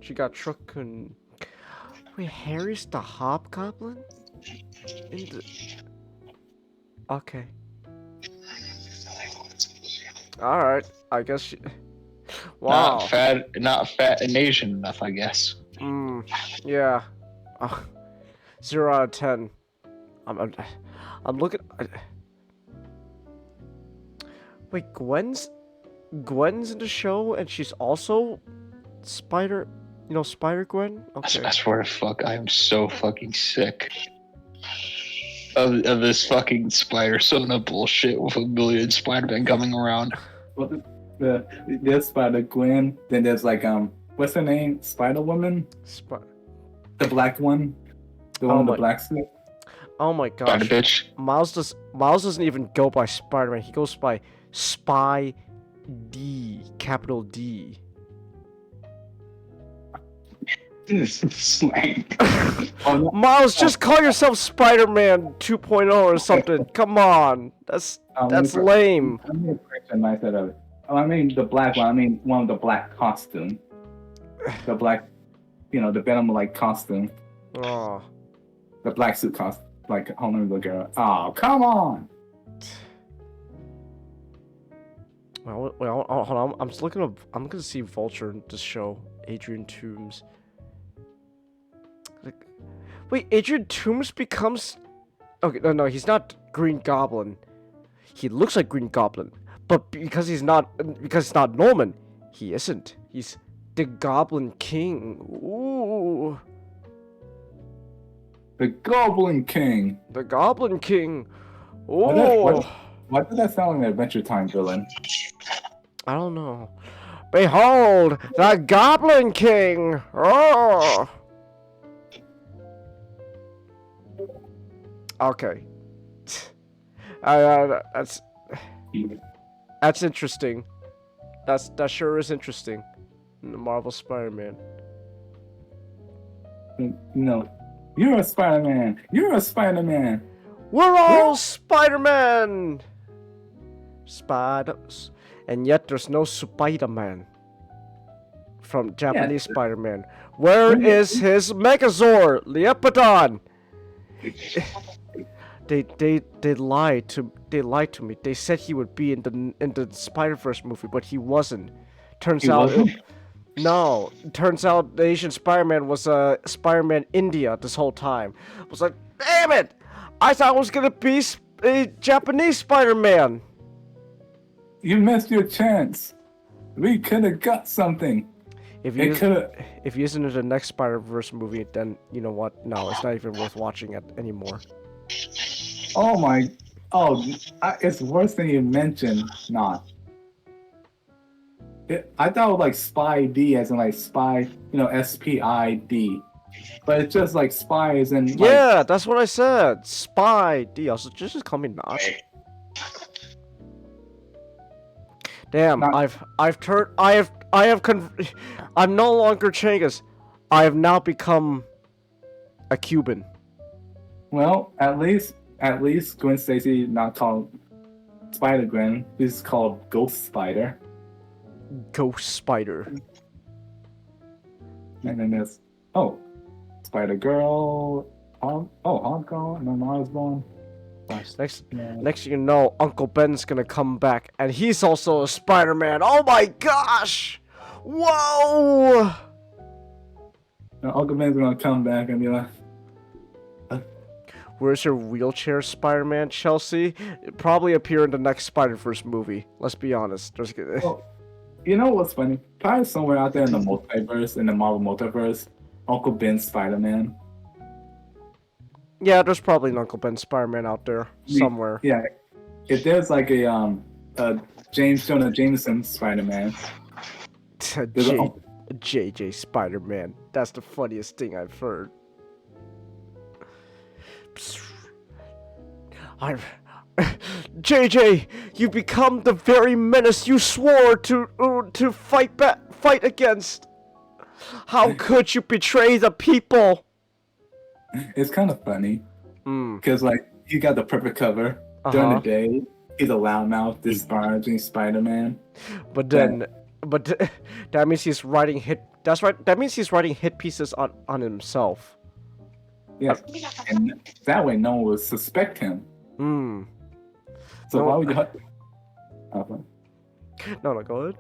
She got Truck-kun. Wait, Harry's the Hobgoblin? Okay. Alright, I guess she... Wow. Not fat and Asian enough, I guess. Yeah. 0 out of 10. I'm looking... Wait, Gwen's in the show, and she's also Spider-Gwen? Okay. I swear to fuck, I am so fucking sick of this fucking Spider-Sona bullshit with a million Spider-Man coming around. Well, there's Spider-Gwen, then there's like, what's her name? Spider-Woman? The black one? The one in the black suit? Oh my gosh. Spider-Bitch. Miles doesn't even go by Spider-Man, he goes by Spy D, capital D. Slang. Miles, just call yourself Spider-Man 2.0 or something. Come on. That's lame. I mean, I mean the black one. I mean one of the black costume. The black, the Venom-like costume. Oh. The black suit costume. Like, hold on, look at. Oh, come on. Well, hold on. I'm just looking up. I'm gonna see Vulture in this show. Adrian Toomes. Wait, Adrian Toomes becomes... Okay, no, he's not Green Goblin. He looks like Green Goblin, but because it's not Norman, he isn't. He's the Goblin King. Ooh. The Goblin King. The Goblin King. Ooh. Why did that sound like an Adventure Time villain? I don't know. Behold, the Goblin King. Oh. Okay. That's interesting. That sure is interesting. Marvel Spider-Man. No. You're a Spider-Man. You're a Spider-Man. We're all Spider-Man. Spiders. And yet there's no Spider-Man. From Japanese Spider-Man. Where is his Megazord? Leopardon. they lied to me. They said he would be in the Spider-Verse movie, but he wasn't. Turns He out wasn't? no. Turns out the Asian Spider-Man was Spider-Man India this whole time. I was like, damn it! I thought it was gonna be a Japanese Spider-Man. You missed your chance. We could have got something. If he isn't in the next Spider-Verse movie, then you know what? No, it's not even worth watching it anymore. Oh my! It's worse than you mentioned. Not. I thought it was like Spy D, as in like spy, SPID. But it's just like spies and. Like, Yeah, that's what I said. Spy D. Also, just call me Notch. Damn, I'm no longer Chinggis. I have now become a Cuban. Well, at least Gwen Stacy not called Spider-Gwen. This is called Ghost Spider. Ghost Spider. And then there's Spider-Girl. Hong Kong, and then Osborn. Next thing you know, Uncle Ben's gonna come back, and he's also a Spider-Man. Oh my gosh! Whoa! And Uncle Ben's gonna come back and be like, Where's your wheelchair Spider-Man, Chelsea? It'll probably appear in the next Spider-Verse movie. Let's be honest. well, you know what's funny? Probably somewhere out there in the multiverse, in the Marvel multiverse, Uncle Ben's Spider-Man. Yeah, there's probably an Uncle Ben Spider-Man out there somewhere. Yeah, if there's like a James Jonah Jameson Spider-Man. JJ Spider-Man. That's the funniest thing I've heard. JJ, you become the very menace you swore to fight against. How could you betray the people? It's kind of funny because like he got the perfect cover during the day. He's a loudmouth, disparaging Spider-Man. But that means he's writing hit. That's right. That means he's writing hit pieces on himself. Yes, and that way no one will suspect him. So why would you? No, go ahead.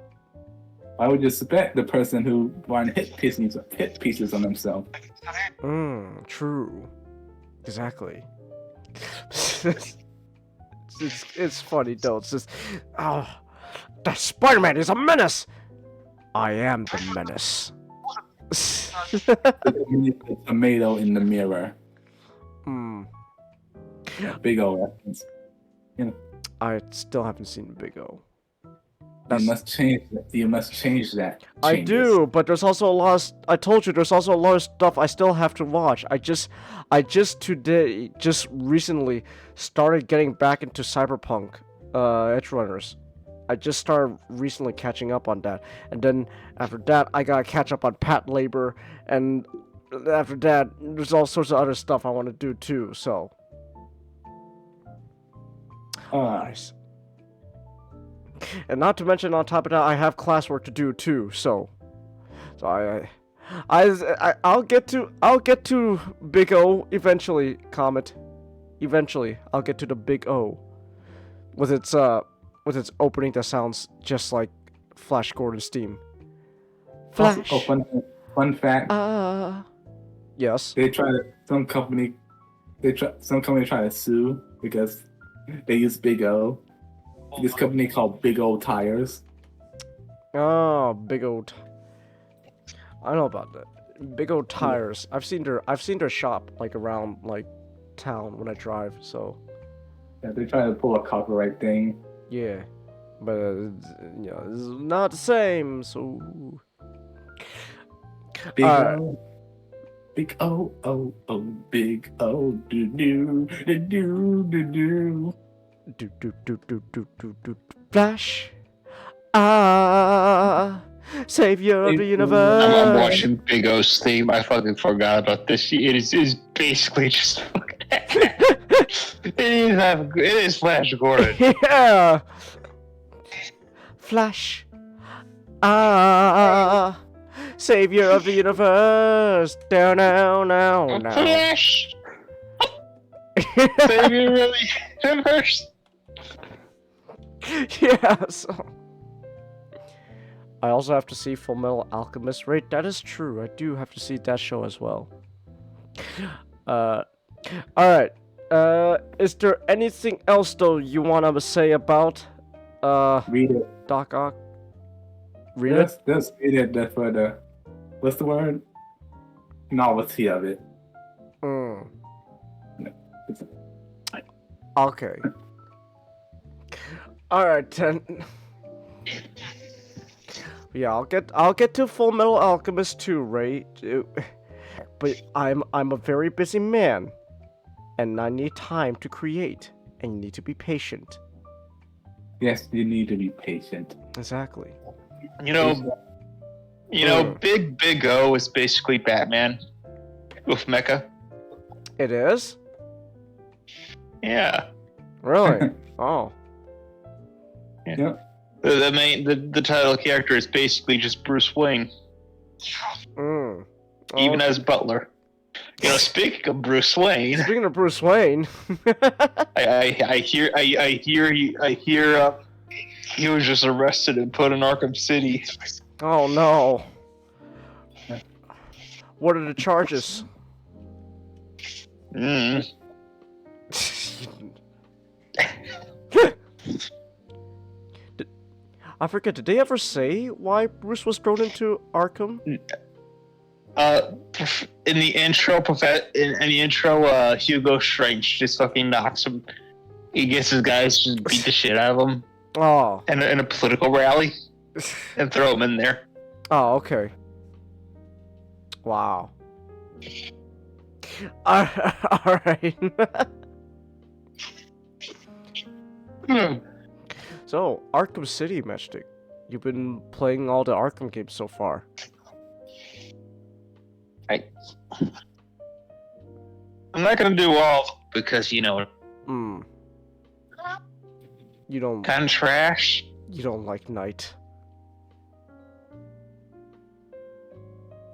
Why would you suspect the person who writing hit pieces on himself? True. Exactly. it's funny though. It's just, that Spider-Man is a menace. I am the menace. The tomato in the mirror. Big O reference. I still haven't seen Big O. You must change that. You must change that. I do, but there's also a lot. I told you there's also a lot of stuff I still have to watch. I just recently started getting back into Cyberpunk, Edge Runners. I just started recently catching up on that, and then after that I gotta catch up on Pat Labor, and after that there's all sorts of other stuff I want to do too. So, nice. And not to mention, on top of that, I have classwork to do too. So I'll get to Big O eventually. Comet, eventually I'll get to the Big O, with its opening that sounds just like Flash Gordon's theme. Flash. Fun fact. Yes. Some company try to sue because they use Big O. This company called Big O Tires. Oh, Big O. I know about that. Big O Tires. I've seen their shop like around like town when I drive. So. Yeah, they try to pull a copyright thing. Yeah, but it's not the same. So. Big O. Big O, Big O, do. Flash, savior of the universe. I'm watching Big O's theme. I fucking forgot about this. It is basically just. It is Flash Gordon. Yeah. Flash, savior of the universe. Down, now. Flash. Save you really universe. Yeah, so I also have to see Full Metal Alchemist, right? That is true. I do have to see that show as well. Alright. Is there anything else though you wanna say about Read it. Doc Ock? Read it? Just read it for the what's the word? Novelty of it. Mm. No, it's- Okay. Alright then. Yeah, I'll get to Full Metal Alchemist too, right? But I'm a very busy man, and I need time to create, and you need to be patient. Yes, you need to be patient. Exactly. You know, Big O is basically Batman with Mecha. It is? Yeah. Really? Oh. Yep. The title character is basically just Bruce Wayne, even as Butler. You know, speaking of Bruce Wayne. Speaking of Bruce Wayne. I hear he was just arrested and put in Arkham City. Oh no. What are the charges? I forget, did they ever say why Bruce was thrown into Arkham? In the intro, Hugo Strange just fucking knocks him. He gets his guys to beat the shit out of him. Oh. In a political rally. And throw him in there. Oh, okay. Wow. Alright. So, Arkham City, Matchstick. You've been playing all the Arkham games so far. I'm not gonna do all because, you know... You don't... Kind of trash. You don't like Night.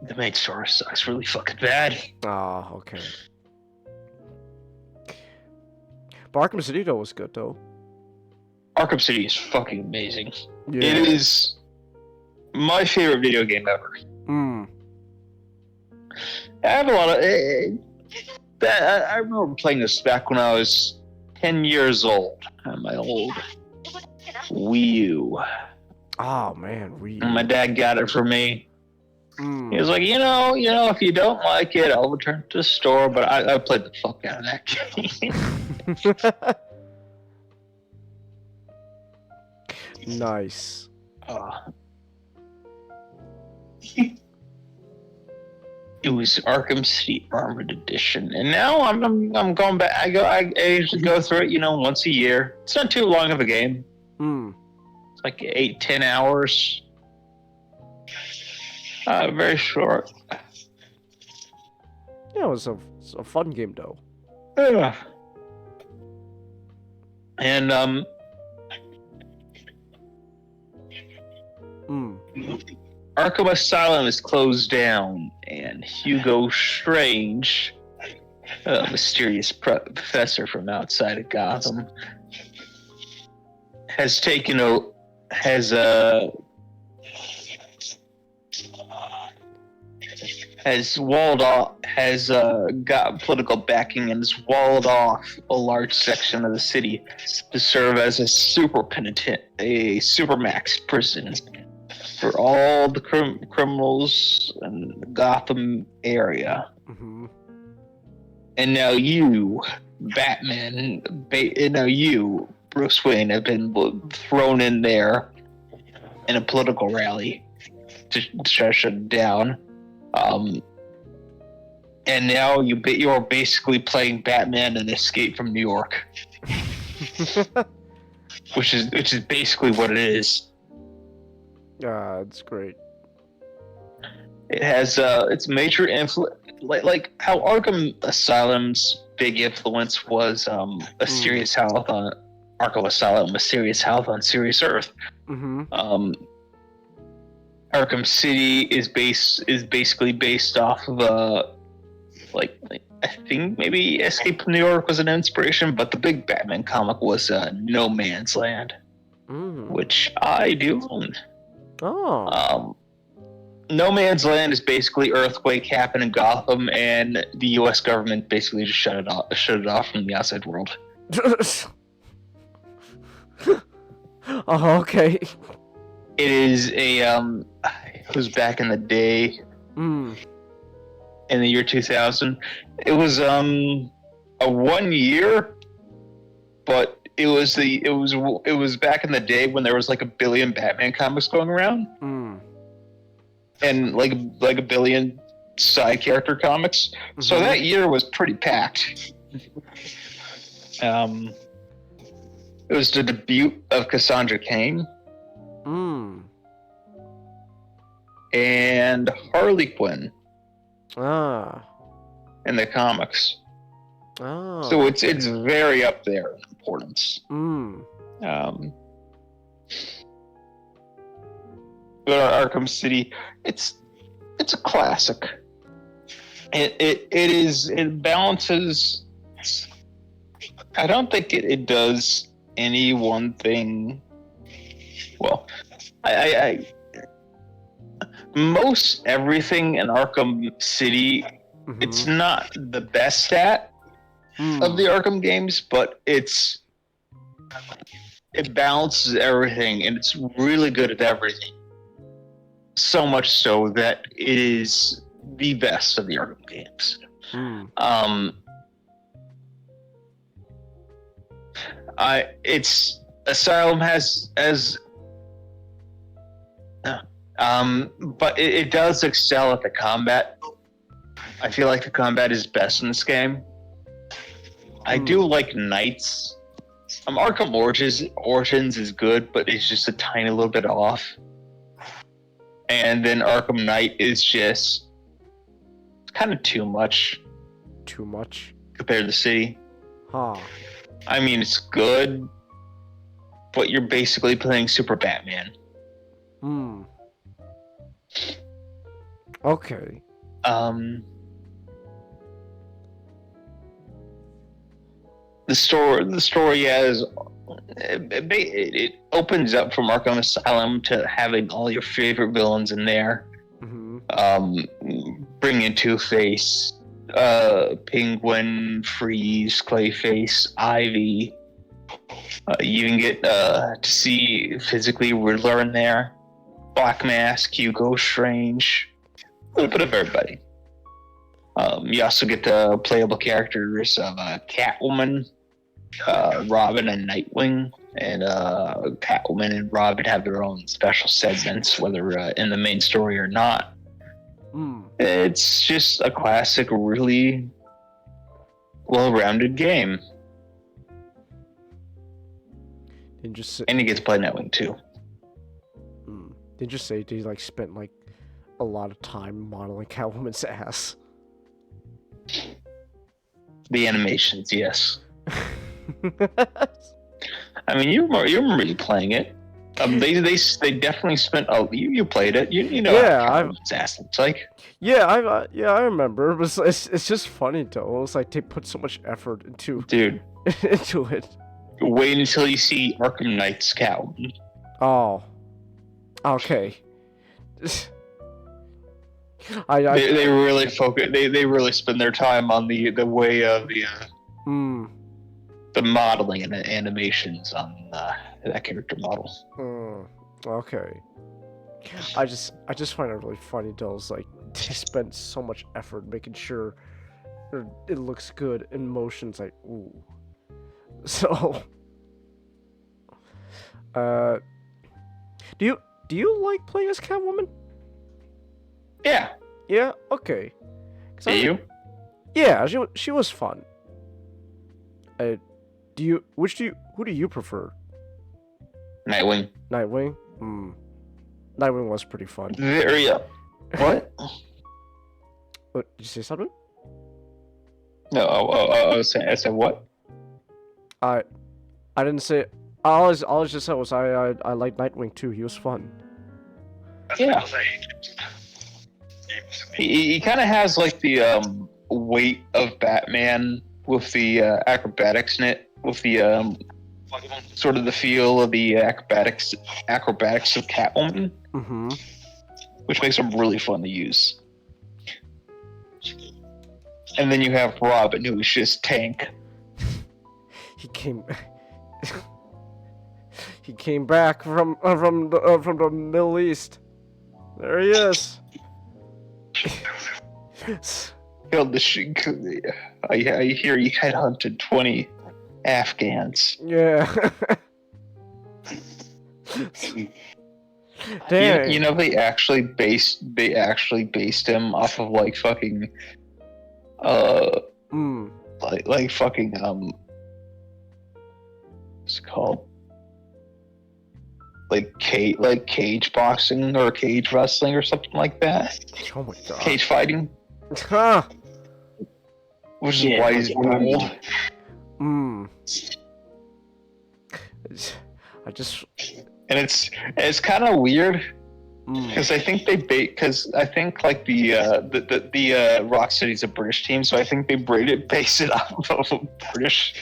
The main story sucks really fucking bad. Ah, okay. But Arkham City, though, was good, though. Arkham City is fucking amazing. Yeah. It is my favorite video game ever. I have a lot of... I remember playing this back when I was 10 years old. On my old Wii U. Oh, man, Wii U. And my dad got it for me. He was like, you know, if you don't like it, I'll return it to the store. But I played the fuck out of that game. Nice. It was Arkham City Armored Edition, and now I'm going back. I usually go through it, you know, once a year. It's not too long of a game. It's like 8-10 hours. Very short. Yeah, it was a fun game, though. Yeah. And Arkham Asylum is closed down, and Hugo Strange, a mysterious professor from outside of Gotham, has got political backing and has walled off a large section of the city to serve as a supermax prison for all the criminals in the Gotham area. And now you, Batman, Bruce Wayne, have been thrown in there in a political rally to try to shut it down. And now you're basically playing Batman and Escape from New York, which is basically what it is. It's great. It has its major influence, like how Arkham Asylum's big influence was a serious health on Arkham Asylum, a serious health on Serious Earth. Arkham City is basically based off of I think maybe Escape from New York was an inspiration, but the big Batman comic was No Man's Land, which I do own. Oh. No Man's Land is basically earthquake happened in Gotham, and the U.S. government basically just shut it off from the outside world. Oh, okay. It is a it was back in the day, in the year 2000. It was a 1 year, but it was back in the day when there was like 1 billion Batman comics going around, and like 1 billion side character comics. So that year was pretty packed. It was the debut of Cassandra Cain. And Harley Quinn. In the comics. So it's very up there in importance. But Arkham City, it's a classic. It balances. I don't think it does any one thing. Well, I most everything in Arkham City, it's not the best at of the Arkham games, but it balances everything, and it's really good at everything. So much so that it is the best of the Arkham games. Asylum has but it does excel at the combat. I feel like the combat is best in this game. I do like Knights. Arkham Origins is good, but it's just a tiny little bit off. And then Arkham Knight is just kind of too much. Too much? Compared to the city. Huh. I mean, it's good, but you're basically playing Super Batman. Okay. The story has it opens up from Arkham Asylum to having all your favorite villains in there. Bring in Two-Face, Penguin, Freeze, Clayface, Ivy. You can get to see physically Riddler in there, Black Mask, Hugo Strange, a little bit of everybody. You also get the playable characters of Catwoman, Robin, and Nightwing. And Catwoman and Robin have their own special segments, whether in the main story or not. It's just a classic, really well-rounded game. And you get to play Nightwing too. Did you say they like spent like a lot of time modeling Catwoman's ass? The animations, yes. I mean, you remember you playing it. They definitely spent. Oh, you played it. You know. Yeah, how Catwoman's ass looks like. Yeah, I remember. But it's just funny though. It's like they put so much effort into into it. Wait until you see Arkham Knight's Catwoman. Oh. Okay. They really focus. They really spend their time on the way of the modeling and the animations on that character model. Okay. I just find it really funny though. It's like they spent so much effort making sure it looks good in motions. Like ooh. So. Do you like playing as Catwoman? Yeah. Yeah. Okay. Do you? Yeah, she was fun. Who do you prefer? Nightwing. Nightwing. Nightwing was pretty fun. Very up. What? What? Did you say something? No. I said what? I didn't say. All I just said was I like Nightwing too. He was fun. Yeah. He kind of has like the weight of Batman with the acrobatics in it, with the sort of the feel of the acrobatics of Catwoman, which makes them really fun to use. And then you have Robin, who's just tank. He came. He came back from the Middle East. There he is. Killed the I hear he headhunted 20 Afghans. Yeah. Damn. You know they actually based him off of like fucking like fucking what's it called? Like cage boxing or cage wrestling or something like that. Oh my god. Cage fighting. Huh. Which is why he's bald. And it's kind of weird because I think like the Rock City's a British team, so I think they base it off of a British.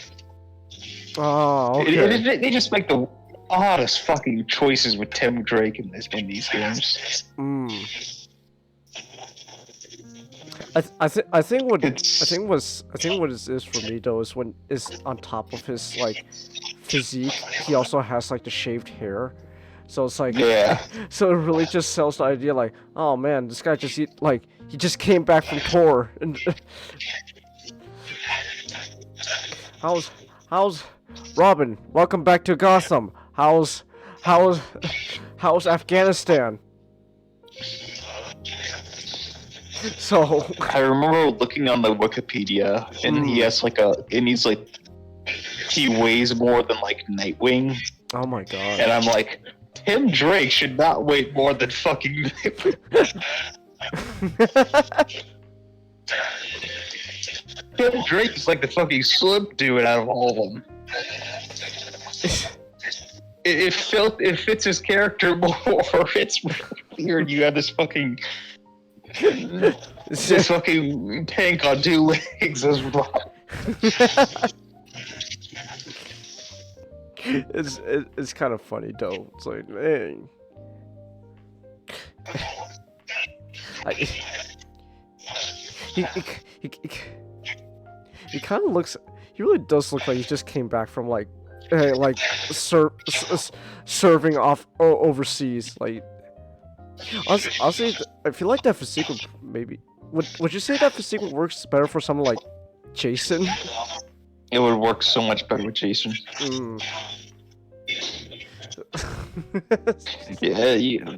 Oh, okay. They just make the oddest fucking choices with Tim Drake in these games. I think what it is for me though is when is on top of his like physique, he also has like the shaved hair, so it's like so it really just sells the idea like, oh man, this guy he just came back from tour and how's Robin? Welcome back to Gotham. How's Afghanistan? So I remember looking on the Wikipedia, and he weighs more than like Nightwing. Oh my god! And I'm like, Tim Drake should not weigh more than fucking Nightwing. Tim Drake is like the fucking slim dude out of all of them. It fits his character more. It's weird. You have this fucking tank on two legs as well. It's kind of funny though. It's like, man. He kind of looks. He really does look like he just came back from serving off overseas. Like, honestly, I feel like that physique would maybe. Would you say that physique works better for someone like Jason? It would work so much better with Jason. Yeah,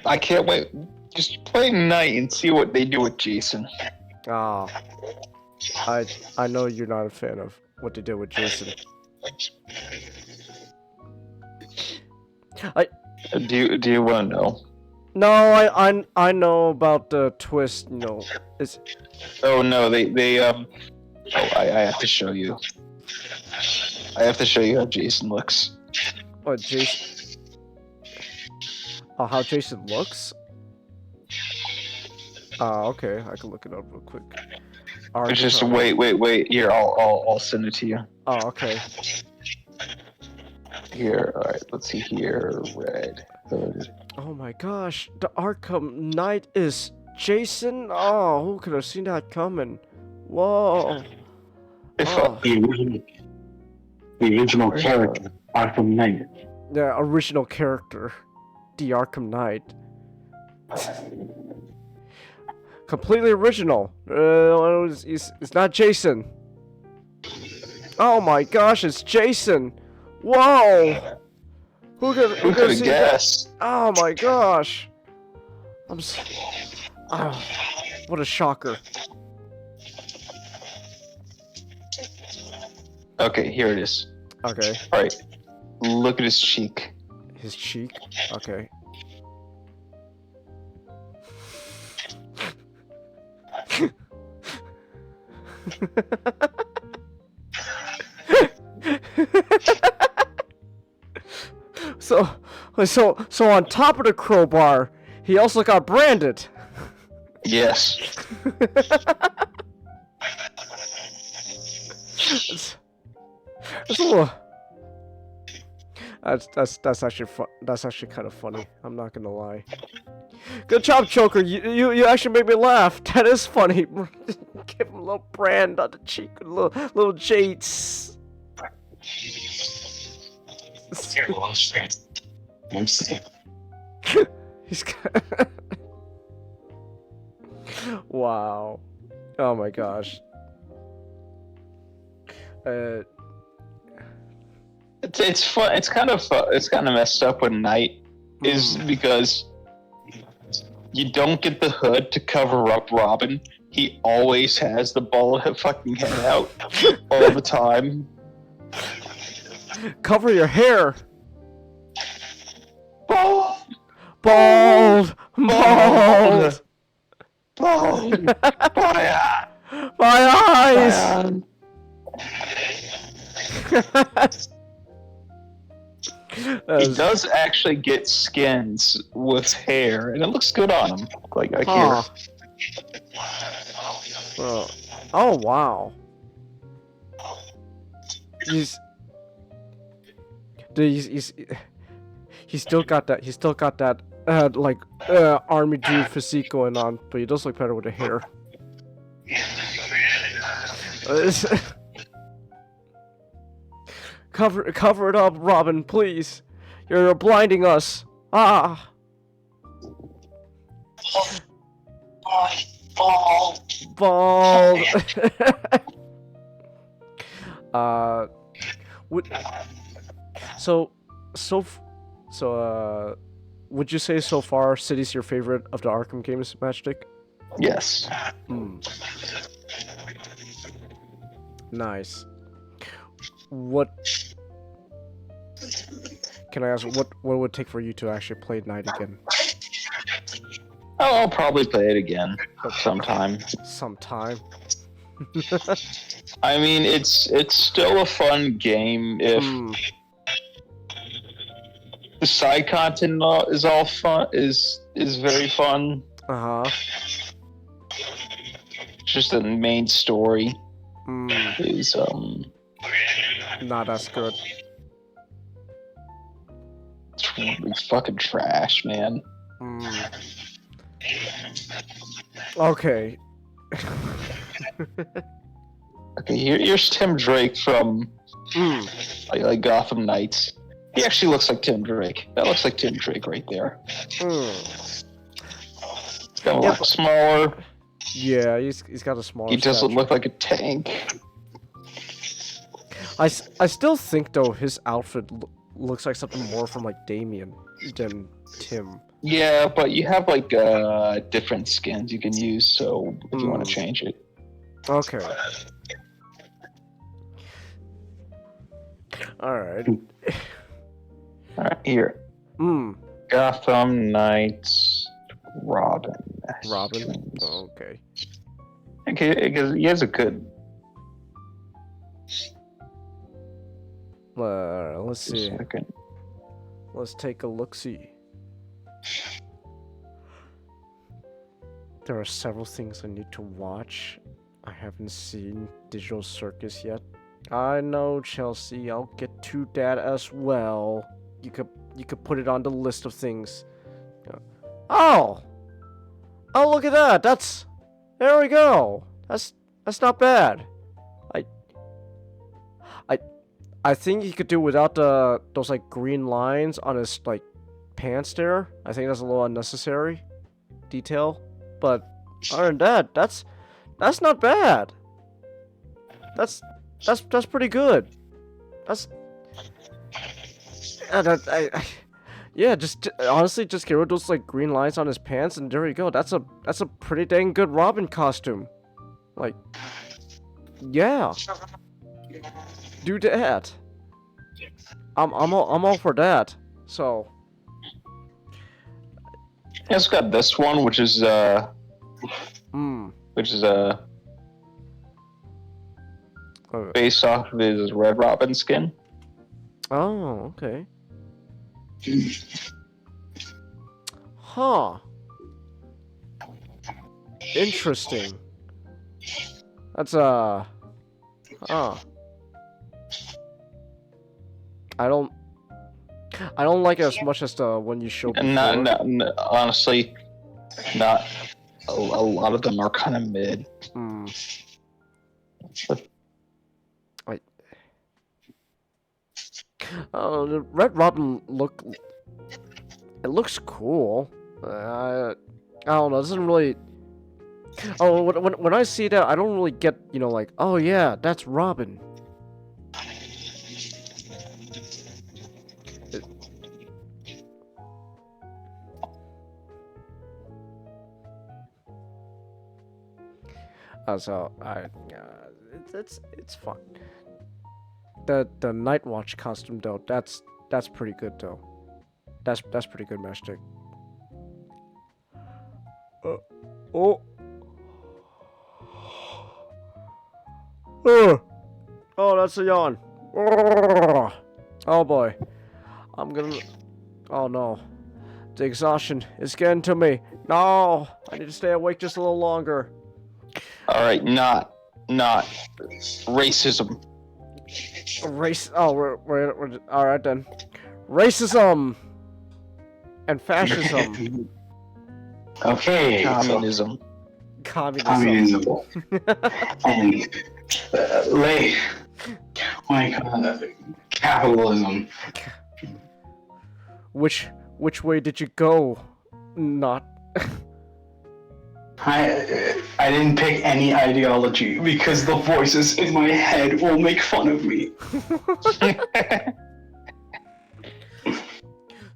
I can't wait. Just play Night and see what they do with Jason. Ah, I know you're not a fan of what they did with Jason. Do you want to know? No, I know about the twist. You know, it's. Oh no, I have to show you. I have to show you how Jason looks. Oh, Jason. Oh, how Jason looks? Okay, I can look it up real quick. Just wait. Here, I'll send it to you. Oh, okay. Here, all right. Let's see here. Red Hood. Oh my gosh, the Arkham Knight is Jason. Oh, who could have seen that coming? Whoa. The original character, Arkham Knight. The original character, the Arkham Knight. Completely original. It's not Jason. Oh my gosh, it's Jason. Whoa. Who could have guessed? Oh my gosh. Oh, what a shocker. Okay, here it is. Okay. Alright. Look at his cheek. His cheek? Okay. So on top of the crowbar, he also got branded. Yes. It's a little. That's actually fun. That's actually kind of funny. I'm not gonna lie. Good job, Joker. You actually made me laugh. That is funny. Give him a little brand on the cheek, little Jates. He's wow. Oh my gosh. It's fun. It's kind of messed up with Knight, is because you don't get the hood to cover up Robin. He always has the bald fucking head out all the time. Cover your hair. Bald. Bald. Bald. Bald. My eyes. He does actually get skins with hair, and it looks good on him. Like I hear. Oh wow. He's still got that. He's still got that army dude physique going on, but he does look better with the hair. Cover it up, Robin, please. You're blinding us. Ah. Bald. Would you say so far City's your favorite of the Arkham games, Matchstick? Yes. Nice. What can I ask? What would it take for you to actually play Night again? Oh, I'll probably play it again sometime. Sometime. I mean, it's still a fun game if the side content is all fun. Is very fun. Just the main story is not as good. It's fucking trash, man. Okay. Okay, here's Tim Drake from like Gotham Knights. He actually looks like Tim Drake. That looks like Tim Drake right there. He's got a lot smaller. Yeah, he's got a smaller. He doesn't look like a tank. I still think though his outfit looks like something more from like Damien than Tim. Yeah, but you have like different skins you can use, so if you want to change it. Okay. Alright. Alright, here. Gotham Knights Robin. Robin? Oh, okay. Okay, because he has a good... let's see. Let's take a look-see. There are several things I need to watch. I haven't seen Digital Circus yet. I know, Chelsea. I'll get to that as well. You could put it on the list of things. Oh, look at that. There we go. That's not bad. I think he could do without those like green lines on his like pants there. I think that's a little unnecessary detail, but other than that, that's not bad. That's pretty good. Yeah, just honestly, just get rid of those like green lines on his pants, and there you go. That's a pretty dang good Robin costume. Like, yeah, do that. I'm all for that. So, it's got this one, which is based off of his Red Robin skin. Oh, okay. Huh. Interesting. That's oh. I don't like it as much as the one you showed before. No, honestly, not a lot of them are kind of mid. Oh, the Red Robin looks cool. I don't know. It doesn't really. Oh, when I see that, I don't really get, like, oh yeah, that's Robin. So it's fun. The Night Watch costume though, that's pretty good though. That's pretty good, Mastic. Oh. Oh, that's a yawn. Oh boy. Oh no. The exhaustion is getting to me. No, I need to stay awake just a little longer. Alright, not racism. Oh, we're alright then. Racism and fascism. Okay. Communism. Communism. And capitalism. Which way did you go? Not. I didn't pick any ideology because the voices in my head will make fun of me.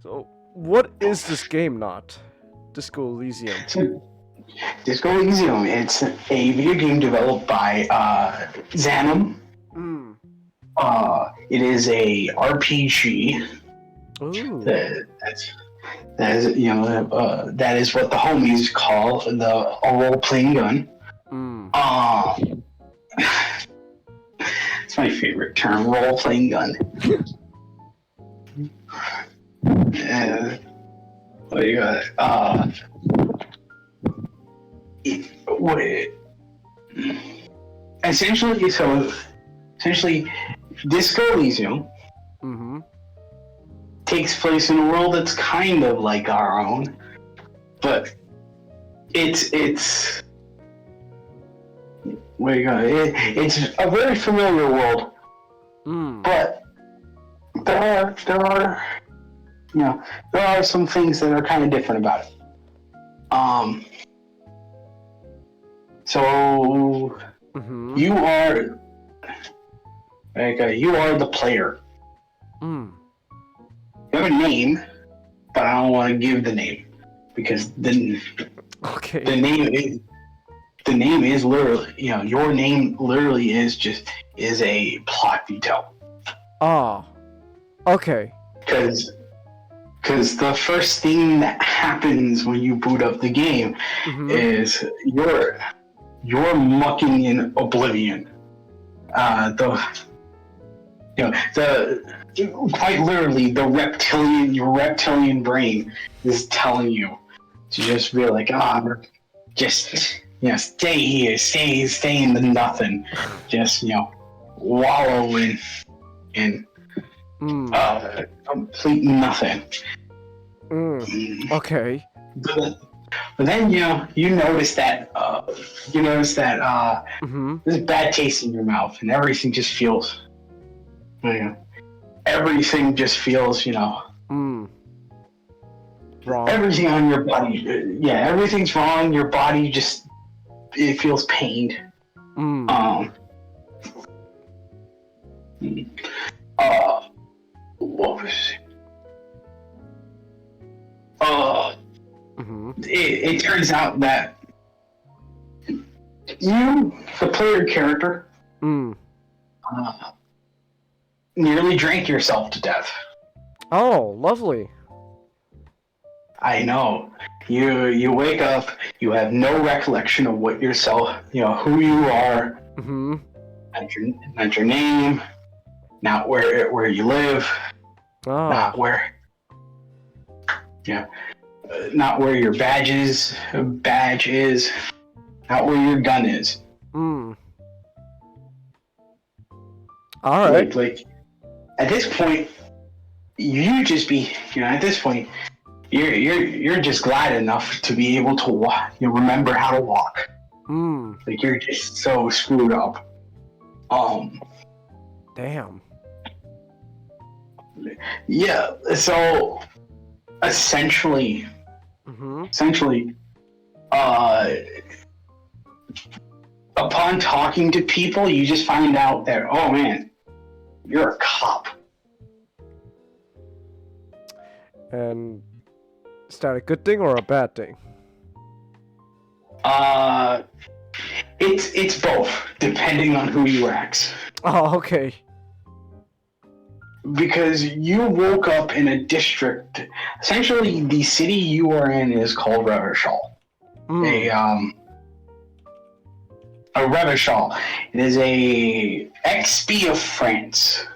So, what is this game not? Disco Elysium. Disco Elysium, it's a video game developed by Xanum. It is a RPG. Ooh. That is what the homies call a role-playing gun. It's my favorite term, role-playing gun. What you got? Essentially, Disco Elysium takes place in a world that's kind of like our own, but it's where you go. It's a very familiar world, but there are some things that are kind of different about it. So you are the player. You have a name, but I don't want to give the name because the name is literally, your name literally is a plot detail. Ah, okay. Because the first thing that happens when you boot up the game is you're mucking in oblivion. Quite literally, your reptilian brain is telling you to just be like, stay here, stay in the nothing, just wallow in complete nothing. Okay. But then you notice that there's bad taste in your mouth, and everything just feels. Everything just feels, wrong. Everything on your body, everything's wrong. Your body it feels pained. What was it? It turns out that you, the player character, nearly drank yourself to death. Oh, lovely. I know. You wake up, you have no recollection of what yourself, who you are, not your name, not where you live, not where your badge is, not where your gun is. All right. Like at this point, you just be, at this point, you're just glad enough to be able to walk, remember how to walk. Like you're just so screwed up. Damn. Yeah. So essentially, upon talking to people, you just find out that, oh man, you're a cop. And is that a good thing or a bad thing? It's both, depending on who you ask. Oh, okay. Because you woke up in a district, essentially the city you are in is called Revachol. A Revachol. It is a XP of France.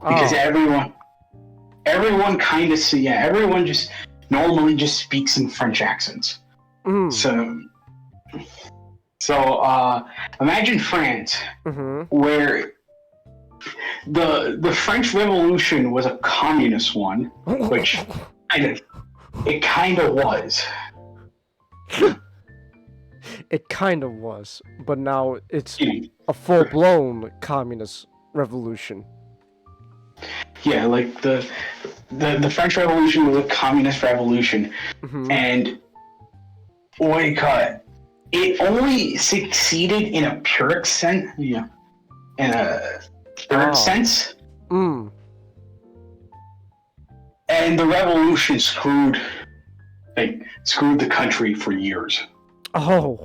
Because everyone kind of everyone just normally just speaks in French accents. So imagine France, where the French Revolution was a communist one, which it kind of was. It kind of was, but now it's a full-blown communist revolution. Yeah, like the French Revolution was a communist revolution, and it only succeeded in a pyrrhic sense, in a pyrrhic sense. And the revolution screwed the country for years. Oh.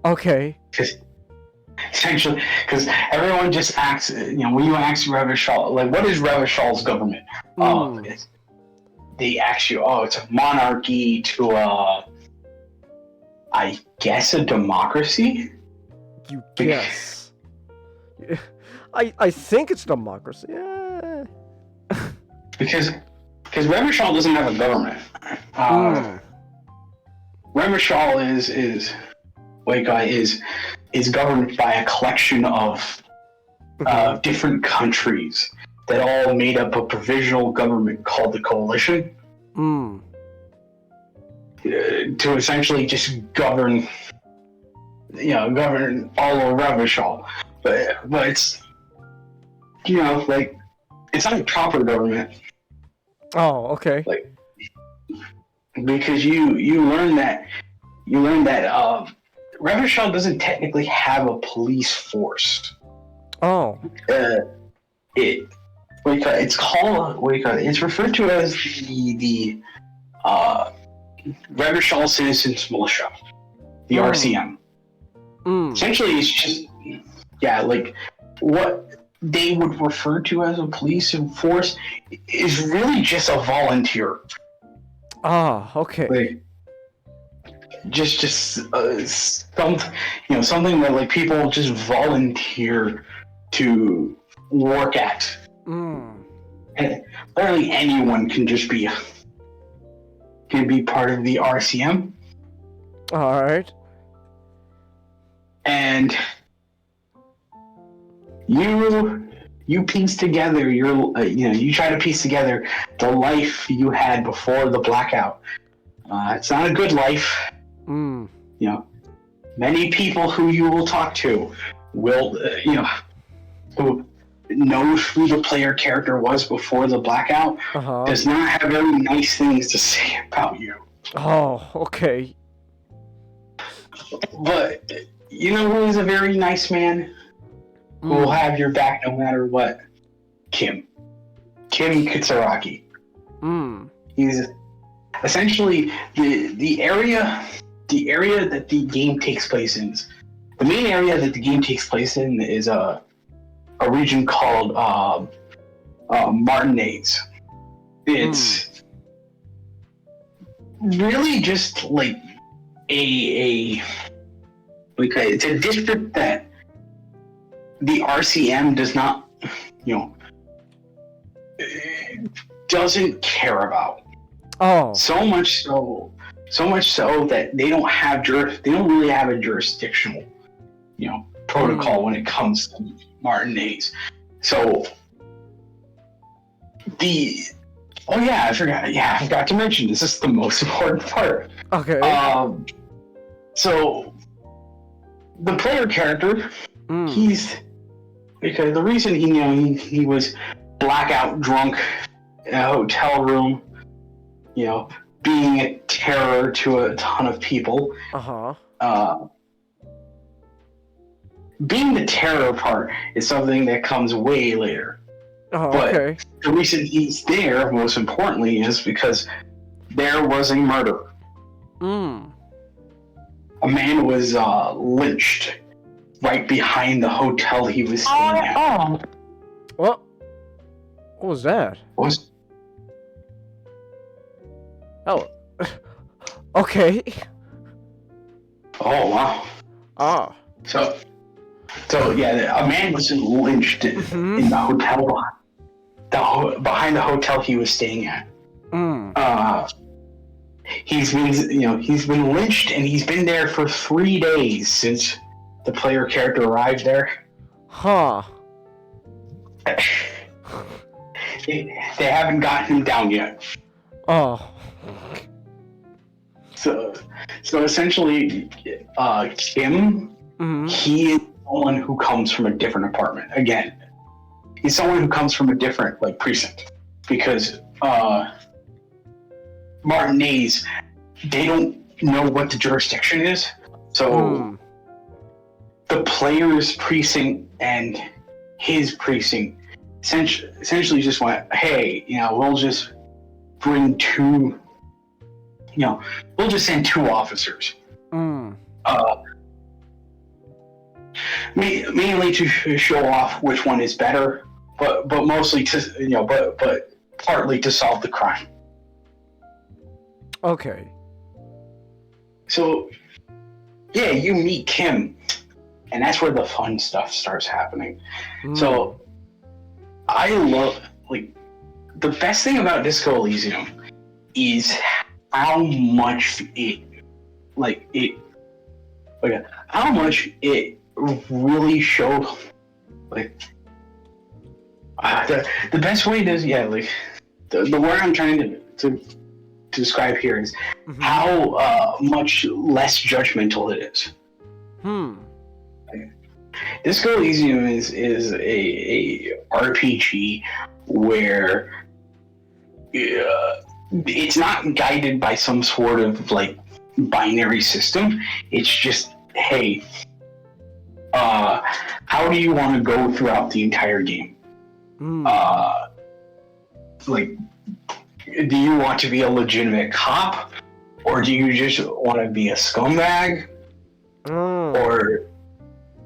Okay. Essentially, because everyone just asks, when you ask Revachol, like, what is Revachol's government? They ask you, it's a monarchy to I guess a democracy? You guess. I think it's democracy. Yeah. Because Revachol doesn't have a government. Revachol is governed by a collection of different countries that all made up a provisional government called the Coalition. To essentially just govern all of Revachol. But it's, it's not a proper government. Oh, okay. Like, because you learn that Revachol doesn't technically have a police force. Oh. It's referred to as the Revachol Citizens Militia, the RCM. Essentially, it's just what they would refer to as a police force is really just a volunteer. Ah, okay. Something that people just volunteer to work at. And literally anyone can just be part of the RCM. All right. And you piece together you try to piece together the life you had before the blackout. It's not a good life. Many people who you will talk to will, who knows who the player character was before the blackout, does not have very nice things to say about you. Oh, okay. But you know who is a very nice man? Who will have your back no matter what? Kim Kitsuragi. He's essentially the area that the game takes place in. The main area that the game takes place in is a region called Martinez. It's really just like it's a district that the RCM does not, doesn't care about. Oh. So much so that they don't really have a jurisdictional, protocol when it comes to Martinez. So I forgot. Yeah, I forgot to mention this is the most important part. Okay. So the player character, because the reason he was blackout drunk in a hotel room, being a terror to a ton of people. Being the terror part is something that comes way later. Okay. The reason he's there, most importantly, is because there was a murder. A man was lynched right behind the hotel he was staying at. What was that? Oh. Okay. Oh, wow. Ah. So yeah, a man was lynched in the hotel behind the hotel he was staying at. He's been lynched, and he's been there for 3 days since the player character arrived there. Huh. They haven't gotten him down yet. Oh. So essentially, Kim, he is someone who comes from a different apartment. Again, he's someone who comes from a different precinct, because Martinez, they don't know what the jurisdiction is. So the player's precinct and his precinct essentially just went, hey, we'll just bring we'll just send 2 officers. Mainly to show off which one is better, but mostly to but partly to solve the crime. Okay. So yeah, you meet Kim, and that's where the fun stuff starts happening. So I love the best thing about Disco Elysium is how much how much it really showed the best way to the word I'm trying to describe here is how much less judgmental it is. Disco Elysium is a RPG where it's not guided by some sort of binary system. It's just, hey, how do you want to go throughout the entire game? Do you want to be a legitimate cop, or do you just want to be a scumbag, or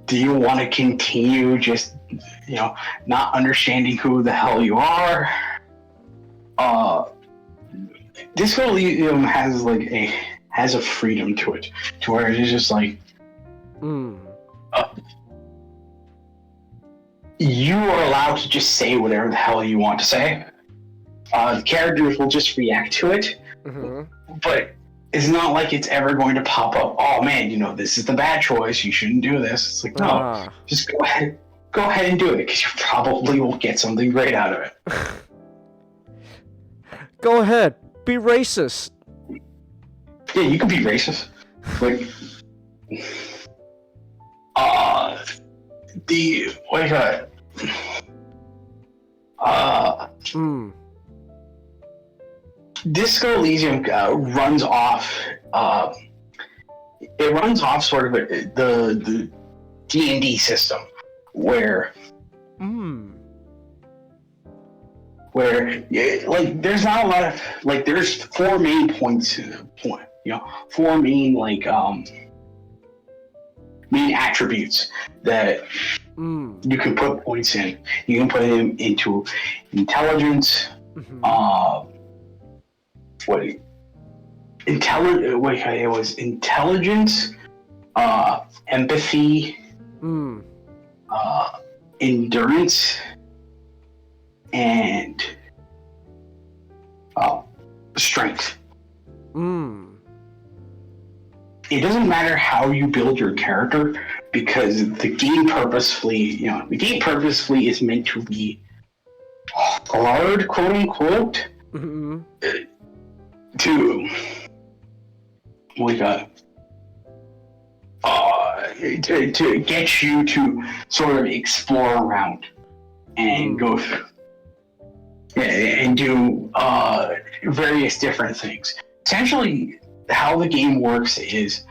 do you want to continue just not understanding who the hell you are? Disco Elysium has a freedom to it, to where it is just you are allowed to just say whatever the hell you want to say. The characters will just react to it, but it's not like it's ever going to pop up, oh man, this is the bad choice, you shouldn't do this. It's no, just go ahead and do it, because you probably will get something great out of it. Go ahead, be racist. Yeah, you can be racist. Disco Elysium runs off. It runs off sort of the D&D system, where there's not a lot of there's 4 main points. 4 main main attributes that you can put points in. You can put them into intelligence. It was intelligence, empathy, endurance, and strength. It doesn't matter how you build your character, because the game purposefully is meant to be hard, quote unquote, to to get you to sort of explore around and go through and do various different things. Essentially, how the game works is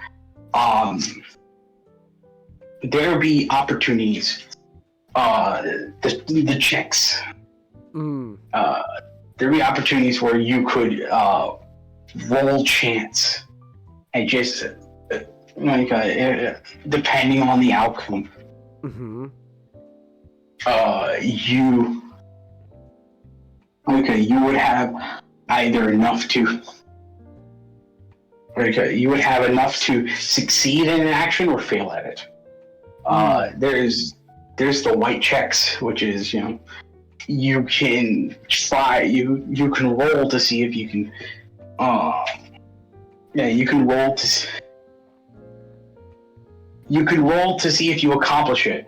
there'll be opportunities. The checks. There'll be opportunities where you could roll chance and just depending on the outcome, you would have either enough to succeed in an action or fail at it. There's the white checks, which is you can try you can roll to see if you can you can roll to see if you accomplish it.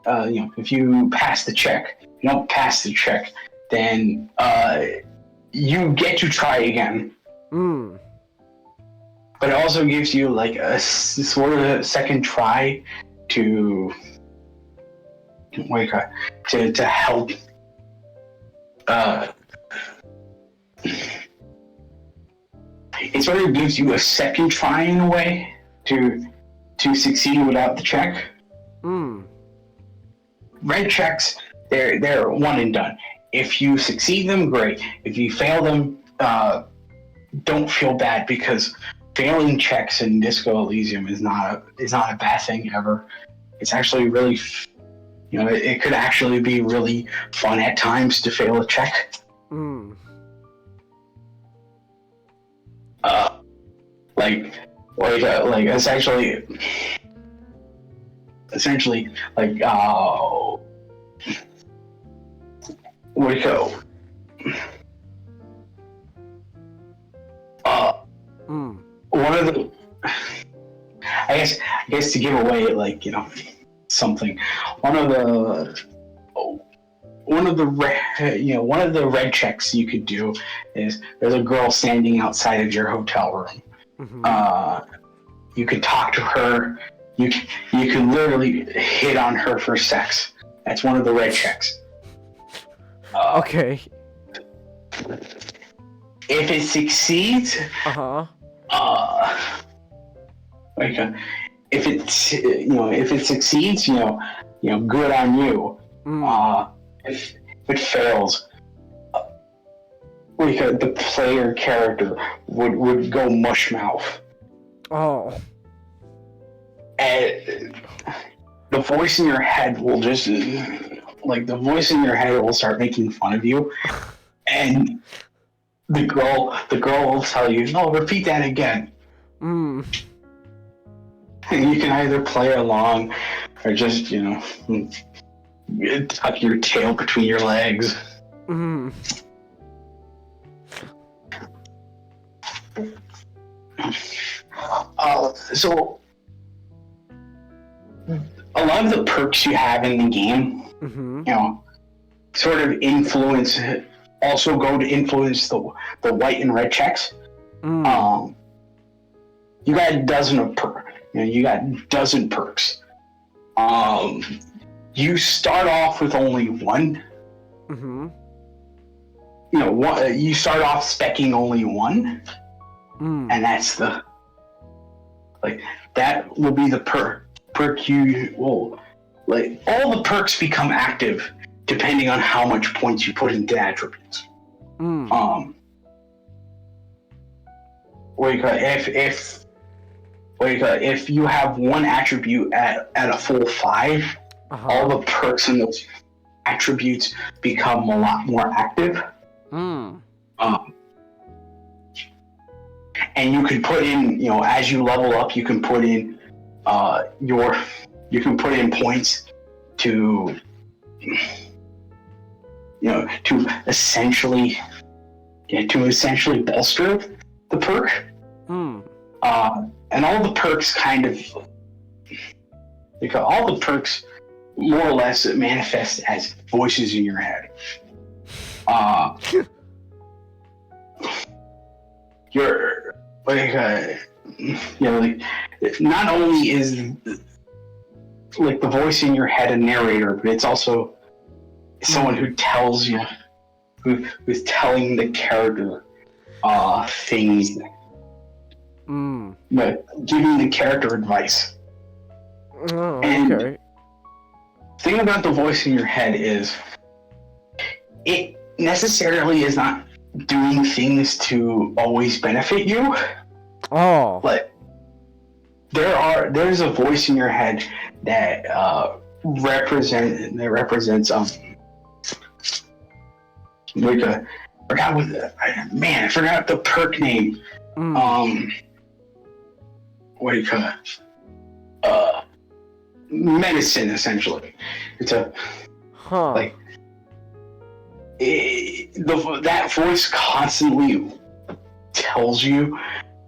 If you pass the check. If you don't pass the check, then you get to try again. But it also gives you like a sort of a second try to help. It sort of gives you a second try in a way to succeed without the check. Red checks, they're one and done. If you succeed them, great. If you fail them, don't feel bad, because failing checks in Disco Elysium is not a bad thing ever. It's actually really, it could actually be really fun at times to fail a check. Essentially, one of the, I guess to give away something, one of the red checks you could do is there's a girl standing outside of your hotel room. You could talk to her. You can literally hit on her for sex. That's one of the red checks. Okay. If it succeeds, if it succeeds, good on you. If it fails, the player character would go mush mouth. And the voice in your head will just start making fun of you, and the girl will tell you, "No, repeat that again." And you can either play along or just tuck your tail between your legs. So a lot of the perks you have in the game, sort of also go to influence the white and red checks. You got a dozen of perks. You got a dozen perks. You start off with only one. You start off speccing only one, and that's that will be the perk you will all the perks become active depending on how much points you put into attributes. If you have one attribute at a full 5, all the perks in those attributes become a lot more active. And you can put in, as you level up, you can put in points to essentially bolster the perk. And all the perks kind of because all the perks more or less manifest as voices in your head. You're like, not only is like the voice in your head a narrator, but it's also someone who tells you, who's telling the character things, but giving the character advice. Oh, and okay. the thing about the voice in your head is it necessarily is not doing things to always benefit you. Oh. But there's a voice in your head that represents like I forgot the perk name. What do you call it? Medicine, essentially. It's a like that voice constantly tells you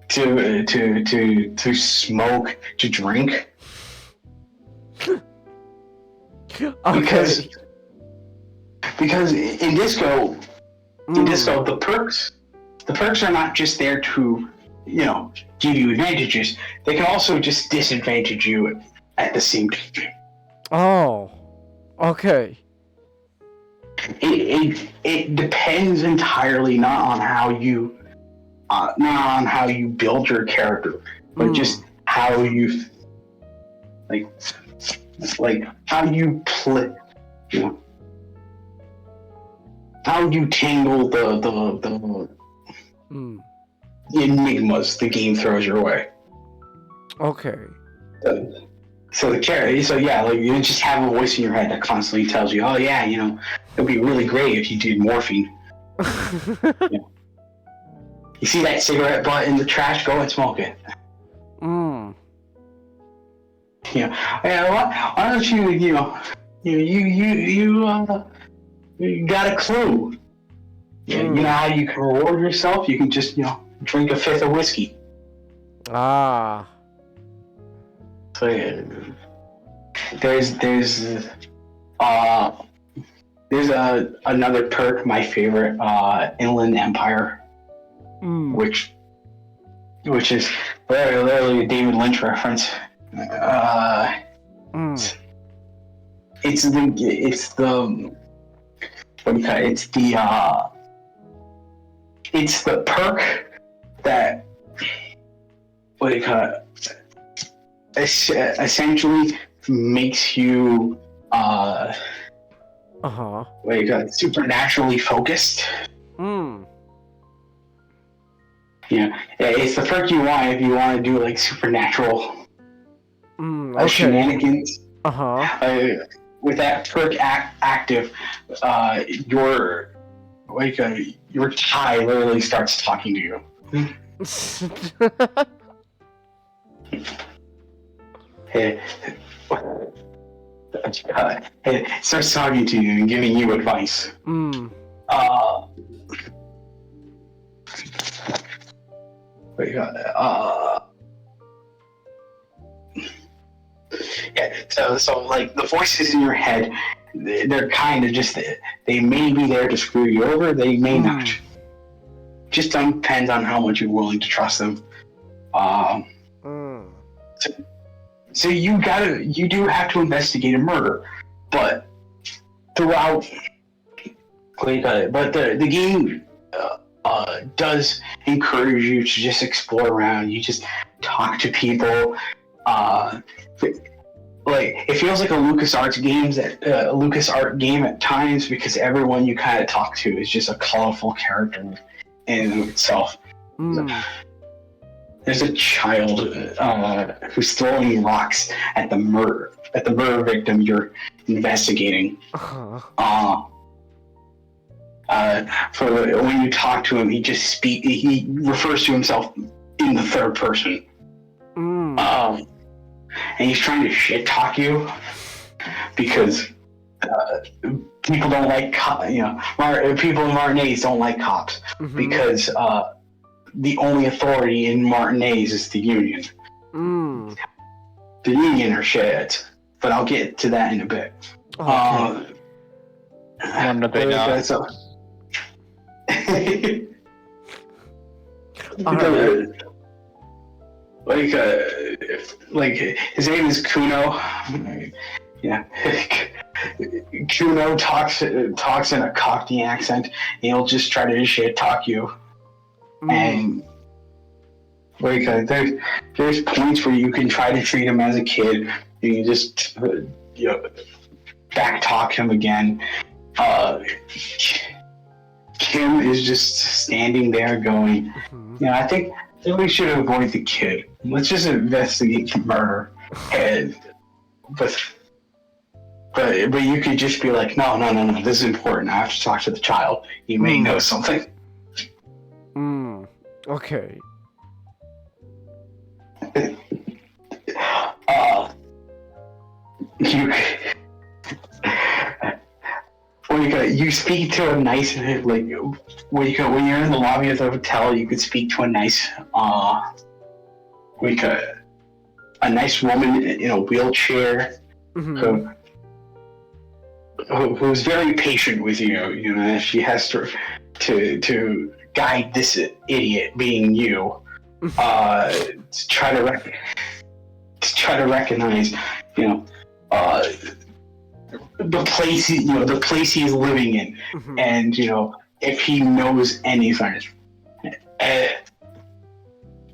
to smoke, to drink. Okay. Because in disco, the perks are not just there to, give you advantages. They can also just disadvantage you at the same time. Oh. Okay. It depends entirely not on how you build your character, but just how you like how you play, how you tangle the enigmas the game throws your way. Okay. So you just have a voice in your head that constantly tells you, oh yeah, it'd be really great if you did morphine. You see that cigarette butt in the trash? Go and smoke it. Why don't you got a clue? You know how you can reward yourself? You can just, drink a fifth of whiskey. Ah. So there's another perk, my favorite, Inland Empire, which is literally a David Lynch reference. It's the perk that essentially makes you supernaturally focused. It's the perk you want if you want to do like supernatural shenanigans. With that perk active, your tie literally starts talking to you. It starts talking to you and giving you advice. So like the voices in your head, they're kind of just, they may be there to screw you over, they may not. Just depends on how much you're willing to trust them. So you do have to investigate a murder, but throughout, but the game does encourage you to just explore around. You just talk to people. It feels like a LucasArts game at times, because everyone you kind of talk to is just a colorful character in and of itself. There's a child who's throwing rocks at the murder victim you're investigating. For when you talk to him, he refers to himself in the third person. And he's trying to shit talk you because people don't like cops. People in Martinez don't like cops because the only authority in Martinez is the Union. The Union are shit. but I'll get to that in a bit. Okay. One that they know. So, like his name is Kuno. Yeah. Kuno talks in a Cockney accent, and he'll just try to shit talk you. And like there's points where you can try to treat him as a kid. You can just back talk him again. Kim is just standing there going, I think we should avoid the kid. Let's just investigate the murder. But you could just be like, no, this is important. I have to talk to the child. He may know something. Okay. You speak to a nice, like, when you're in the lobby of the hotel, you could speak to a nice, a nice woman in a wheelchair who's very patient with you. She has to guide this idiot, being you, to try to recognize, the place he's living in, and if he knows anything,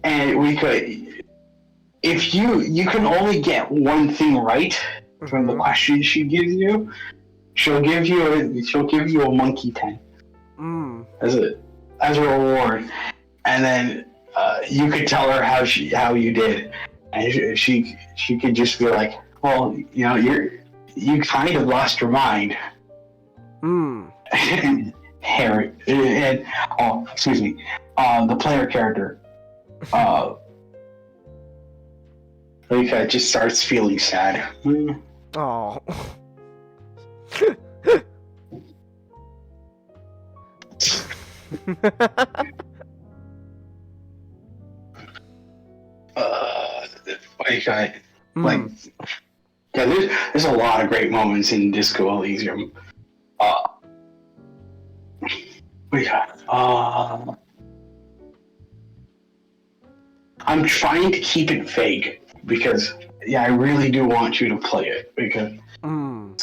and we could, if you can only get one thing right from the question she gives you, she'll give you a monkey pen as a reward, and then you could tell her how you did, and she could just be like, well, you kind of lost your mind. Harry, and excuse me, the player character, just starts feeling sad. Oh. There's a lot of great moments in Disco Elysium. I'm trying to keep it vague because, I really do want you to play it because I'm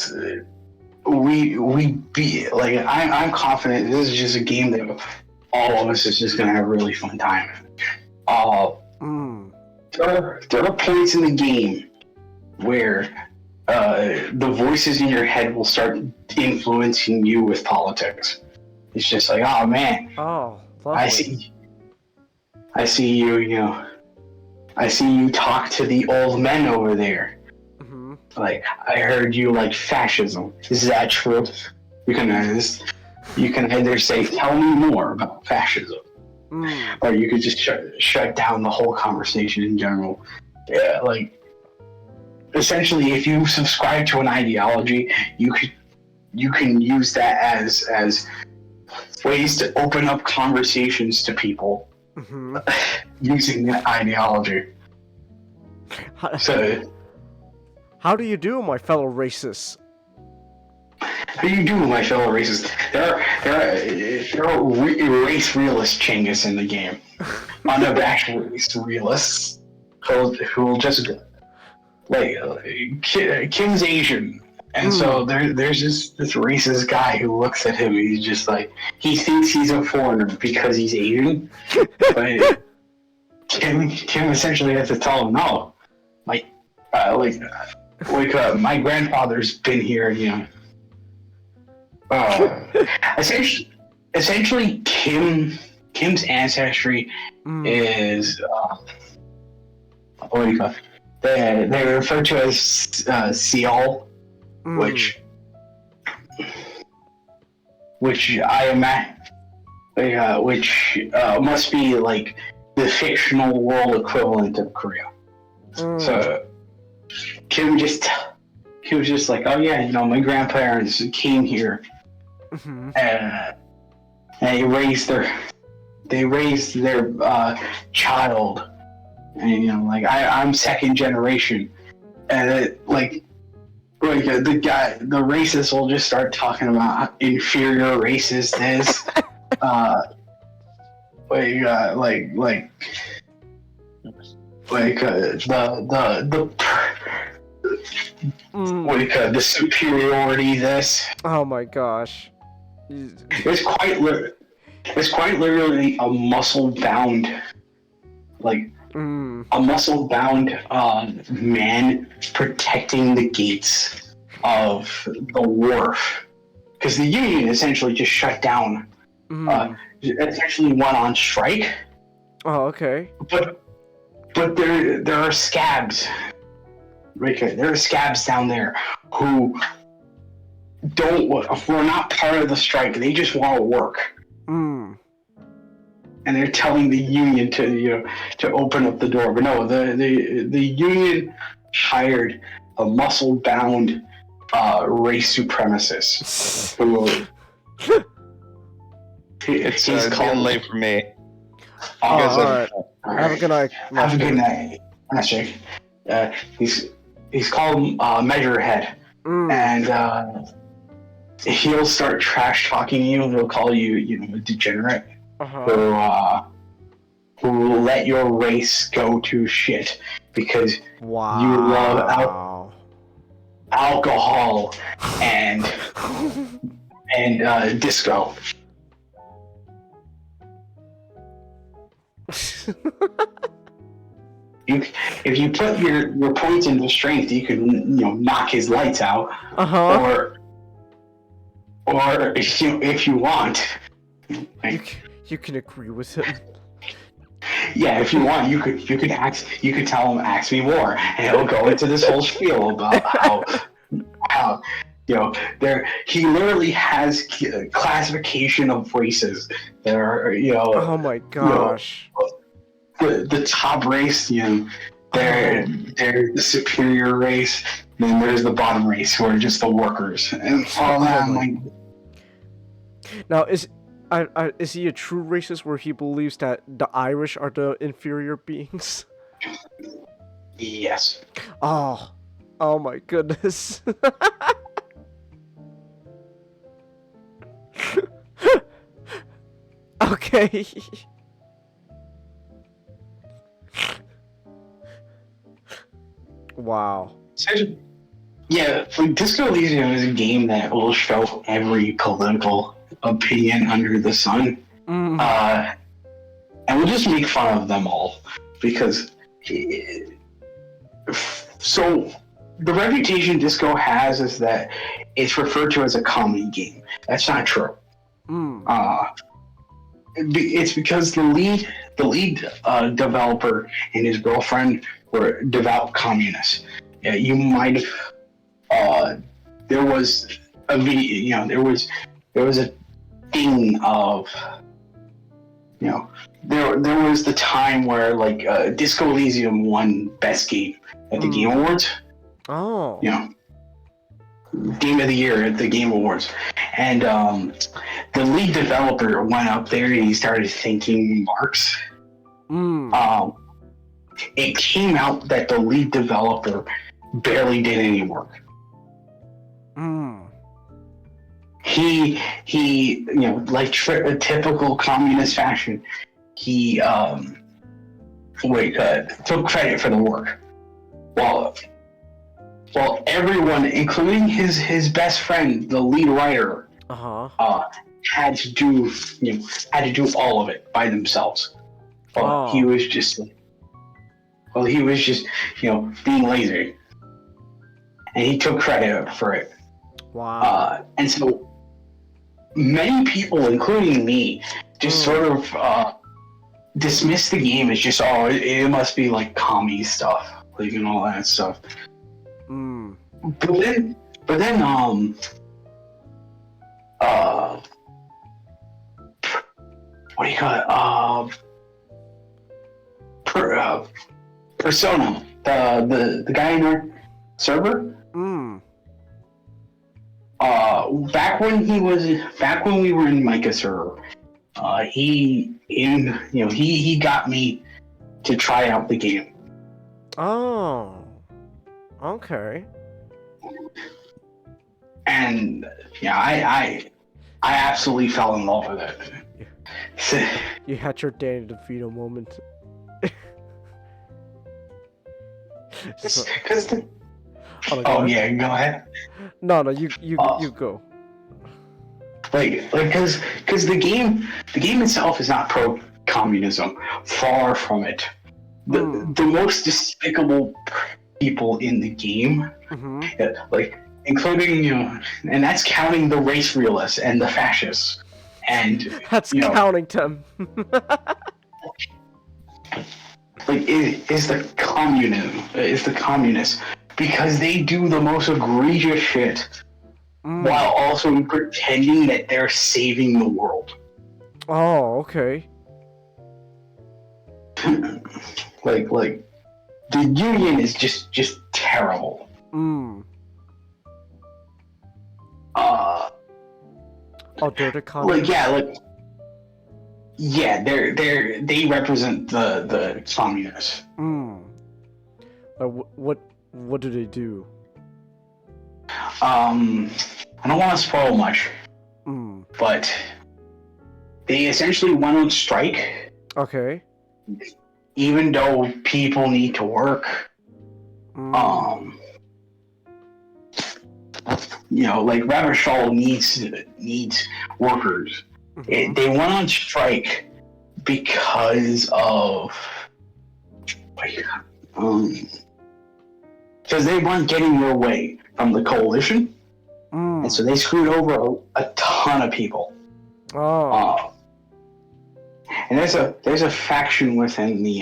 confident this is just a game that all of us is just gonna have a really fun time. There are points in the game where the voices in your head will start influencing you with politics. It's just like, oh man, lovely. I see you, I see you talk to the old men over there. Like, I heard you like fascism. Is that true? You can either say, tell me more about fascism, or you could just shut down the whole conversation in general. Yeah, like, essentially, if you subscribe to an ideology, you can use that as ways to open up conversations to people using that ideology. How do you do, my fellow racists? How do you do, my fellow racists? There are race realist chingus in the game. Unabashed race realists who will just like Kim's Asian, and so there's just this racist guy who looks at him. He's just like, he thinks he's a foreigner because he's Asian, but Kim essentially has to tell him no. My grandfather's been here, essentially, Kim's ancestry is what do you call it? They refer to as Seol, which I imagine, which must be like the fictional world equivalent of Korea. So Kim was just like, oh yeah, my grandparents came here, and they raised their child, and I'm second generation, and like the racist will just start talking about inferior races. This, the superiority. This. Oh my gosh. It's quite literally a muscle-bound, a muscle-bound man protecting the gates of the wharf, because the Union essentially just shut down. Essentially went on strike. Oh, okay. But there are scabs. There are scabs down there who we're not part of the strike. They just want to work. And they're telling the union to open up the door. But no, the union hired a muscle-bound race supremacist who It's getting late for me. All right. Have a good night. Have a good night, Magic. He's called Measurehead, and he'll start trash talking you. He'll call you, a degenerate, who will let your race go to shit because you love alcohol and disco. If you put your points into strength, you could knock his lights out. Or if you want, you can agree with him. Yeah, if you want, you could tell him ask me more, and he'll go into this whole spiel about how he literally has classification of races. There are oh my gosh. The top race, they're the superior race. Then there's the bottom race, who are just the workers. And all that. I'm like, now is he a true racist where he believes that the Irish are the inferior beings? Yes. Oh my goodness. Okay. Wow. Yeah, Disco Elysium is a game that will show every political opinion under the sun. And we'll just make fun of them all. Because... So, the reputation Disco has is that it's referred to as a comedy game. That's not true. It's because the lead developer and his girlfriend were devout communists. You might have. There was a video. There was a thing of. There was the time where Disco Elysium won Best Game at the Game Awards. Oh. Game of the Year at the Game Awards. And the lead developer went up there and he started thanking Marx. It came out that the lead developer barely did any work. He like a typical communist fashion, he took credit for the work. While everyone, including his best friend, the lead writer, had to do all of it by themselves. He was just being lazy, and he took credit for it. Wow. And so many people, including me, just sort of dismiss the game as just it must be like commie stuff, and all that stuff. But then, what do you call it? Persona, the guy in our server. Back when we were in Micah server, he got me to try out the game. Oh. Okay. And yeah, I absolutely fell in love with it. You had your Danny DeVito moment. Because Oh, yeah, go ahead. No, you go. Like, because the game itself is not pro communism. Far from it. The most despicable people in the game, like including and that's counting the race realists and the fascists, and that's counting them. Like is the communists because they do the most egregious shit while also pretending that they're saving the world. Oh, okay. like the Union is just terrible. They're the communists. They represent the communists. What do they do? I don't want to spoil much, but they essentially went on strike. Okay. Even though people need to work, like Ravachol needs workers. They went on strike because of because they weren't getting their way from the coalition, and so they screwed over a ton of people. And there's a faction within the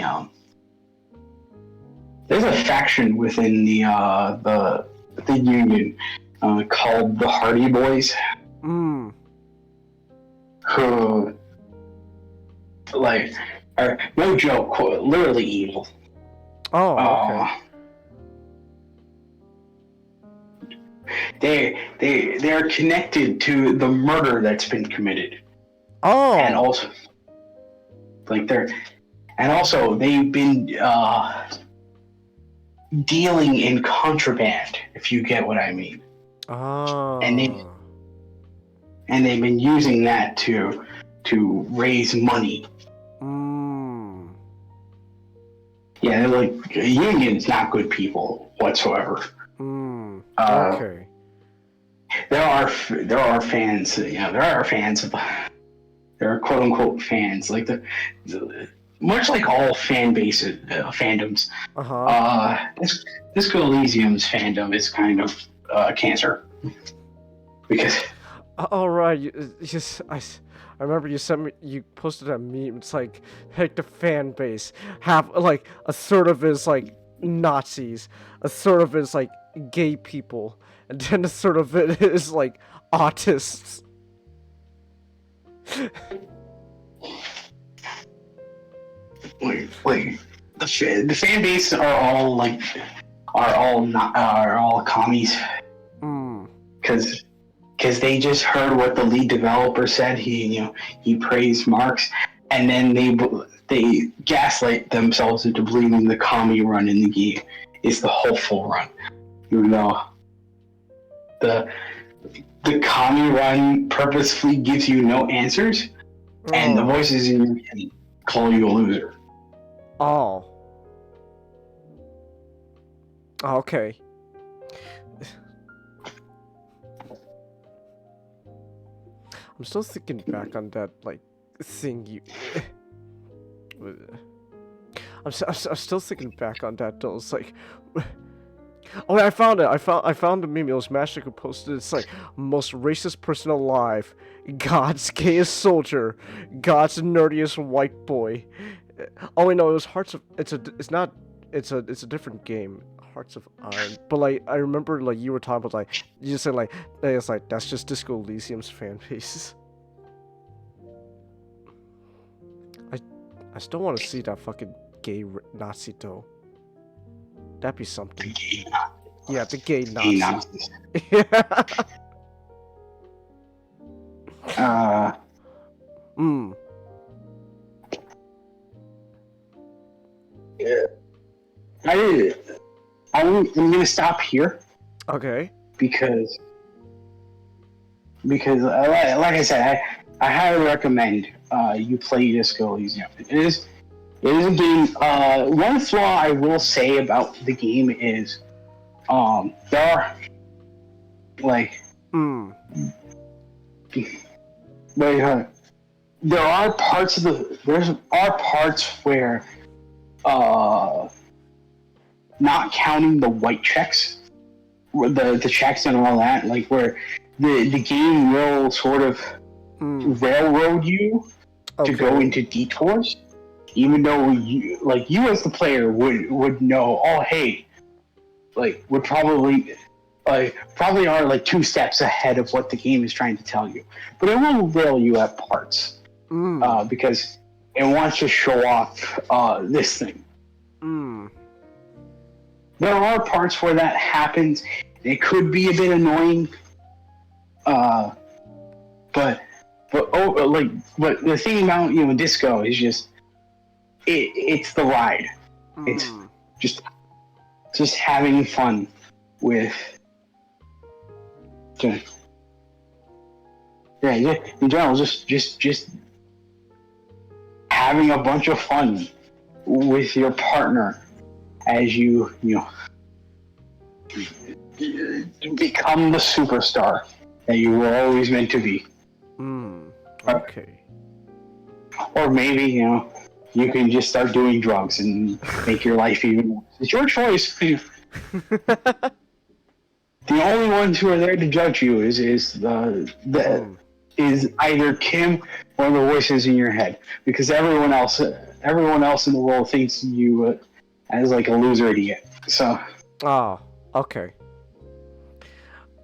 Union called the Hardy Boys, who are no joke, literally evil. Okay. They're connected to the murder that's been committed. And also, they've been dealing in contraband, if you get what I mean. And they've been using that to raise money. Yeah, they're Union's not good people whatsoever. Okay. There are fans. There are fans of. There are quote unquote fans, like the much like all fan bases, fandoms. Disco Elysium's fandom is kind of cancer because. All right, I remember you posted a meme. It's like the fan base have a third of it is Nazis, a third of it is gay people, and then a third of it is autists. The fan base are all commies. Because they just heard what the lead developer said. He praised Marx, and then they gaslight themselves into believing the commie run in the game is the hopeful run, even though the commie run purposefully gives you no answers, and the voices in your head call you a loser. Okay. I'm still thinking back on that thing you. I'm still thinking back on that though. It's oh, I found it. I found the meme. It was Magic who posted. It's most racist person alive. God's gayest soldier. God's nerdiest white boy. Oh wait, no, it was Hearts of. It's a different game. Hearts of Iron. But I remember you were talking about you just said it's that's just Disco Elysium's fan base. I still want to see that fucking gay Nazi though. That'd be something. Yeah, the gay Nazis. I'm gonna stop here. Okay. because like I said, I highly recommend you play Disco Elysium. It is a game. One flaw I will say about the game is there are like there are parts of where not counting the white checks, the checks and all that, like where the game will sort of railroad you to go into detours, even though you as the player would know, oh hey, like would probably are like 2 steps ahead of what the game is trying to tell you, but it will rail you at parts because it wants to show off this thing. There are parts where that happens. It could be a bit annoying, but the thing about Disco is just it's the ride. It's just having fun with. Yeah, in general, just having a bunch of fun with your partner as you become the superstar that you were always meant to be. Okay. Or maybe you can just start doing drugs and make your life even worse. It's your choice. The only ones who are there to judge you is either Kim or the voices in your head, because everyone else in the world thinks you as like a loser idiot. So. Oh, okay.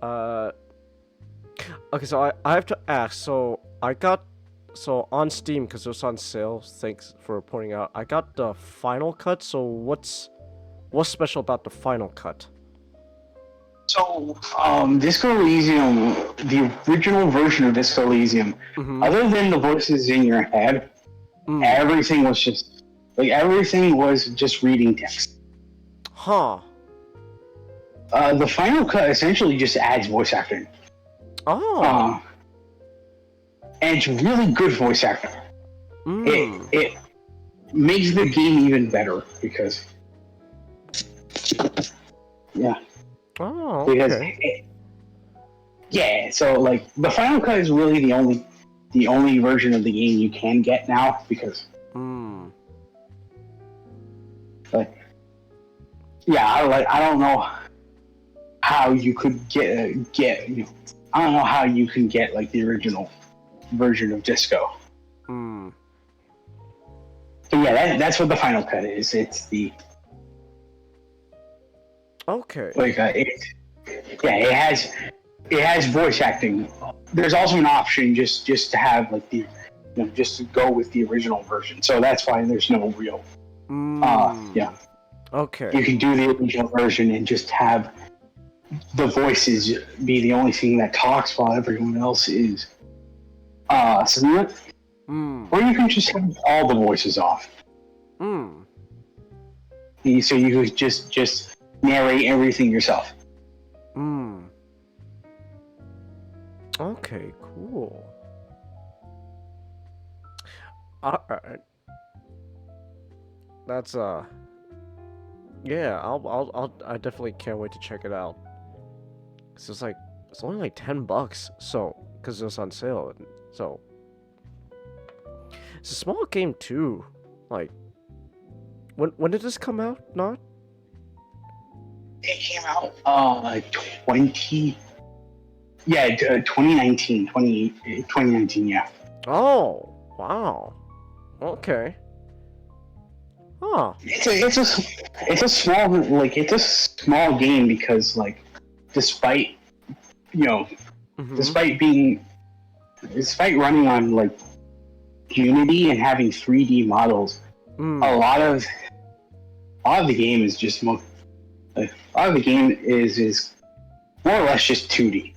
Okay, so I have to ask. So on Steam, because it was on sale. Thanks for pointing out. I got the final cut. So what's special about the final cut? So, Disco Elysium, the original version of Disco Elysium, other than the voices in your head, everything was just reading text. Huh. The final cut essentially just adds voice acting. Oh. And it's really good voice acting. It makes the game even better because. Yeah. Oh, okay. So like the final cut is really the only version of the game you can get now because. But yeah, I don't know how you could get I don't know how you can get like the original version of Disco. But yeah, that's what the final cut is. It's the. Okay. Like it has voice acting. There's also an option just to have like the just to go with the original version. So that's why there's no real. Okay. You can do the original version and just have the voices be the only thing that talks while everyone else is silent. Or you can just have all the voices off. So you could just narrate everything yourself. Okay, cool. Alright. That's yeah, I definitely can't wait to check it out. Cause it's only like $10, so because it was on sale, so it's a small game too. Like, when did this come out? Not. It came out 2019, yeah. Oh, wow. Okay. Huh. It's a small game because like despite running on like Unity and having 3D models, a lot of the game is just more or less just 2D.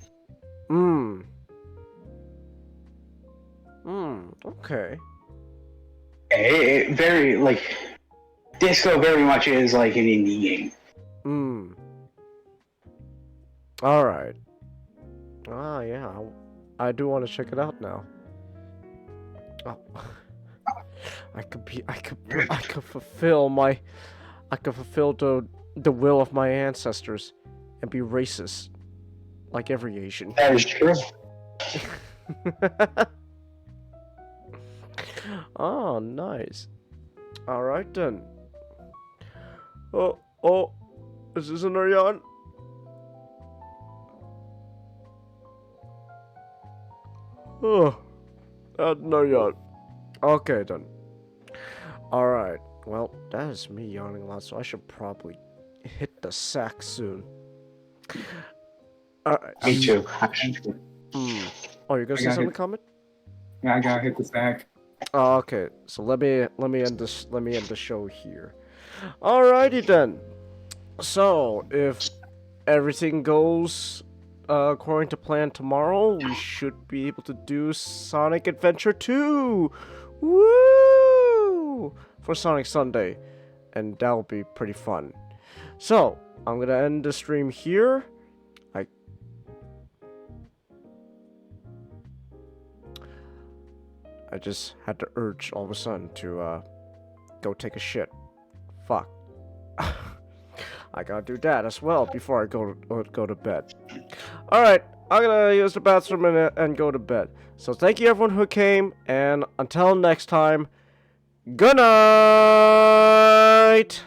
Okay. It very like Disco very much is like an indie game. All right. Ah, yeah. I do want to check it out now. Oh. I could fulfill the will of my ancestors and be racist like every Asian. That is true. Oh, nice. All right then. Oh, is this an Ariane? Oh, no yawn. Okay then. Alright, well, that is me yawning a lot, so I should probably hit the sack soon. Alright. Me too. Oh, you're gonna say something, comment? Yeah, I gotta hit the sack. Oh, okay. So let me end the show here. Alrighty then. So if everything goes according to plan tomorrow, we should be able to do Sonic Adventure 2! Woo! For Sonic Sunday. And that'll be pretty fun. So, I'm gonna end the stream here. I just had the urge all of a sudden to go take a shit. Fuck. I gotta do that as well before I go to bed. Alright, I'm gonna use the bathroom and go to bed. So thank you everyone who came, and until next time, good night!